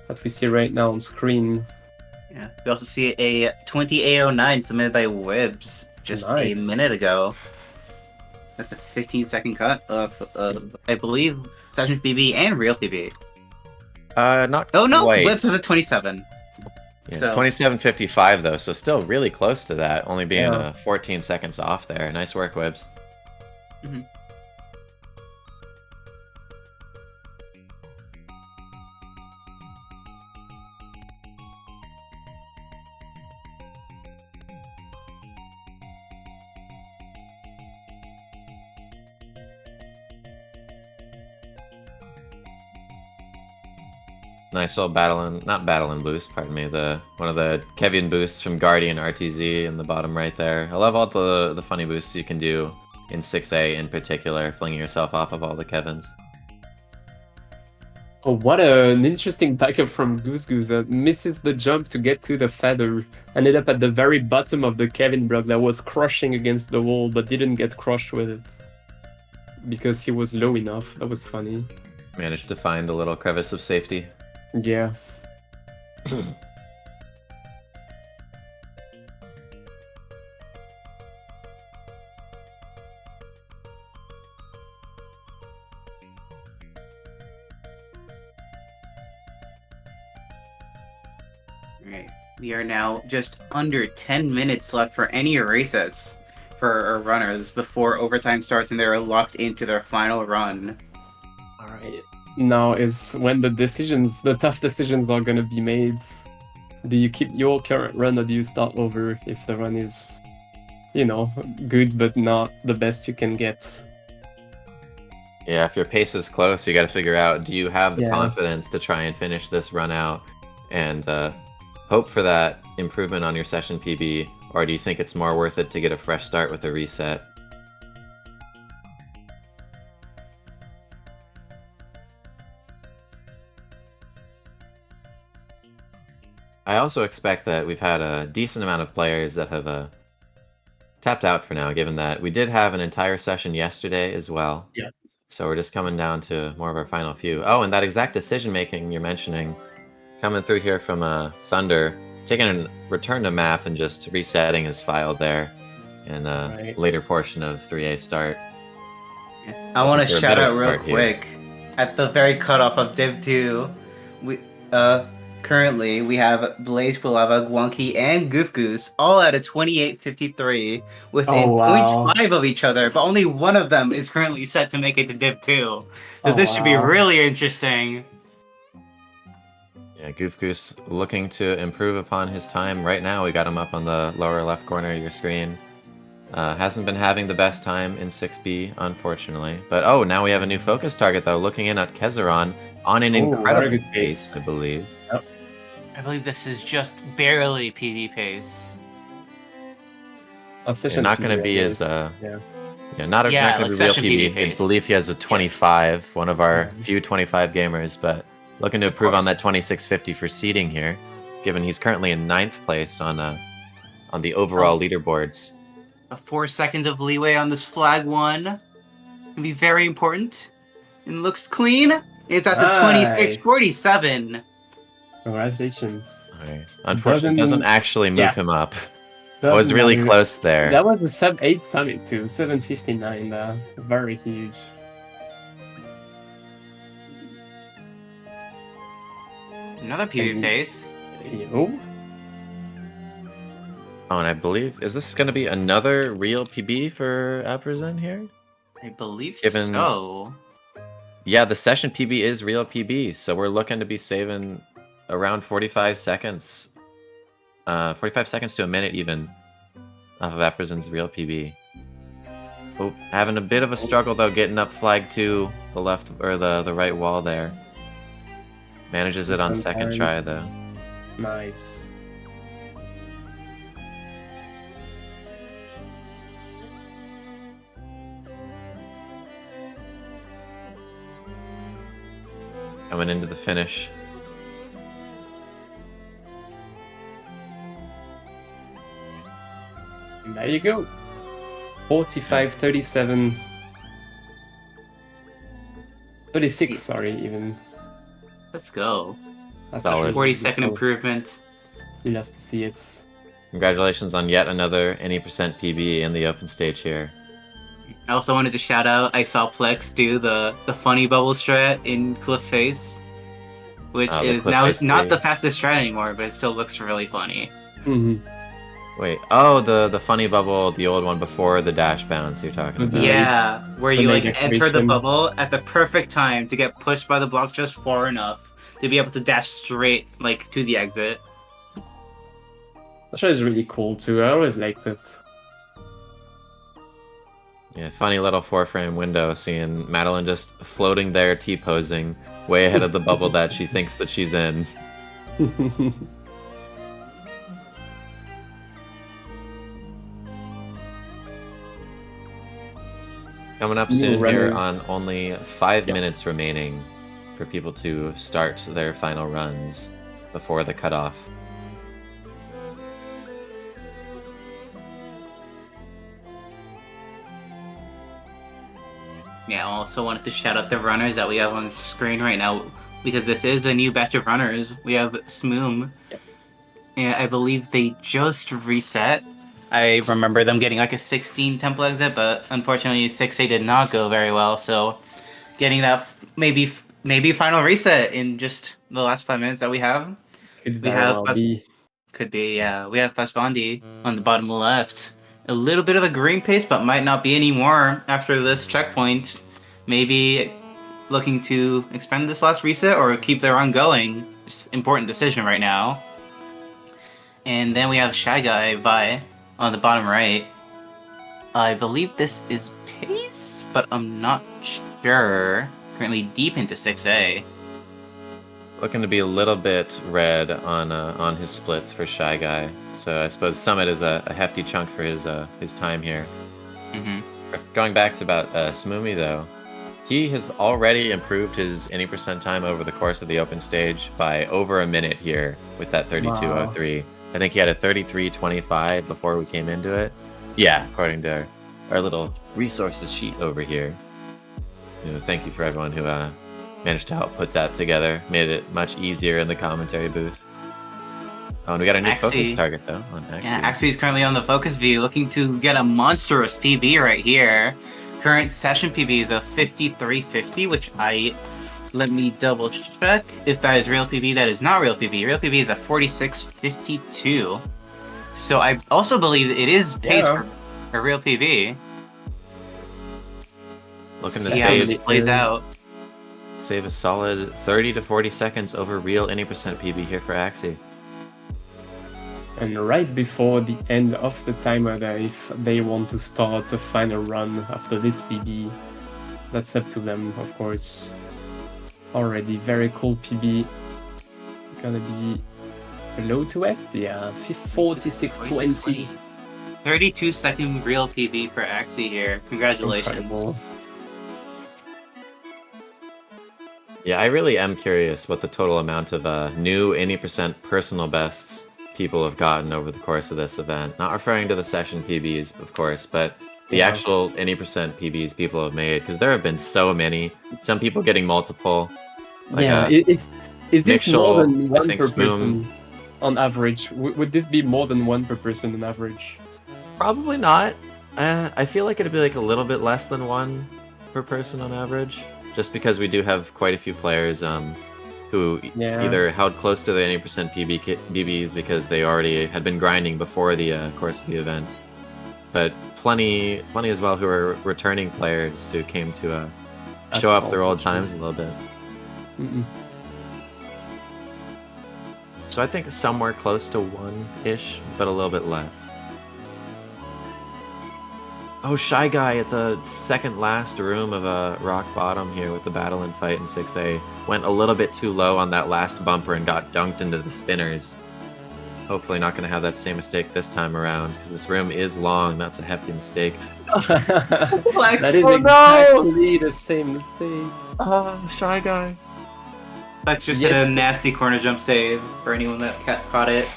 Speaker 2: That we see right now on screen.
Speaker 3: Yeah. We also see a 2809 submitted by Wibbs just a
Speaker 2: Nice.
Speaker 3: minute ago. That's a 15-second cut of, I believe, Session BB and Real TV.
Speaker 1: Not
Speaker 3: Oh no,
Speaker 1: quite.
Speaker 3: Wibbs is a 27.
Speaker 1: Yeah,
Speaker 3: So-
Speaker 1: 27:55 though, so still really close to that, only being
Speaker 2: Yeah.
Speaker 1: 14 seconds off there. Nice work, Wibbs.
Speaker 3: Mhm.
Speaker 1: Nice little not battle and boost, pardon me, one of the Kevin boosts from Guardian RTZ in the bottom right there. I love all the funny boosts you can do in 6A in particular, flinging yourself off of all the Kevins.
Speaker 2: Oh, what an interesting backup from Goose Goose that misses the jump to get to the feather. Ended up at the very bottom of the Kevin block that was crushing against the wall, but didn't get crushed with it. Because he was low enough. That was funny.
Speaker 1: Managed to find a little crevice of safety.
Speaker 2: Yeah.
Speaker 3: Right. We are now just under 10 minutes left for any races for our runners before overtime starts and they're locked into their final run.
Speaker 2: Alright. Now is when the tough decisions are gonna be made. Do you keep your current run or do you start over if the run is, good but not the best you can get?
Speaker 1: Yeah, if your pace is close, you got to figure out, do you have the
Speaker 2: Yeah.
Speaker 1: confidence to try and finish this run out and hope for that improvement on your session PB, or do you think it's more worth it to get a fresh start with a reset? I also expect that we've had a decent amount of players that have tapped out for now, given that we did have an entire session yesterday as well.
Speaker 2: Yeah.
Speaker 1: So we're just coming down to more of our final few. Oh, and that exact decision making you're mentioning, coming through here from Thunder, taking a return to map and just resetting his file there in a
Speaker 2: Right.
Speaker 1: later portion of 3A start.
Speaker 3: I want to
Speaker 1: For a
Speaker 3: shout
Speaker 1: bit of
Speaker 3: out real
Speaker 1: start here.
Speaker 3: quick. At the very cutoff of Div 2, we currently we have Blaze Quilava, Gwonky, and Goof Goose all at a 28.53 within
Speaker 2: Oh, wow.
Speaker 3: 0.5 of each other, but only one of them is currently set to make it to Div 2. So
Speaker 2: Oh,
Speaker 3: this should be
Speaker 2: wow.
Speaker 3: really interesting.
Speaker 1: Yeah, Goof Goose looking to improve upon his time. Right now, we got him up on the lower left corner of your screen. Hasn't been having the best time in 6B, unfortunately. But oh, now we have a new focus target, though, looking in at Kezeron on an
Speaker 2: Oh,
Speaker 1: incredible
Speaker 2: very good
Speaker 1: pace,
Speaker 2: pace.
Speaker 1: I believe.
Speaker 3: I believe this is just barely PV pace.
Speaker 2: On session
Speaker 1: Not
Speaker 2: two,
Speaker 1: going to
Speaker 2: I
Speaker 1: be
Speaker 2: believe.
Speaker 1: as
Speaker 2: Yeah.
Speaker 1: Yeah, not
Speaker 3: Yeah,
Speaker 1: going to
Speaker 3: like
Speaker 1: be real
Speaker 3: session
Speaker 1: PB.
Speaker 3: PB
Speaker 1: I
Speaker 3: pace.
Speaker 1: believe he has a 25, one of our few 25 gamers, but looking to improve on that
Speaker 3: course.
Speaker 1: 2650 for seeding here, given he's currently in 9th place on the overall leaderboards.
Speaker 3: 4 seconds of leeway on this flag one can be very important. And looks clean. It's at the
Speaker 2: Nice.
Speaker 3: 26.47.
Speaker 2: Congratulations.
Speaker 1: Okay. Unfortunately, doesn't actually move
Speaker 2: yeah.
Speaker 1: him up. I was
Speaker 2: Doesn't
Speaker 1: really
Speaker 2: matter.
Speaker 1: close there.
Speaker 2: That was a sub 8 summit too, 759 there. Very huge.
Speaker 3: Another PV pace.
Speaker 2: Yo.
Speaker 1: Oh, and I believe, is this going to be another real PB for Apresent here?
Speaker 3: I believe
Speaker 1: Given-
Speaker 3: so.
Speaker 1: Yeah, the session PB is real PB, so we're looking to be saving around 45 seconds. 45 seconds to a minute even off of Apresent's real PB. Oh, having a bit of a struggle though, getting up flag 2, the left or the right wall there. Manages it on second try though.
Speaker 2: Nice.
Speaker 1: Coming into the finish.
Speaker 2: And there you go. 45, 37. 36, sorry, even.
Speaker 3: Let's go.
Speaker 2: That's
Speaker 1: Solid.
Speaker 2: really
Speaker 3: 40-second
Speaker 2: cool.
Speaker 3: improvement.
Speaker 2: You love to see it.
Speaker 1: Congratulations on yet another any percent PB in the open stage here.
Speaker 3: I also wanted to shout out, I saw Plex do the funny bubble strat in Cliff Face, which
Speaker 1: The
Speaker 3: is
Speaker 1: Cliff
Speaker 3: now
Speaker 1: Face
Speaker 3: not
Speaker 1: 3.
Speaker 3: the fastest strat anymore, but it still looks really funny.
Speaker 2: Mhm.
Speaker 1: Wait, oh, the funny bubble, the old one before the dash bounce you're talking about.
Speaker 3: Yeah, where
Speaker 2: The
Speaker 3: you like
Speaker 2: leg
Speaker 3: enter the
Speaker 2: activation.
Speaker 3: bubble at the perfect time to get pushed by the block just far enough to be able to dash straight like to the exit.
Speaker 2: That show is really cool too. I always liked it.
Speaker 1: Yeah, funny little 4-frame window seeing Madeline just floating there, T-posing, way ahead of the bubble that she thinks that she's in. Coming up
Speaker 2: New
Speaker 1: soon here
Speaker 2: runners.
Speaker 1: on only 5
Speaker 2: Yep.
Speaker 1: minutes remaining for people to start their final runs before the cutoff.
Speaker 3: Yeah, I also wanted to shout out the runners that we have on screen right now because this is a new batch of runners. We have Smoom.
Speaker 2: Yep.
Speaker 3: And I believe they just reset. I remember them getting like a 16 temple exit, but unfortunately 6A did not go very well. So getting that maybe final reset in just the last 5 minutes that we have.
Speaker 2: Could
Speaker 3: We
Speaker 2: very
Speaker 3: have
Speaker 2: well
Speaker 3: Bas-
Speaker 2: be.
Speaker 3: Could be, yeah. We have Pasbandi on the bottom left. A little bit of a green pace, but might not be anymore after this checkpoint. Maybe looking to expend this last reset or keep their run going. It's an important decision right now. And then we have Shy Guy by on the bottom right. I believe this is pace, but I'm not sure. Currently deep into 6A.
Speaker 1: Looking to be a little bit red on his splits for Shy Guy. So I suppose Summit is a hefty chunk for his time here.
Speaker 3: Mm-hmm.
Speaker 1: Going back to about Smoomy though, he has already improved his any percent time over the course of the open stage by over a minute here with that 32.03. I think he had a 33.25 before we came into it. Yeah, according to our little resources sheet over here. Thank you for everyone who managed to help put that together. Made it much easier in the commentary booth. Oh, and we got a new focus target though on Axie.
Speaker 3: Yeah, Axie is currently on the focus view, looking to get a monstrous PB right here. Current session PB is a 5350, which let me double check if that is real PB. That is not real PB. Real PB is a 4652. So I also believe that it is pace for a real PB.
Speaker 1: Looking to
Speaker 3: see how this plays out.
Speaker 1: Save a solid 30 to 40 seconds over real any percent PB here for Axie.
Speaker 2: And right before the end of the timer there, if they want to start a final run after this PB, that's up to them, of course. Already very cool PB. Gonna be below 2x, yeah, 46.20.
Speaker 3: 32-second real PB for Axie here. Congratulations.
Speaker 2: Incredible.
Speaker 1: Yeah, I really am curious what the total amount of new any percent personal bests people have gotten over the course of this event. Not referring to the session PBs, of course, but the actual any percent PBs people have made, because there have been so many. Some people getting multiple. Like
Speaker 2: is this more than one per
Speaker 1: Spoon.
Speaker 2: person on average? Would this be more than one per person on average?
Speaker 1: Probably not. I feel like it'd be like a little bit less than one per person on average, just because we do have quite a few players who either held close to the 80% PBs because they already had been grinding before the course of the event, but plenty as well who are returning players who came to show up their old times a little bit. So I think somewhere close to one-ish, but a little bit less. Oh, Shy Guy at the second last room of Rock Bottom here with the Battle and Fight in 6A. Went a little bit too low on that last bumper and got dunked into the spinners. Hopefully not going to have that same mistake this time around, because this room is long. That's a hefty mistake.
Speaker 2: That is exactly the same mistake.
Speaker 1: Shy Guy.
Speaker 3: That's just a nasty corner jump save for anyone that caught it.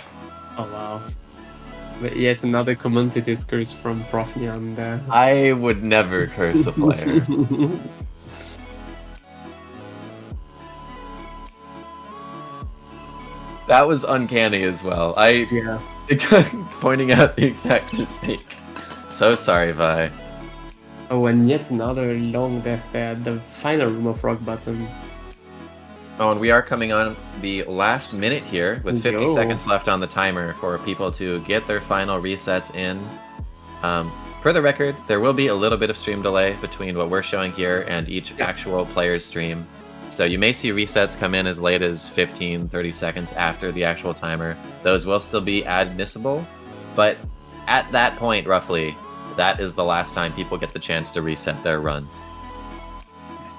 Speaker 2: Oh, wow. But yet another commentator's curse from Profnian there.
Speaker 1: I would never curse a player. That was uncanny as well. Pointing out the exact mistake. So sorry, Vi.
Speaker 2: Oh, and yet another long death there, the final room of Rock Bottom.
Speaker 1: Oh, and we are coming on the last minute here with 50 seconds left on the timer for people to get their final resets in. For the record, there will be a little bit of stream delay between what we're showing here and each actual player's stream. So you may see resets come in as late as 15, 30 seconds after the actual timer. Those will still be admissible, but at that point, roughly, that is the last time people get the chance to reset their runs.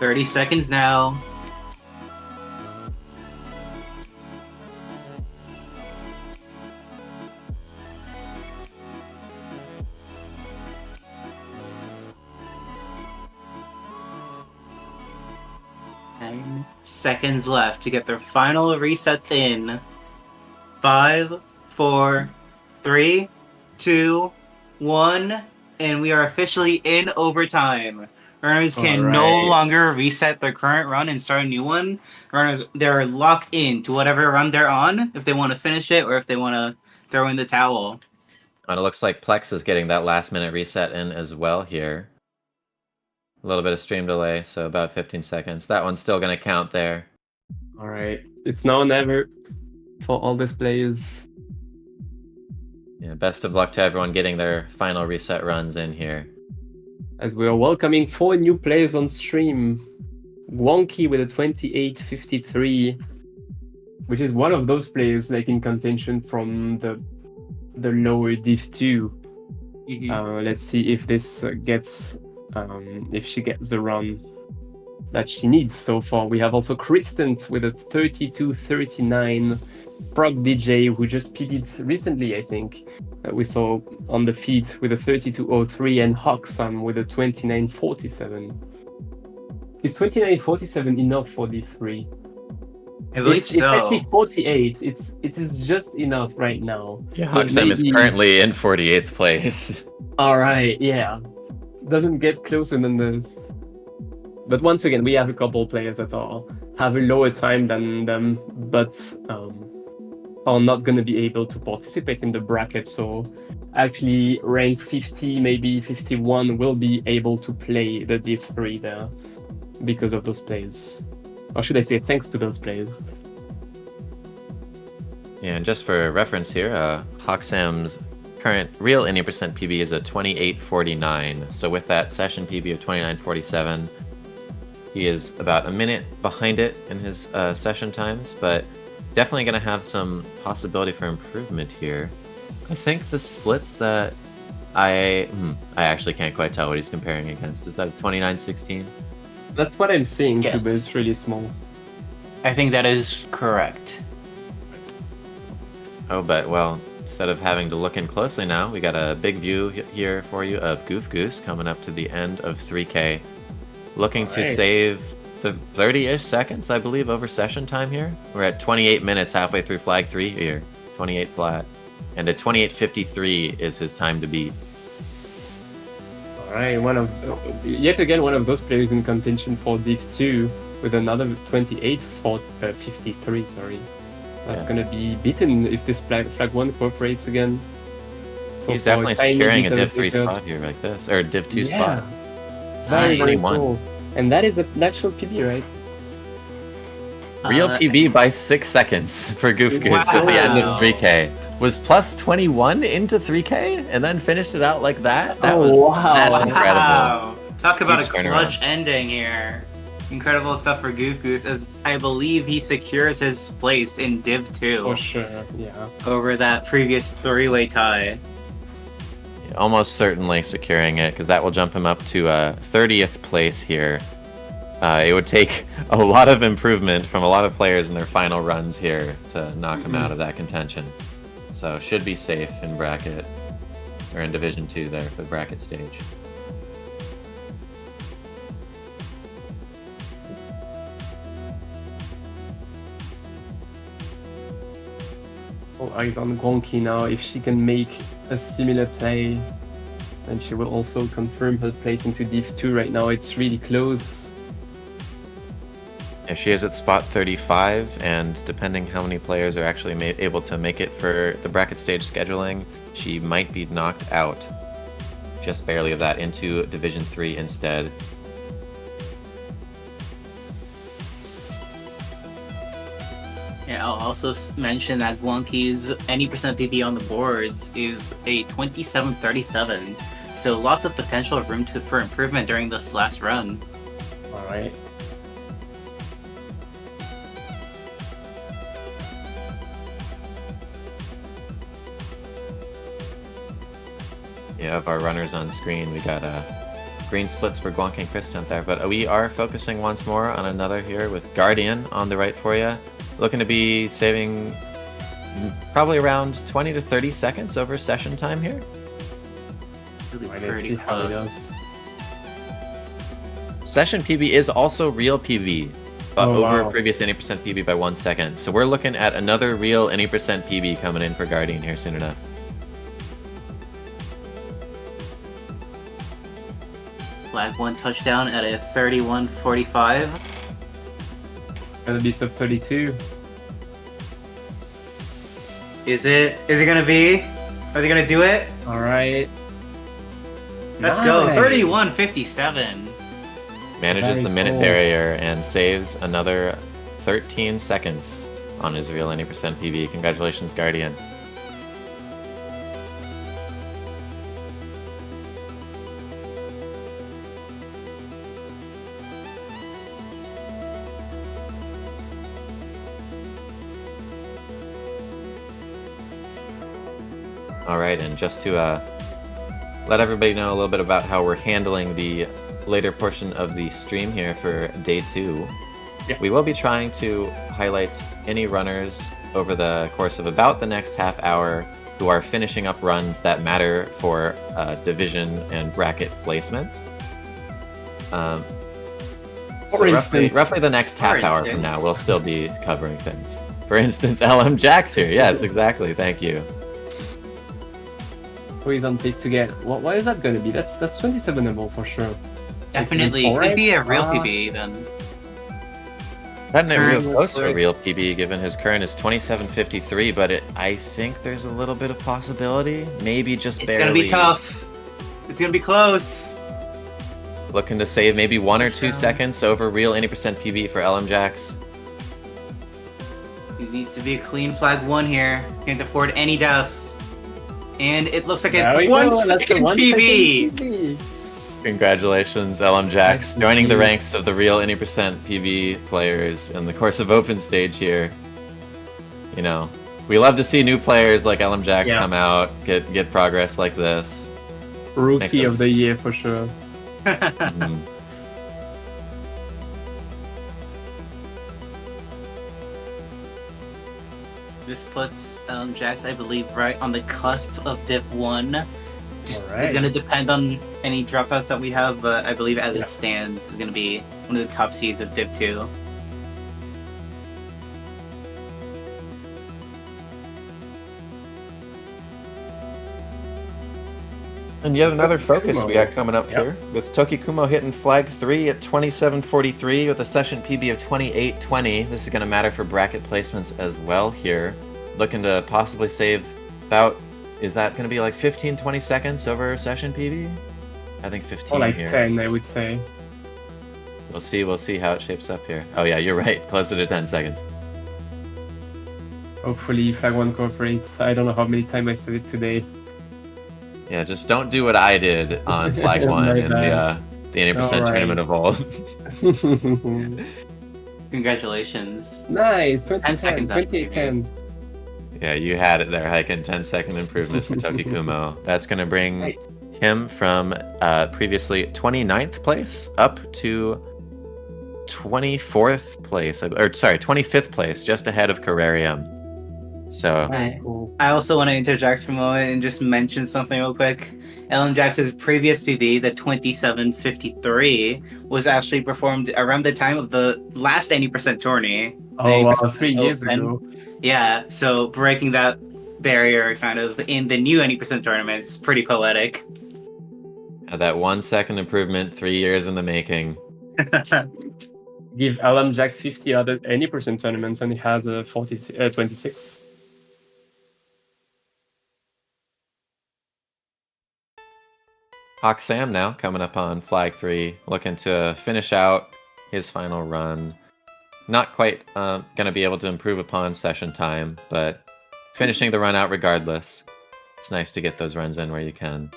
Speaker 3: 30 seconds now. Seconds left to get their final resets in. 5, 4, 3, 2, 1, and we are officially in overtime. Runners can no longer reset their current run and start a new one. Runners, they're locked in to whatever run they're on, if they want to finish it or if they want to throw in the towel.
Speaker 1: And it looks like Plex is getting that last minute reset in as well here. A little bit of stream delay, so about 15 seconds. That one's still going to count there.
Speaker 2: All right. It's now or never for all these players.
Speaker 1: Yeah, best of luck to everyone getting their final reset runs in here.
Speaker 2: As we are welcoming 4 new players on stream. Wonky with a 28.53, which is one of those players like in contention from the lower Div 2. Let's see if this gets... if she gets the run that she needs so far. We have also Kristen with a 32.39, Prog DJ, who just PB'd recently, I think, that we saw on the feed with a 32.03, and Hoxam with a 29.47. Is 29.47 enough for D3?
Speaker 3: I believe
Speaker 2: It's actually 48. It is just enough right now.
Speaker 1: Yeah, Hoxam is currently in 48th place.
Speaker 2: All right, yeah. Doesn't get closer than this. But once again, we have a couple players that have a lower time than them, but are not going to be able to participate in the bracket. So actually, rank 50, maybe 51, will be able to play the Div 3 there because of those players. Or should I say, thanks to those players.
Speaker 1: Yeah, and just for reference here, Hoxam's current real any percent PB is a 28.49. So with that session PB of 29.47, he is about a minute behind it in his session times, but definitely going to have some possibility for improvement here. I think the splits that I actually can't quite tell what he's comparing against. Is that 29.16?
Speaker 2: That's what I'm seeing
Speaker 3: Yes.
Speaker 2: too, but it's really small.
Speaker 3: I think that is correct.
Speaker 1: Oh, but well, instead of having to look in closely now, we got a big view here for you of Goof Goose coming up to the end of 3K. Looking to
Speaker 2: Alright.
Speaker 1: save the 30-ish seconds, I believe, over session time here. We're at 28 minutes halfway through flag 3 here. 28 flat. And a 28.53 is his time to beat.
Speaker 2: Alright, yet again one of those players in contention for Div 2 with another 28.53, sorry. That's
Speaker 1: Yeah.
Speaker 2: gonna be beaten if this flag 1 cooperates again. So
Speaker 1: He's
Speaker 2: for
Speaker 1: definitely
Speaker 2: tiny
Speaker 1: securing a
Speaker 2: bit
Speaker 1: Div
Speaker 2: of
Speaker 1: 3
Speaker 2: record-
Speaker 1: spot here like this. Or Div 2
Speaker 2: Yeah.
Speaker 1: spot.
Speaker 2: Very, very
Speaker 1: 21.
Speaker 2: cool. And that is a natural PB, right?
Speaker 1: Real PB by 6 seconds for Goof Goose at the end of
Speaker 3: Wow.
Speaker 1: 3K. Was plus 21 into 3K and then finished it out like that? That was
Speaker 2: wow.
Speaker 1: That's incredible.
Speaker 3: Wow. Talk about
Speaker 1: Huge
Speaker 3: a
Speaker 1: turnaround.
Speaker 3: clutch ending here. Incredible stuff for Goof Goose, as I believe he secures his place in Div 2
Speaker 2: For sure, yeah.
Speaker 3: over that previous three-way tie.
Speaker 1: Almost certainly securing it, because that will jump him up to 30th place here. It would take a lot of improvement from a lot of players in their final runs here to knock him out of that contention. So should be safe in bracket, or in Division 2 there for the bracket stage.
Speaker 2: All eyes on Gonki now. If she can make a similar play, then she will also confirm her place into Div 2. Right now it's really close.
Speaker 1: Yeah, she is at spot 35, and depending how many players are actually able to make it for the bracket stage scheduling, she might be knocked out. Just barely of that into Division 3 instead.
Speaker 3: Yeah, I'll also mention that Guanqi's any percent PB on the boards is a 27.37, so lots of potential room for improvement during this last run.
Speaker 2: Alright.
Speaker 1: Yeah, of our runners on screen, we got green splits for Guanqi and Christian there, but we are focusing once more on another here with Guardian on the right for you. Looking to be saving probably around 20 to 30 seconds over session time here.
Speaker 3: Really
Speaker 2: Alright, let's
Speaker 3: pretty
Speaker 2: see how it
Speaker 3: close.
Speaker 2: does.
Speaker 1: Session PB is also real PB, but
Speaker 2: Oh,
Speaker 1: over
Speaker 2: wow.
Speaker 1: previous any percent PB by 1 second. So we're looking at another real any percent PB coming in for Guardian here soon enough.
Speaker 3: Flag 1 touchdown at a 31.45.
Speaker 2: Gonna be sub 32.
Speaker 3: Is it gonna be? Are they gonna do it?
Speaker 2: Alright.
Speaker 3: Let's go.
Speaker 2: Nice.
Speaker 3: 31.57.
Speaker 1: Manages
Speaker 2: Very
Speaker 1: the minute
Speaker 2: cool.
Speaker 1: barrier and saves another 13 seconds on his real any percent PB. Congratulations, Guardian. Alright, and just to let everybody know a little bit about how we're handling the later portion of the stream here for day 2.
Speaker 2: Yeah.
Speaker 1: We will be trying to highlight any runners over the course of about the next half hour who are finishing up runs that matter for division and bracket placement. So
Speaker 2: For instance-
Speaker 1: roughly the next half
Speaker 3: For
Speaker 1: hour from
Speaker 3: instance.
Speaker 1: now, we'll still be covering things. For instance, LM Jack's here. Yes, exactly. Thank you.
Speaker 2: So he's on pace to get. What is that going to be? That's 27able for sure.
Speaker 3: Definitely.
Speaker 2: Like,
Speaker 3: Could be a real
Speaker 2: ah.
Speaker 3: PB then.
Speaker 1: Cutting it real
Speaker 2: Current
Speaker 1: close for
Speaker 2: record.
Speaker 1: real PB, given his current is 27.53, but I think there's a little bit of possibility. Maybe just
Speaker 3: It's
Speaker 1: barely.
Speaker 3: gonna be tough. It's gonna be close.
Speaker 1: Looking to save maybe 1 or 2
Speaker 3: Yeah.
Speaker 1: seconds over real 80% PB for LM Jax.
Speaker 3: It needs to be a clean flag 1 here. Can't afford any deaths. And it looks like
Speaker 2: There
Speaker 3: a
Speaker 2: we
Speaker 3: 1
Speaker 2: go, that's the
Speaker 3: second
Speaker 2: 1
Speaker 3: PB.
Speaker 2: second PB.
Speaker 1: Congratulations, LM Jax,
Speaker 2: Nice
Speaker 1: joining the
Speaker 2: PB.
Speaker 1: ranks of the real 80% PB players in the course of open stage here. You know, we love to see new players like LM Jax
Speaker 2: Yeah.
Speaker 1: come out, get progress like this.
Speaker 2: Rookie
Speaker 1: Makes
Speaker 2: of
Speaker 1: us-
Speaker 2: the year for sure.
Speaker 1: Mhm.
Speaker 3: This puts Jax, I believe, right on the cusp of Div 1. Just,
Speaker 2: Alright.
Speaker 3: It's going to depend on any dropouts that we have, but I believe as
Speaker 2: Yeah.
Speaker 3: it stands, is going to be one of the top seeds of Div 2.
Speaker 1: And yet another focus
Speaker 2: Kumo.
Speaker 1: we got coming up
Speaker 2: Yep.
Speaker 1: here, with Tokikumo hitting flag 3 at 27.43 with a session PB of 28.20. This is going to matter for bracket placements as well here. Looking to possibly save about, is that going to be like 15, 20 seconds over session PB? I think 15
Speaker 2: Or like
Speaker 1: here.
Speaker 2: 10, I would say.
Speaker 1: We'll see how it shapes up here. Oh yeah, you're right, closer to 10 seconds.
Speaker 2: Hopefully flag 1 cooperates. I don't know how many times I said it today.
Speaker 1: Yeah, just don't do what I did on flag 1
Speaker 2: My
Speaker 1: in
Speaker 2: bad.
Speaker 1: the 80%
Speaker 2: Alright.
Speaker 1: tournament of old.
Speaker 3: Congratulations.
Speaker 2: Nice,
Speaker 3: 10 seconds after
Speaker 2: 28-10.
Speaker 1: Yeah, you had it there, Hyken. 10-second improvement for Tokikumo. That's going to bring
Speaker 2: Right.
Speaker 1: him from previously 29th place up to 24th place, or sorry, 25th place, just ahead of Carrarium. So,
Speaker 3: Right.
Speaker 2: Cool.
Speaker 3: I also want to interject for a moment and just mention something real quick. LM Jax's previous PB, the 27.53, was actually performed around the time of the last 80% tourney.
Speaker 2: Oh wow,
Speaker 3: 80%
Speaker 2: 3 years
Speaker 3: open.
Speaker 2: ago.
Speaker 3: Yeah, so breaking that barrier kind of in the new 80% tournament is pretty poetic.
Speaker 1: that 1 second improvement, 3 years in the making.
Speaker 2: Give LM Jax 50 other 80% tournaments and he has a 26.
Speaker 1: Hawk Sam now coming up on flag 3, looking to finish out his final run. Not quite going to be able to improve upon session time, but finishing the run out regardless. It's nice to get those runs in where you can.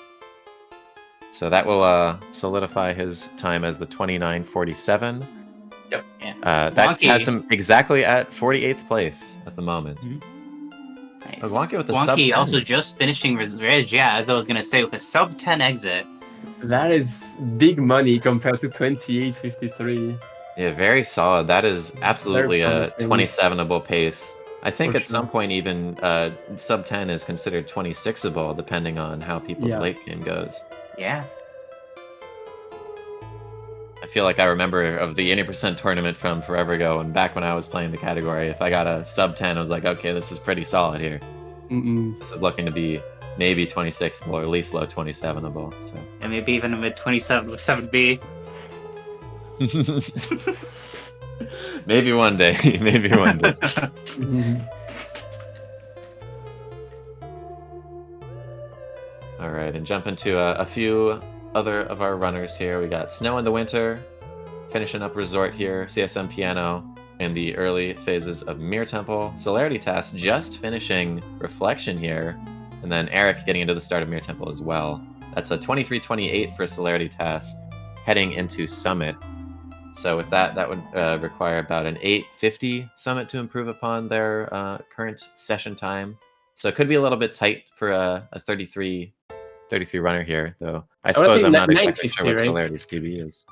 Speaker 1: So that will solidify his time as the 29.47.
Speaker 3: Yep. Yeah.
Speaker 1: That
Speaker 3: Wonky.
Speaker 1: has him exactly at 48th place at the moment.
Speaker 3: Nice.
Speaker 1: Wonky with the sub
Speaker 3: Wonky
Speaker 1: 10.
Speaker 3: also just finishing Ridge, yeah, as I was gonna say, with a sub 10 exit.
Speaker 2: That is big money compared to 28.53.
Speaker 1: Yeah, very solid. That is absolutely a
Speaker 2: promising.
Speaker 1: 27able pace. I think
Speaker 2: For
Speaker 1: at some
Speaker 2: sure.
Speaker 1: point even sub 10 is considered 26able depending on how people's
Speaker 2: Yeah.
Speaker 1: late game goes.
Speaker 3: Yeah.
Speaker 1: I feel like I remember of the 80% tournament from forever ago, and back when I was playing the category, if I got a sub 10, I was like, okay, this is pretty solid here.
Speaker 2: Mm-mm.
Speaker 1: This is looking to be maybe 26able or at least low 27able.
Speaker 3: And maybe even a mid 27 with 7B.
Speaker 1: So. Maybe one day. Maybe one day.
Speaker 2: Mhm.
Speaker 1: All right, and jump into a few other of our runners here. We got Snow in the Winter, finishing up Resort here, CSM Piano, in the early phases of Mirror Temple. Celerity Task just finishing Reflection here, and then Eric getting into the start of Mirror Temple as well. That's a 23-28 for Celerity Task, heading into Summit. So with that, that would require about an 8:50 Summit to improve upon their current session time. So it could be a little bit tight for a 33 runner here, though. I suppose I'm not exactly sure what
Speaker 2: 9:50, right?
Speaker 1: Celerity's PB is.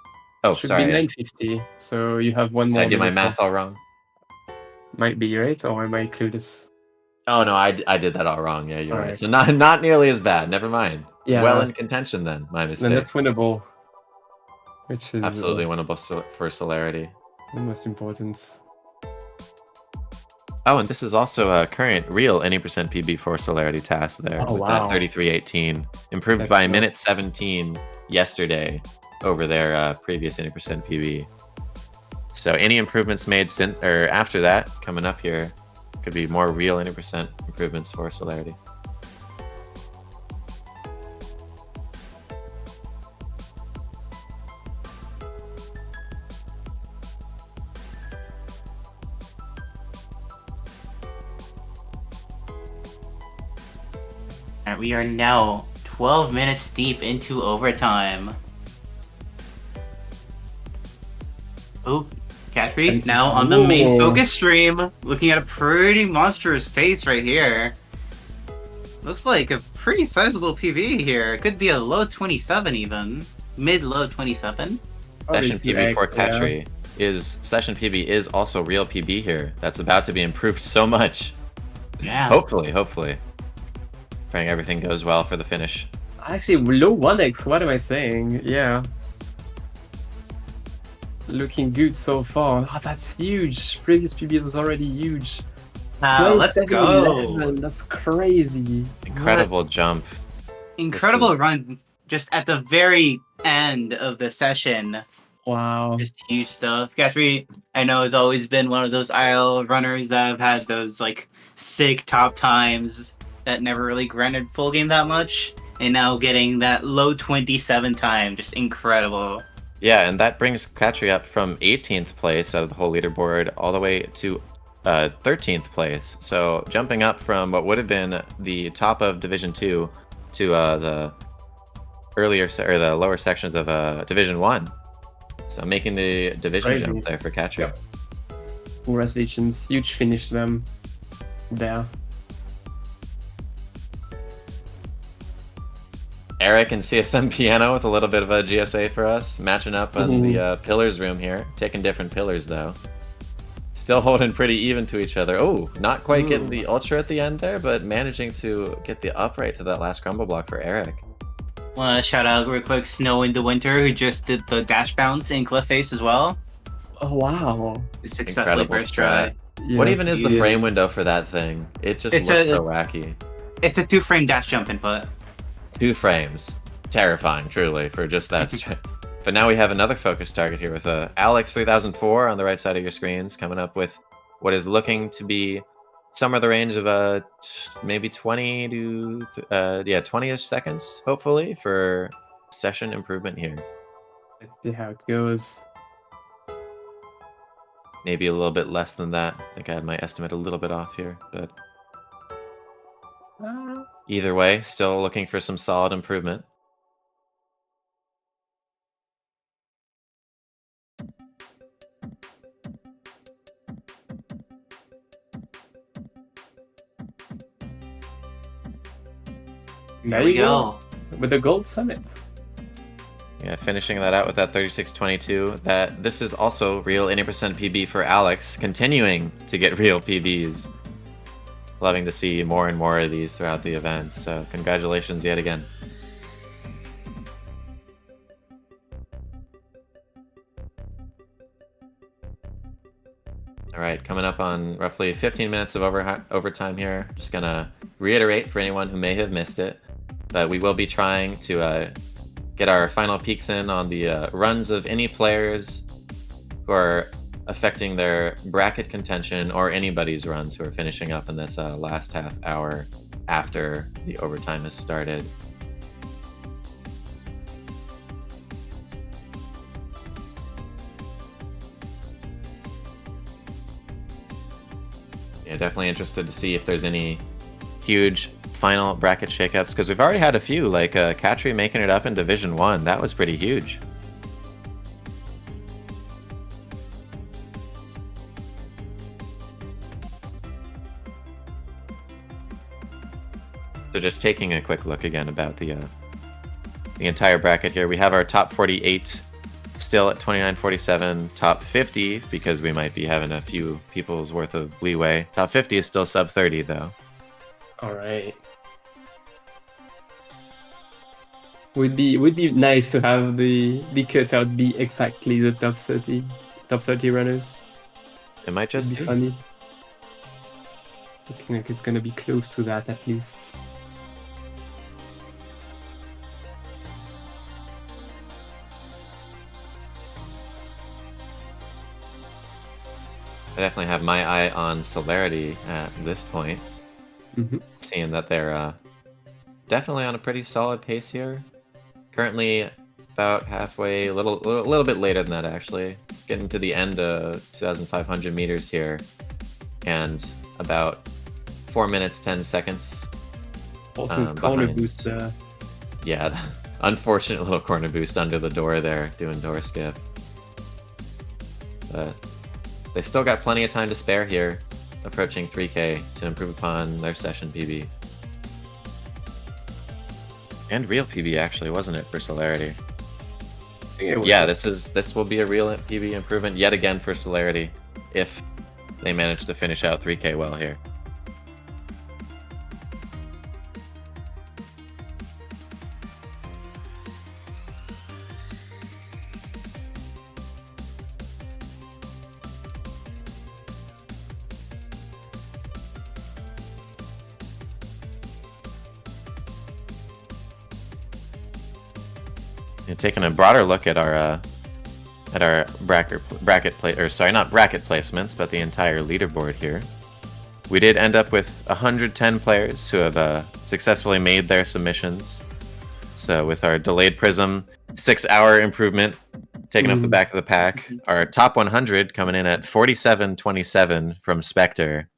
Speaker 1: Oh,
Speaker 2: Should
Speaker 1: sorry.
Speaker 2: be 9:50. So you have one
Speaker 1: Did
Speaker 2: more.
Speaker 1: I do my
Speaker 2: minute.
Speaker 1: math all wrong?
Speaker 2: Might be right, or am I clueless?
Speaker 1: Oh no, I did that all wrong. Yeah, you're right.
Speaker 2: Alright.
Speaker 1: So not nearly as bad. Never mind.
Speaker 2: Yeah.
Speaker 1: Well in contention then. My mistake.
Speaker 2: Then that's winnable. Which is
Speaker 1: Absolutely winnable for Celerity.
Speaker 2: the most important.
Speaker 1: Oh, and this is also a current real any percent PB for Celerity task there
Speaker 2: Oh,
Speaker 1: with
Speaker 2: wow.
Speaker 1: that 3318. Improved
Speaker 2: That's
Speaker 1: by
Speaker 2: nice.
Speaker 1: minute 17 yesterday over their previous any percent PB. So any improvements made since or after that coming up here could be more real any percent improvements for Celerity.
Speaker 3: And we are now 12 minutes deep into overtime. Oh, Catry, now on the main
Speaker 2: Whoa.
Speaker 3: focus stream, looking at a pretty monstrous pace right here. Looks like a pretty sizable PB here. It could be a low 27 even. Mid-low 27.
Speaker 1: Session PB for Catry Session PB is also real PB here. That's about to be improved so much.
Speaker 3: Yeah.
Speaker 1: Hopefully. Praying everything goes well for the finish.
Speaker 2: Actually, low 1x, what am I saying? Yeah. Looking good so far. Oh, that's huge. Previous PB was already huge.
Speaker 3: Let's go.
Speaker 2: 27, that's crazy.
Speaker 1: Incredible jump.
Speaker 3: Incredible run just at the very end of the session.
Speaker 2: Wow.
Speaker 3: Just huge stuff. Catry, I know, has always been one of those IL runners that have had those like sick top times that never really granted full game that much. And now getting that low 27 time, just incredible.
Speaker 1: Yeah, and that brings Catry up from 18th place out of the whole leaderboard all the way to 13th place. So jumping up from what would have been the top of Division 2 to the the lower sections of Division 1. So making the division jump there for Catry.
Speaker 2: Yep. Congratulations. Huge finish them there.
Speaker 1: Eric and CSM Piano with a little bit of a GSA for us, matching up on the pillars room here, taking different pillars though. Still holding pretty even to each other. Oh, not quite getting the ultra at the end there, but managing to get the upright to that last crumble block for Eric.
Speaker 3: Want to shout out real quick Snow in the Winter, who just did the dash bounce in Cliff Face as well.
Speaker 2: Oh, wow.
Speaker 3: Successfully first try.
Speaker 2: Yeah,
Speaker 1: what even is the frame window for that thing? It just looks so wacky.
Speaker 3: It's a 2-frame dash jump input.
Speaker 1: 2 frames. Terrifying, truly, for just that strength. But now we have another focus target here with Alex 3004 on the right side of your screens, coming up with what is looking to be somewhere in the range of maybe 20 to 20ish seconds, hopefully, for session improvement here.
Speaker 2: Let's see how it goes.
Speaker 1: Maybe a little bit less than that. I think I had my estimate a little bit off here, but either way, still looking for some solid improvement.
Speaker 2: There you go. With the gold summit.
Speaker 1: Yeah, finishing that out with that 3622. This is also real 80% PB for Alex, continuing to get real PBs. Loving to see more and more of these throughout the event, so congratulations yet again. All right, coming up on roughly 15 minutes of overtime here. Just gonna reiterate for anyone who may have missed it, but we will be trying to get our final peeks in on the runs of any players who are affecting their bracket contention or anybody's runs who are finishing up in this last half hour after the overtime has started. Yeah, definitely interested to see if there's any huge final bracket shakeups, because we've already had a few, like Catry making it up in Division 1. That was pretty huge. So just taking a quick look again about the entire bracket here. We have our top 48 still at 29.47. Top 50, because we might be having a few people's worth of leeway. Top 50 is still sub 30 though.
Speaker 2: All right. Would be nice to have the cutout be exactly the top 30 runners.
Speaker 1: It might just
Speaker 2: be funny. Looking like it's gonna be close to that at least.
Speaker 1: I definitely have my eye on Celerity at this point, seeing that they're definitely on a pretty solid pace here. Currently about halfway, a little bit later than that actually. Getting to the end of 2,500 meters here, and about 4 minutes 10 seconds.
Speaker 2: Also, corner
Speaker 1: behind.
Speaker 2: boost.
Speaker 1: Yeah, unfortunate little corner boost under the door there, doing door skip. But they still got plenty of time to spare here, approaching 3K to improve upon their session PB. And real PB actually, wasn't it, for Celerity? Yeah, this will be a real PB improvement yet again for Celerity, if they manage to finish out 3K well here. And taking a broader look at our not bracket placements, but the entire leaderboard here. We did end up with 110 players who have successfully made their submissions. So with our delayed Prism 6-hour improvement taken off the back of the pack, our top 100 coming in at 47.27 from Spectre.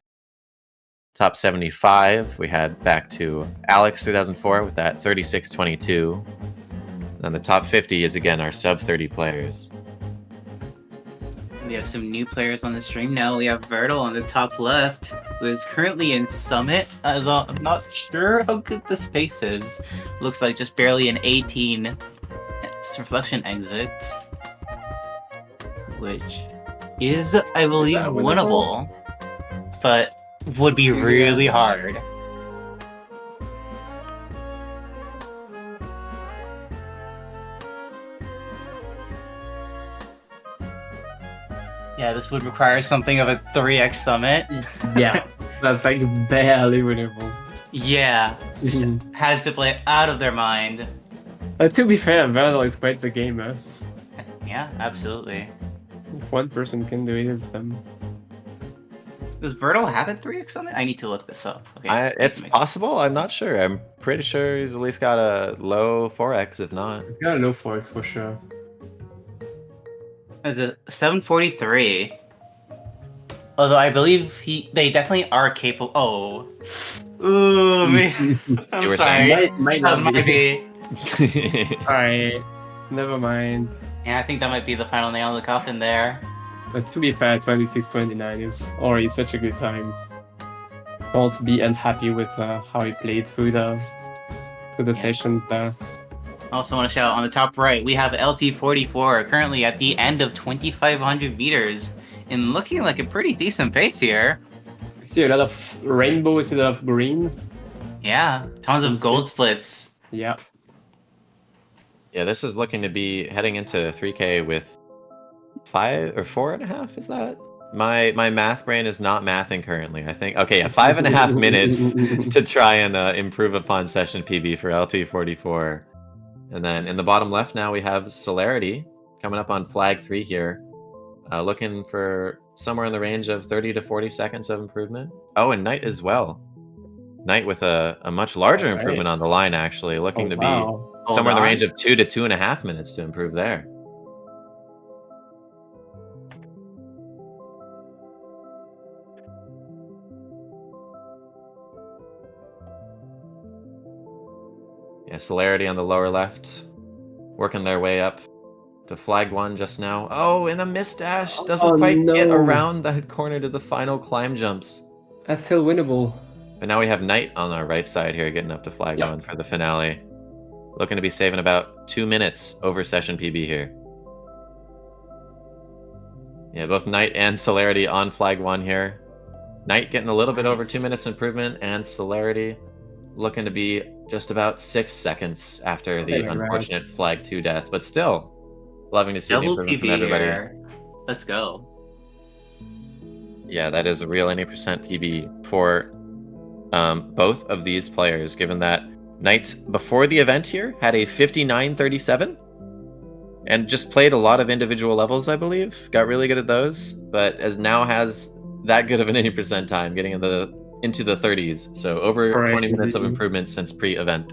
Speaker 1: Top 75 we had back to Alex 2004 with that 36.22. And the top 50 is again our sub 30 players.
Speaker 3: We have some new players on the stream now. We have Vertil on the top left, who is currently in Summit. Although I'm not sure how good the space is. Looks like just barely an 18 reflection exit, which is, I believe, winnable, but would be really hard. Yeah, this would require something of a 3x summit.
Speaker 2: Yeah, that's like barely winnable.
Speaker 3: Yeah, just has to play out of their mind.
Speaker 2: To be fair, Vertil is quite the gamer.
Speaker 3: Yeah, absolutely.
Speaker 2: If one person can do it, it's them.
Speaker 3: Does Vertil have a 3x summit? I need to look this up. Okay,
Speaker 1: It's possible. I'm not sure. I'm pretty sure he's at least got a low 4x, if not.
Speaker 2: He's got a low 4x for sure.
Speaker 3: There's a 743. Although I believe they definitely are capable. Oh, ooh, man. I'm sorry.
Speaker 2: Might
Speaker 3: That
Speaker 2: not
Speaker 3: might be.
Speaker 2: Alright, never mind.
Speaker 3: Yeah, I think that might be the final nail in the coffin there.
Speaker 2: But to be fair, 26-29 is already such a good time. All to be unhappy with how he played through the sessions there.
Speaker 3: I also want to shout out on the top right, we have LT44 currently at the end of 2,500 meters and looking like a pretty decent pace here.
Speaker 2: I see a lot of rainbow instead of green.
Speaker 3: Yeah, tons of gold splits.
Speaker 2: Yeah.
Speaker 1: Yeah, this is looking to be heading into 3K with 5 or 4.5, is that? My math brain is not mathing currently, I think. Okay, yeah, 5.5 minutes to try and improve upon session PB for LT44. And then in the bottom left now we have Celerity coming up on flag 3 here. Looking for somewhere in the range of 30 to 40 seconds of improvement. Oh, and Knight as well. Knight with a much larger improvement on the line, actually. Looking to be somewhere in the range of 2 to 2.5 minutes to improve there. Yeah, Celerity on the lower left, working their way up to flag 1 just now. Oh, and a missed dash. Doesn't quite get around that corner to the final climb jumps.
Speaker 2: That's still winnable.
Speaker 1: But now we have Knight on our right side here, getting up to flag 1 for the finale. Looking to be saving about 2 minutes over session PB here. Yeah, both Knight and Celerity on flag 1 here. Knight getting a little bit over 2 minutes improvement, and Celerity looking to be just about 6 seconds after the unfortunate flag 2 death, but still loving to see the improvement from everybody.
Speaker 3: Here. Let's go.
Speaker 1: Yeah, that is a real any percent PB for both of these players, given that Knight before the event here had a 59-37 and just played a lot of individual levels, I believe. Got really good at those, but now has that good of an 80% time, getting into the 30s. So over 20 minutes of improvement since pre-event.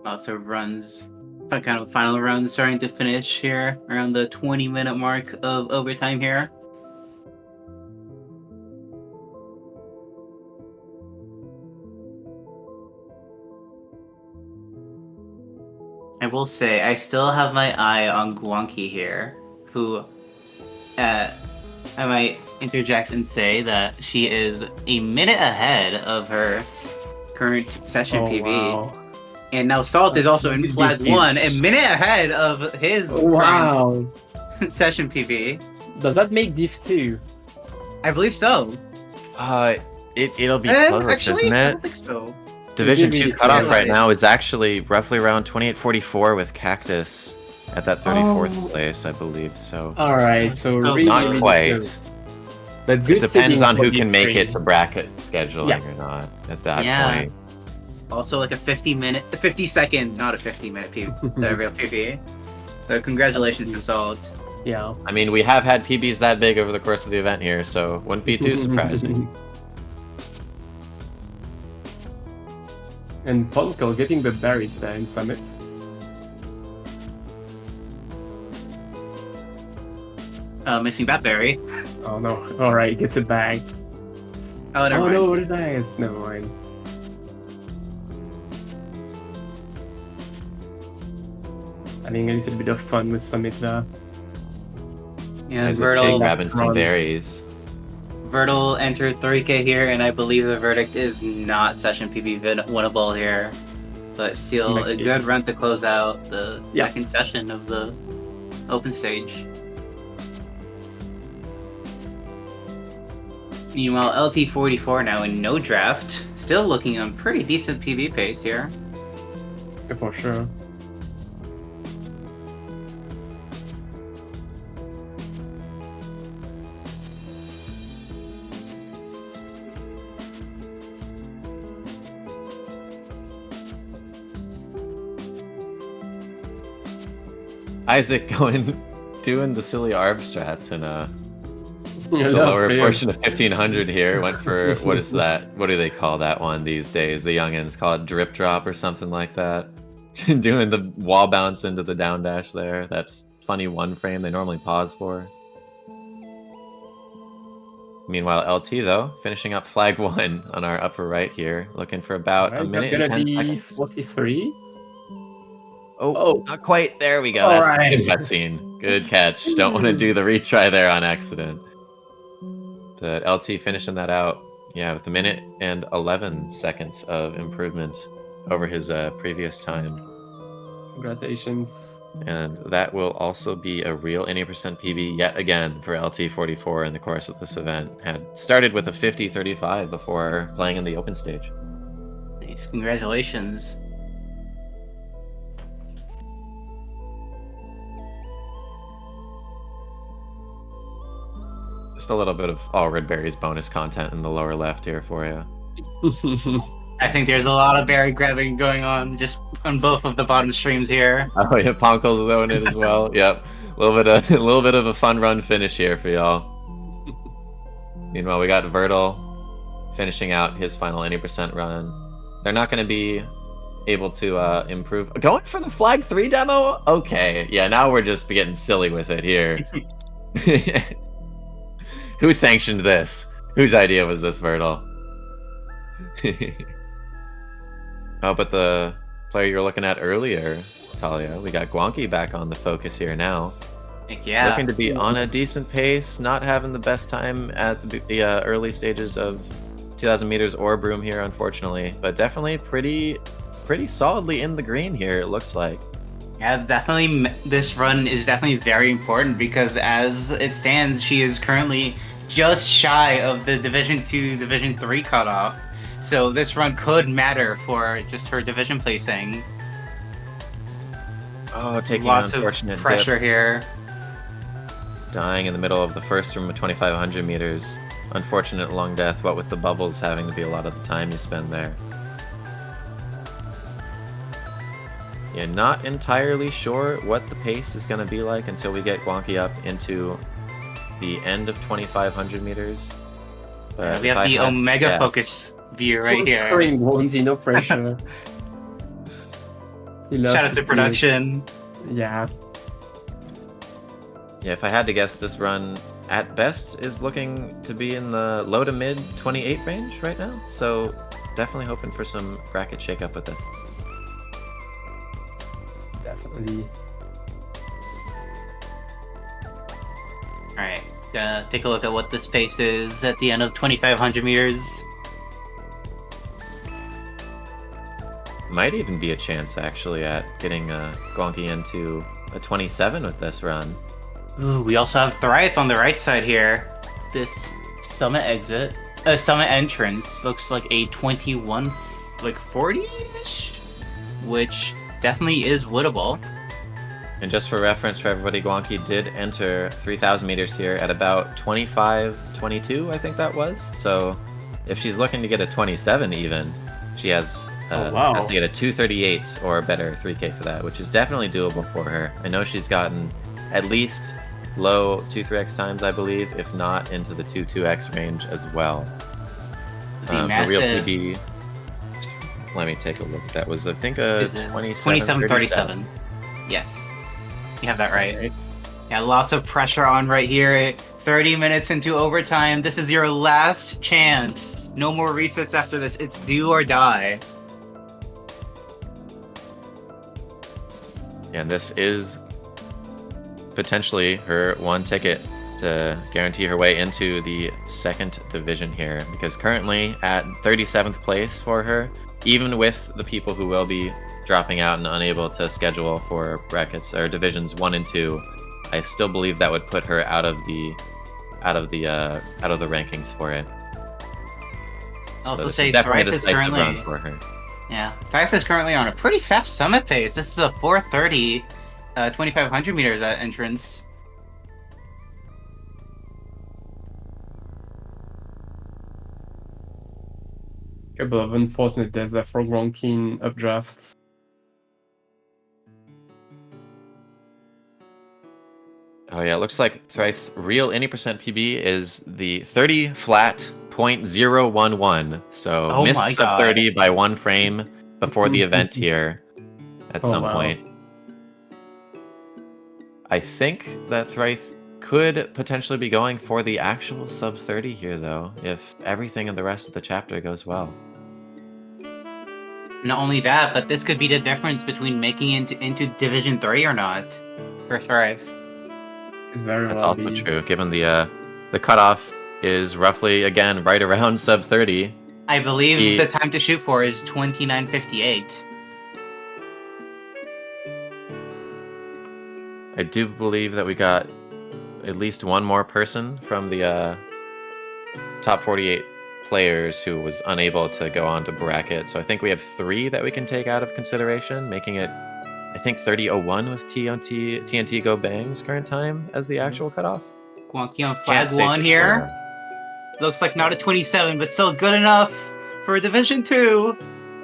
Speaker 3: Lots of runs, kind of final round starting to finish here around the 20-minute mark of overtime here. I will say, I still have my eye on Guanqi here, who, I might interject and say that she is a minute ahead of her current session PB.
Speaker 2: Wow.
Speaker 3: And now Salt is also in Flag 1, a minute ahead of his session PB.
Speaker 2: Does that make Div 2?
Speaker 3: I believe so.
Speaker 1: It'll be close,
Speaker 3: actually,
Speaker 1: isn't it?
Speaker 3: I don't think so.
Speaker 1: Division 2 cutoff right now is actually roughly around 28-44 with Cactus at that 34th place, I believe. So
Speaker 2: Alright, so really,
Speaker 1: not
Speaker 2: really
Speaker 1: quite.
Speaker 2: good. But good
Speaker 1: It depends
Speaker 2: seeding
Speaker 1: on
Speaker 2: for
Speaker 1: who can
Speaker 2: Div
Speaker 1: make
Speaker 2: 3.
Speaker 1: it to bracket scheduling or not at that point.
Speaker 3: It's also like a 50-second, not a 50-minute real PB. So congratulations to Salt.
Speaker 2: Yeah.
Speaker 1: I mean, we have had PBs that big over the course of the event here, so wouldn't be too surprising.
Speaker 2: And Ponkel getting the berries there in Summit.
Speaker 3: Missing that berry.
Speaker 2: Oh no. Alright, gets it back.
Speaker 3: Oh, never mind.
Speaker 2: No, what did I? It's never mind. Having a little bit of fun with Summit there.
Speaker 3: Yeah,
Speaker 1: As this kid grabbing some
Speaker 2: run.
Speaker 1: berries.
Speaker 3: Vertil entered 3K here, and I believe the verdict is not session PB winnable here. But still a good run to close out the second session of the open stage. Meanwhile, LT44 now in no draft. Still looking on pretty decent PB pace here.
Speaker 2: Yeah, for sure.
Speaker 1: Isaac doing the silly ARB strats in the
Speaker 2: Yeah,
Speaker 1: lower
Speaker 2: fair.
Speaker 1: portion of 1500 here. Went for, what is that? What do they call that one these days? The youngins call it drip drop or something like that. Doing the wall bounce into the down dash there. That's funny one frame they normally pause for. Meanwhile, LT though, finishing up flag 1 on our upper right here, looking for about a minute and 10 seconds.
Speaker 2: 43?
Speaker 1: Oh, not quite. There we go.
Speaker 2: All
Speaker 1: That's
Speaker 2: right.
Speaker 1: a good cutscene. Good catch. Don't want to do the retry there on accident. But LT finishing that out, yeah, with a minute and 11 seconds of improvement over his previous time.
Speaker 2: Congratulations.
Speaker 1: And that will also be a real 80% PB yet again for LT44 in the course of this event. Had started with a 50-35 before playing in the open stage.
Speaker 3: Nice, congratulations.
Speaker 1: Just a little bit of all Red Berries bonus content in the lower left here for you.
Speaker 3: I think there's a lot of berry grabbing going on just on both of the bottom streams here.
Speaker 1: Oh yeah, Ponkel's throwing it as well. Yep, a little bit of a fun run finish here for y'all. Meanwhile, we got Vertil finishing out his final 80% run. They're not going to be able to improve. Going for the flag 3 demo? Okay, yeah, now we're just getting silly with it here. Who sanctioned this? Whose idea was this, Vertil? Oh, but the player you were looking at earlier, Talia, we got Guanqi back on the focus here now.
Speaker 3: Heck yeah.
Speaker 1: Looking to be on a decent pace, not having the best time at the early stages of 2,000 meters or Broom here, unfortunately, but definitely pretty solidly in the green here, it looks like.
Speaker 3: Yeah, definitely. This run is definitely very important because as it stands, she is currently just shy of the Division 2, Division 3 cutoff. So this run could matter for just her division placing.
Speaker 1: Oh, taking
Speaker 3: Lots
Speaker 1: an
Speaker 3: of
Speaker 1: unfortunate
Speaker 3: pressure
Speaker 1: dip.
Speaker 3: here.
Speaker 1: Dying in the middle of the first room of 2,500 meters. Unfortunate long death, what with the bubbles having to be a lot of the time you spend there. Yeah, not entirely sure what the pace is going to be like until we get Guanqi up into the end of 2,500 meters. But
Speaker 3: We
Speaker 1: if
Speaker 3: have
Speaker 1: I
Speaker 3: the
Speaker 1: had
Speaker 3: Omega
Speaker 1: guessed-
Speaker 3: focus view right here.
Speaker 2: Scoring Guanqi, no pressure. He loves
Speaker 3: Shout out
Speaker 2: to
Speaker 3: to
Speaker 2: see it.
Speaker 3: production.
Speaker 2: Yeah.
Speaker 1: Yeah, if I had to guess, this run at best is looking to be in the low to mid 28 range right now. So definitely hoping for some bracket shakeup with this.
Speaker 2: Definitely.
Speaker 3: Alright, gonna take a look at what this pace is at the end of 2,500 meters.
Speaker 1: Might even be a chance actually at getting Guanqi into a 27 with this run.
Speaker 3: Ooh, we also have Thrive on the right side here. This summit entrance looks like a 21, like 40-ish, which definitely is winnable.
Speaker 1: And just for reference for everybody, Guanqi did enter 3,000 meters here at about 25-22, I think that was. So if she's looking to get a 27 even, she has to get a 238 or better 3K for that, which is definitely doable for her. I know she's gotten at least low 2-3x times, I believe, if not into the 2-2x range as well.
Speaker 3: The
Speaker 1: For
Speaker 3: massive
Speaker 1: real PB, let me take a look. That was, I think, a
Speaker 3: 27-37. Yes, you have that right. Yeah, lots of pressure on right here. 30 minutes into overtime. This is your last chance. No more resets after this. It's do or die.
Speaker 1: And this is potentially her one ticket to guarantee her way into the second division here, because currently at 37th place for her, even with the people who will be dropping out and unable to schedule for brackets or divisions 1 and 2, I still believe that would put her out of the rankings for it.
Speaker 3: I'll also
Speaker 1: this
Speaker 3: say
Speaker 1: is definitely a
Speaker 3: Thrive is
Speaker 1: decisive
Speaker 3: currently
Speaker 1: run for her.
Speaker 3: Yeah, Thrive is currently on a pretty fast summit pace. This is a 4:30, 2,500 meters at entrance.
Speaker 2: Couple of unfortunate deaths there for Guanqi in updrafts.
Speaker 1: Oh yeah, it looks like Thrice's real any percent PB is the 30 flat .011. So
Speaker 3: Oh
Speaker 1: missed
Speaker 3: my
Speaker 1: sub
Speaker 3: God.
Speaker 1: 30 by 1 frame before the event here at
Speaker 2: Oh,
Speaker 1: some
Speaker 2: wow.
Speaker 1: point. I think that Thrice could potentially be going for the actual sub 30 here though, if everything in the rest of the chapter goes well.
Speaker 3: Not only that, but this could be the difference between making it into Division 3 or not for Thrive.
Speaker 2: It's very
Speaker 1: That's
Speaker 2: well
Speaker 1: also
Speaker 2: be.
Speaker 1: true, given the cutoff is roughly, again, right around sub 30.
Speaker 3: I believe the time to shoot for is 29:58.
Speaker 1: I do believe that we got at least one more person from the top 48 players who was unable to go on to bracket. So I think we have 3 that we can take out of consideration, making it, I think, 30:01 with TNT Go Bang's current time as the actual cutoff.
Speaker 3: Guanqi on flag
Speaker 1: Can't say
Speaker 3: 1
Speaker 1: for
Speaker 3: here.
Speaker 1: sure.
Speaker 3: Looks like not a 27, but still good enough for Division 2.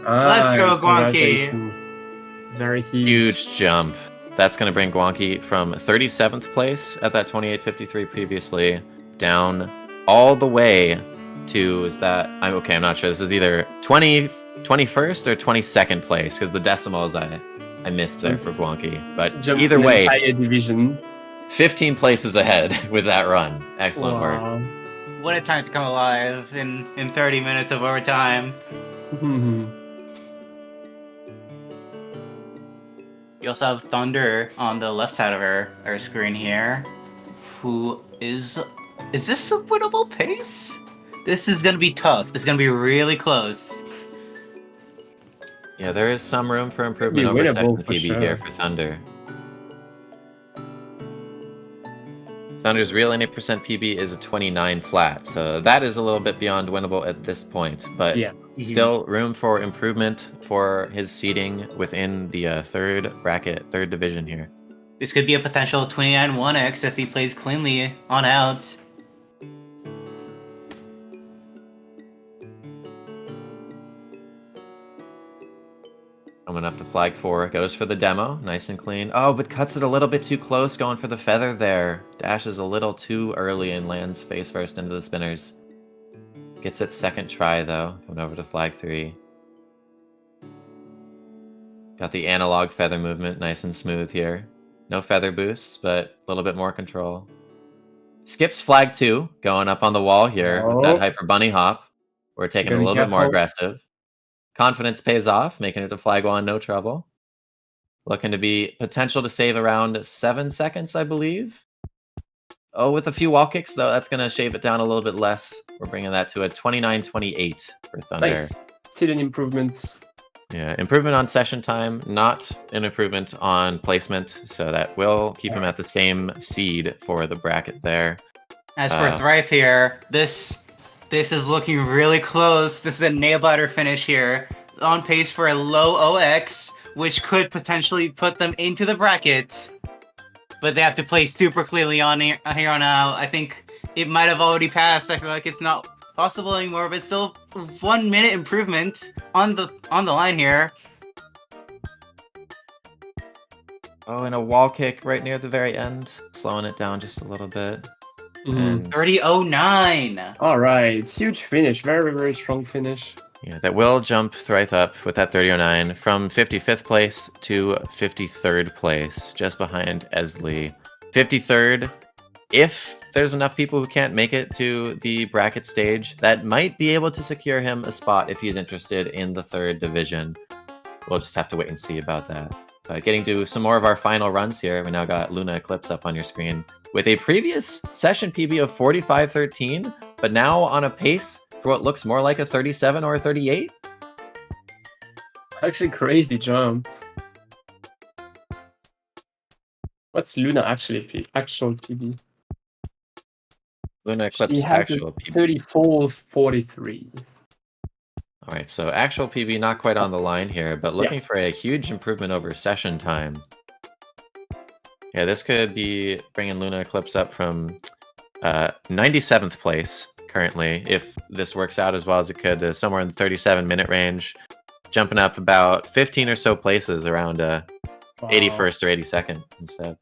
Speaker 3: Let's go,
Speaker 2: Nice,
Speaker 3: Guanqi.
Speaker 2: congratulations. Very huge.
Speaker 1: Huge jump. That's going to bring Guanqi from 37th place at that 28.53 previously down all the way to, I'm not sure. This is either 21st or 22nd place, because the decimals I missed there for Guanqi. But
Speaker 2: Jump
Speaker 1: either
Speaker 2: an
Speaker 1: way,
Speaker 2: entire division.
Speaker 1: 15 places ahead with that run. Excellent work.
Speaker 2: Wow.
Speaker 3: What a time to come alive in 30 minutes of overtime. We also have Thunder on the left side of our screen here, who is this a winnable pace? This is gonna be tough. This is gonna be really close.
Speaker 1: Yeah, there is some room for improvement
Speaker 2: Be
Speaker 1: over
Speaker 2: winnable
Speaker 1: Techno
Speaker 2: for
Speaker 1: PB
Speaker 2: sure.
Speaker 1: here for Thunder. Thunder's real 80% PB is a 29 flat, so that is a little bit beyond winnable at this point, but
Speaker 2: Yeah.
Speaker 1: still room for improvement for his seeding within the third bracket, third division here.
Speaker 3: This could be a potential 29 1x if he plays cleanly on out.
Speaker 1: Coming up to flag 4, goes for the demo, nice and clean. Oh, but cuts it a little bit too close, going for the feather there. Dashes a little too early and lands face first into the spinners. Gets it second try though, coming over to flag 3. Got the analog feather movement, nice and smooth here. No feather boosts, but a little bit more control. Skips flag 2, going up on the wall here with that hyper bunny hop. We're taking a little bit more aggressive. Confidence pays off, making it to flag 1, no trouble. Looking to be potential to save around 7 seconds, I believe. Oh, with a few wall kicks, though, that's going to shave it down a little bit less. We're bringing that to a 29-28 for Thunder.
Speaker 2: Nice. Still an improvement.
Speaker 1: Yeah, improvement on session time, not an improvement on placement, so that will keep him at the same seed for the bracket there.
Speaker 3: As for Thrive here, this is looking really close. This is a nail biter finish here. On pace for a low OX, which could potentially put them into the bracket. But they have to play super clearly on here on out. I think it might have already passed. I feel like it's not possible anymore, but still 1 minute improvement on the line here.
Speaker 1: Oh, and a wall kick right near the very end, slowing it down just a little bit.
Speaker 3: 30-09.
Speaker 2: All right, huge finish. Very, very strong finish.
Speaker 1: Yeah, that will jump Thrive up with that 30-09 from 55th place to 53rd place, just behind Esley. 53rd, if there's enough people who can't make it to the bracket stage, that might be able to secure him a spot if he's interested in the third division. We'll just have to wait and see about that. Getting to some more of our final runs here, we now got Luna Eclipse up on your screen with a previous session PB of 45-13, but now on a pace for what looks more like a 37 or a 38.
Speaker 2: Actually, crazy jump. What's Luna actual PB?
Speaker 1: Luna Eclipse
Speaker 2: She has
Speaker 1: actual PB.
Speaker 2: 34-43.
Speaker 1: All right, so actual PB not quite on the line here, but looking for a huge improvement over session time. Yeah, this could be bringing Luna Eclipse up from 97th place currently, if this works out as well as it could, somewhere in the 37-minute range, jumping up about 15 or so places around 81st or 82nd instead.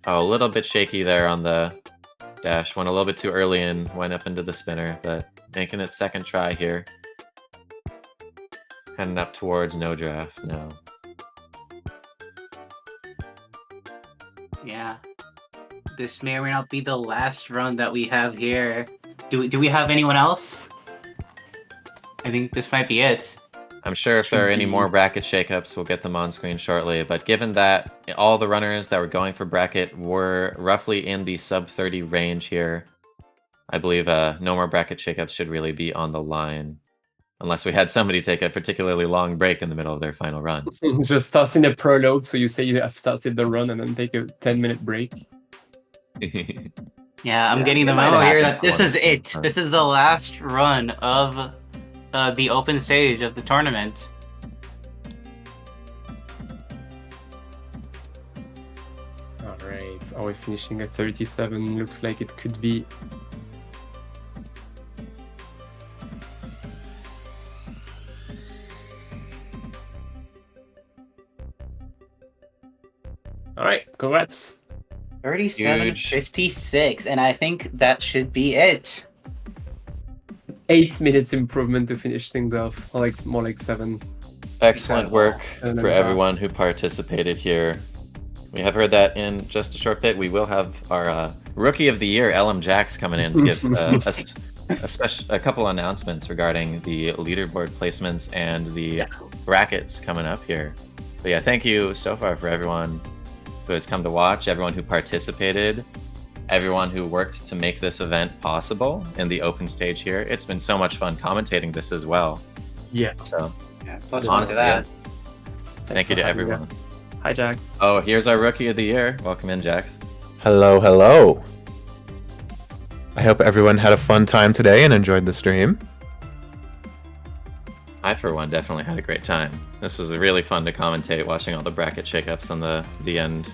Speaker 1: Oh, a little bit shaky there on the dash. Went a little bit too early and went up into the spinner, but making it second try here. Heading up towards no draft now.
Speaker 3: Yeah. This may or may not be the last run that we have here. Do we have anyone else? I think this might be it.
Speaker 1: I'm sure if there are any more bracket shakeups, we'll get them on screen shortly. But given that all the runners that were going for bracket were roughly in the sub 30 range here, I believe no more bracket shakeups should really be on the line. Unless we had somebody take a particularly long break in the middle of their final run.
Speaker 2: Just toss in a prologue, so you say you have started the run and then take a 10-minute break.
Speaker 3: Yeah, I'm getting the memo here that this is it. This is the last run of the open stage of the tournament.
Speaker 2: Alright, are we finishing at 37? Looks like it could be. Alright, congrats.
Speaker 3: 37-56, and I think that should be it.
Speaker 2: 8 minutes improvement to finish things off, or like more like 7.
Speaker 1: Excellent work for everyone who participated here. We have heard that in just a short bit, we will have our Rookie of the Year, LM Jax, coming in to give a couple announcements regarding the leaderboard placements and the brackets coming up here. But yeah, thank you so far for everyone who has come to watch, everyone who participated, everyone who worked to make this event possible in the open stage here. It's been so much fun commentating this as well.
Speaker 2: Yeah.
Speaker 1: So,
Speaker 3: plus one to that.
Speaker 1: Thank you to everyone.
Speaker 2: Hi, Jax.
Speaker 1: Oh, here's our Rookie of the Year. Welcome in, Jax.
Speaker 4: Hello, hello. I hope everyone had a fun time today and enjoyed the stream.
Speaker 1: I, for one, definitely had a great time. This was really fun to commentate, watching all the bracket shakeups on the end.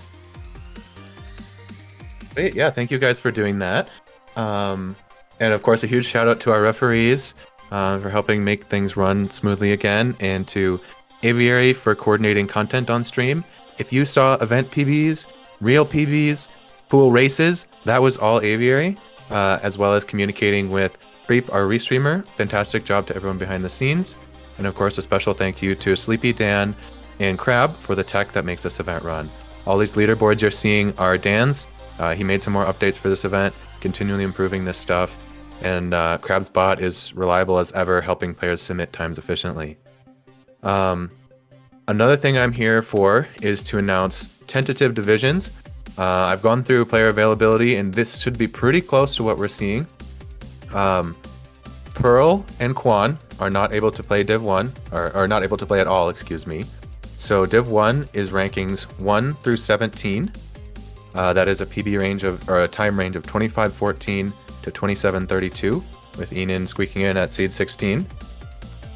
Speaker 4: Great, yeah, thank you guys for doing that. And of course, a huge shout out to our referees for helping make things run smoothly again, and to Aviary for coordinating content on stream. If you saw event PBs, real PBs, pool races, that was all Aviary, as well as communicating with Creep, our restreamer. Fantastic job to everyone behind the scenes. And of course, a special thank you to Sleepy Dan and Crab for the tech that makes this event run. All these leaderboards you're seeing are Dan's. He made some more updates for this event, continually improving this stuff. And Crab's bot is reliable as ever, helping players submit times efficiently. Another thing I'm here for is to announce tentative divisions. I've gone through player availability, and this should be pretty close to what we're seeing. Pearl and Quan are not able to play Div 1, or not able to play at all, excuse me. So Div 1 is rankings 1 through 17. That is a PB range of, or a time range of 25:14 to 27:32, with Enan squeaking in at seed 16.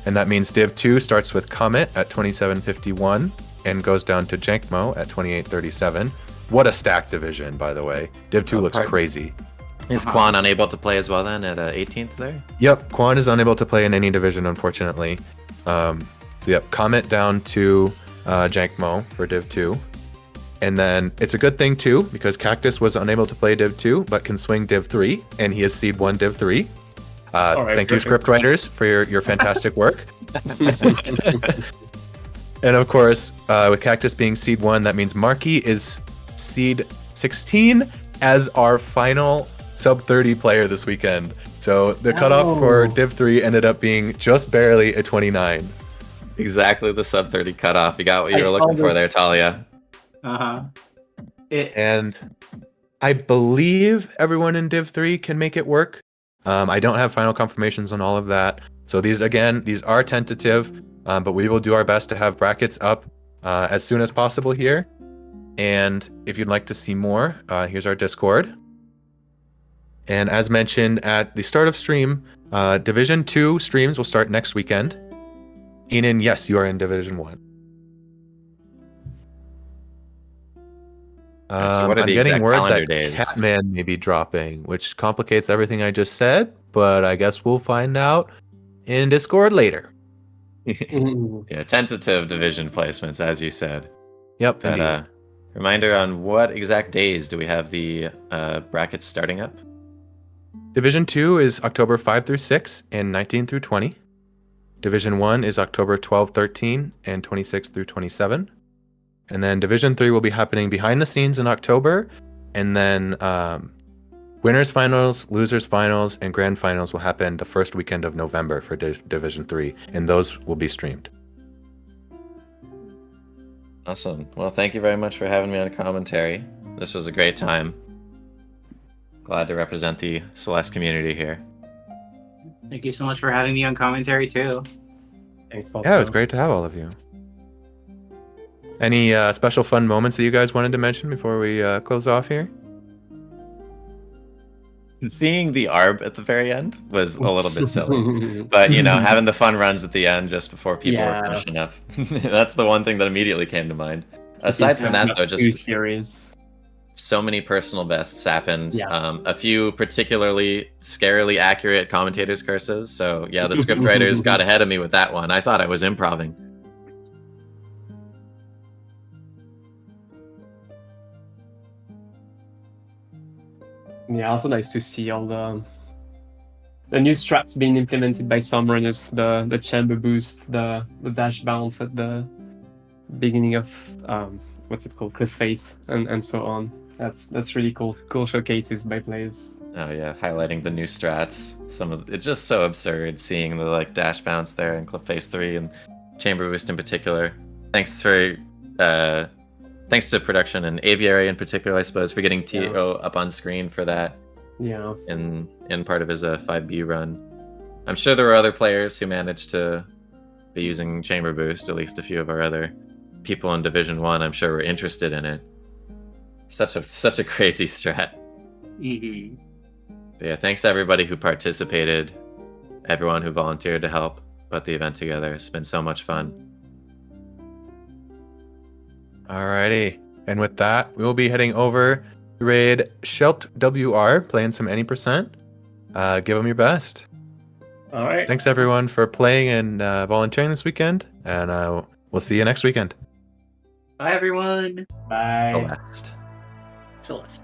Speaker 4: And that means Div 2 starts with Comet at 27:51 and goes down to Jankmo at 28:37. What a stacked division, by the way. Div 2 looks crazy.
Speaker 1: Is Quan unable to play as well then at 18th there?
Speaker 4: Yep, Quan is unable to play in any division, unfortunately. So yep, Comet down to Jankmo for Div 2. And then it's a good thing too, because Cactus was unable to play Div 2, but can swing Div 3, and he is seed 1 Div 3. Thank you, script writers, for your fantastic work. And of course, with Cactus being seed 1, that means Marky is seed 16 as our final sub 30 player this weekend. So the cutoff for Div 3 ended up being just barely a 29.
Speaker 1: Exactly the sub 30 cutoff. You got what you were looking for there, Talia.
Speaker 4: And I believe everyone in Div 3 can make it work. I don't have final confirmations on all of that. So these are tentative, but we will do our best to have brackets up as soon as possible here. And if you'd like to see more, here's our Discord. And as mentioned at the start of stream, Division 2 streams will start next weekend. Enan, yes, you are in Division 1.
Speaker 1: So what are
Speaker 4: I'm
Speaker 1: the
Speaker 4: getting
Speaker 1: exact
Speaker 4: word
Speaker 1: calendar
Speaker 4: that
Speaker 1: days?
Speaker 4: Catman may be dropping, which complicates everything I just said, but I guess we'll find out in Discord later.
Speaker 1: Yeah, tentative division placements, as you said.
Speaker 4: Yep,
Speaker 1: But
Speaker 4: indeed.
Speaker 1: reminder on what exact days do we have the brackets starting up?
Speaker 4: Division 2 is October 5 through 6 and 19 through 20. Division 1 is October 12, 13 and 26 through 27. And then Division 3 will be happening behind the scenes in October. And then winners finals, losers finals, and grand finals will happen the first weekend of November for Division 3. And those will be streamed.
Speaker 1: Awesome. Well, thank you very much for having me on commentary. This was a great time. Glad to represent the Celeste community here.
Speaker 3: Thank you so much for having me on commentary too.
Speaker 2: Thanks also.
Speaker 4: Yeah, it was great to have all of you. Any special fun moments that you guys wanted to mention before we close off here?
Speaker 1: Seeing the ARB at the very end was a little bit silly. But, having the fun runs at the end just before people were finishing up. That's the one thing that immediately came to mind. Aside from that, though, just
Speaker 2: curious.
Speaker 1: So many personal bests happened.
Speaker 2: Yeah.
Speaker 1: A few particularly scarily accurate commentators' curses. So, yeah, the script writers got ahead of me with that one. I thought I was improving.
Speaker 2: Yeah, also nice to see all the new strats being implemented by some runners, the chamber boost, the dash bounce at the beginning of what's it called, cliff face, and so on. That's really cool showcases by players.
Speaker 1: Oh yeah, highlighting the new strats. It's just so absurd seeing the dash bounce there in cliff face 3 and chamber boost in particular. Thanks to production and Aviary in particular, I suppose, for getting TO up on screen for that.
Speaker 2: Yeah.
Speaker 1: In part of his 5B run. I'm sure there were other players who managed to be using chamber boost. At least a few of our other people in Division 1, I'm sure, were interested in it. Such a crazy strat.
Speaker 2: Mhm.
Speaker 1: But yeah, thanks to everybody who participated, everyone who volunteered to help put the event together. It's been so much fun.
Speaker 4: Alrighty. And with that, we will be heading over to raid Shelt WR, playing some any percent. Give them your best.
Speaker 2: All right.
Speaker 4: Thanks everyone for playing and volunteering this weekend, and we'll see you next weekend.
Speaker 3: Bye, everyone.
Speaker 2: Bye.
Speaker 1: Celeste.
Speaker 3: Celeste.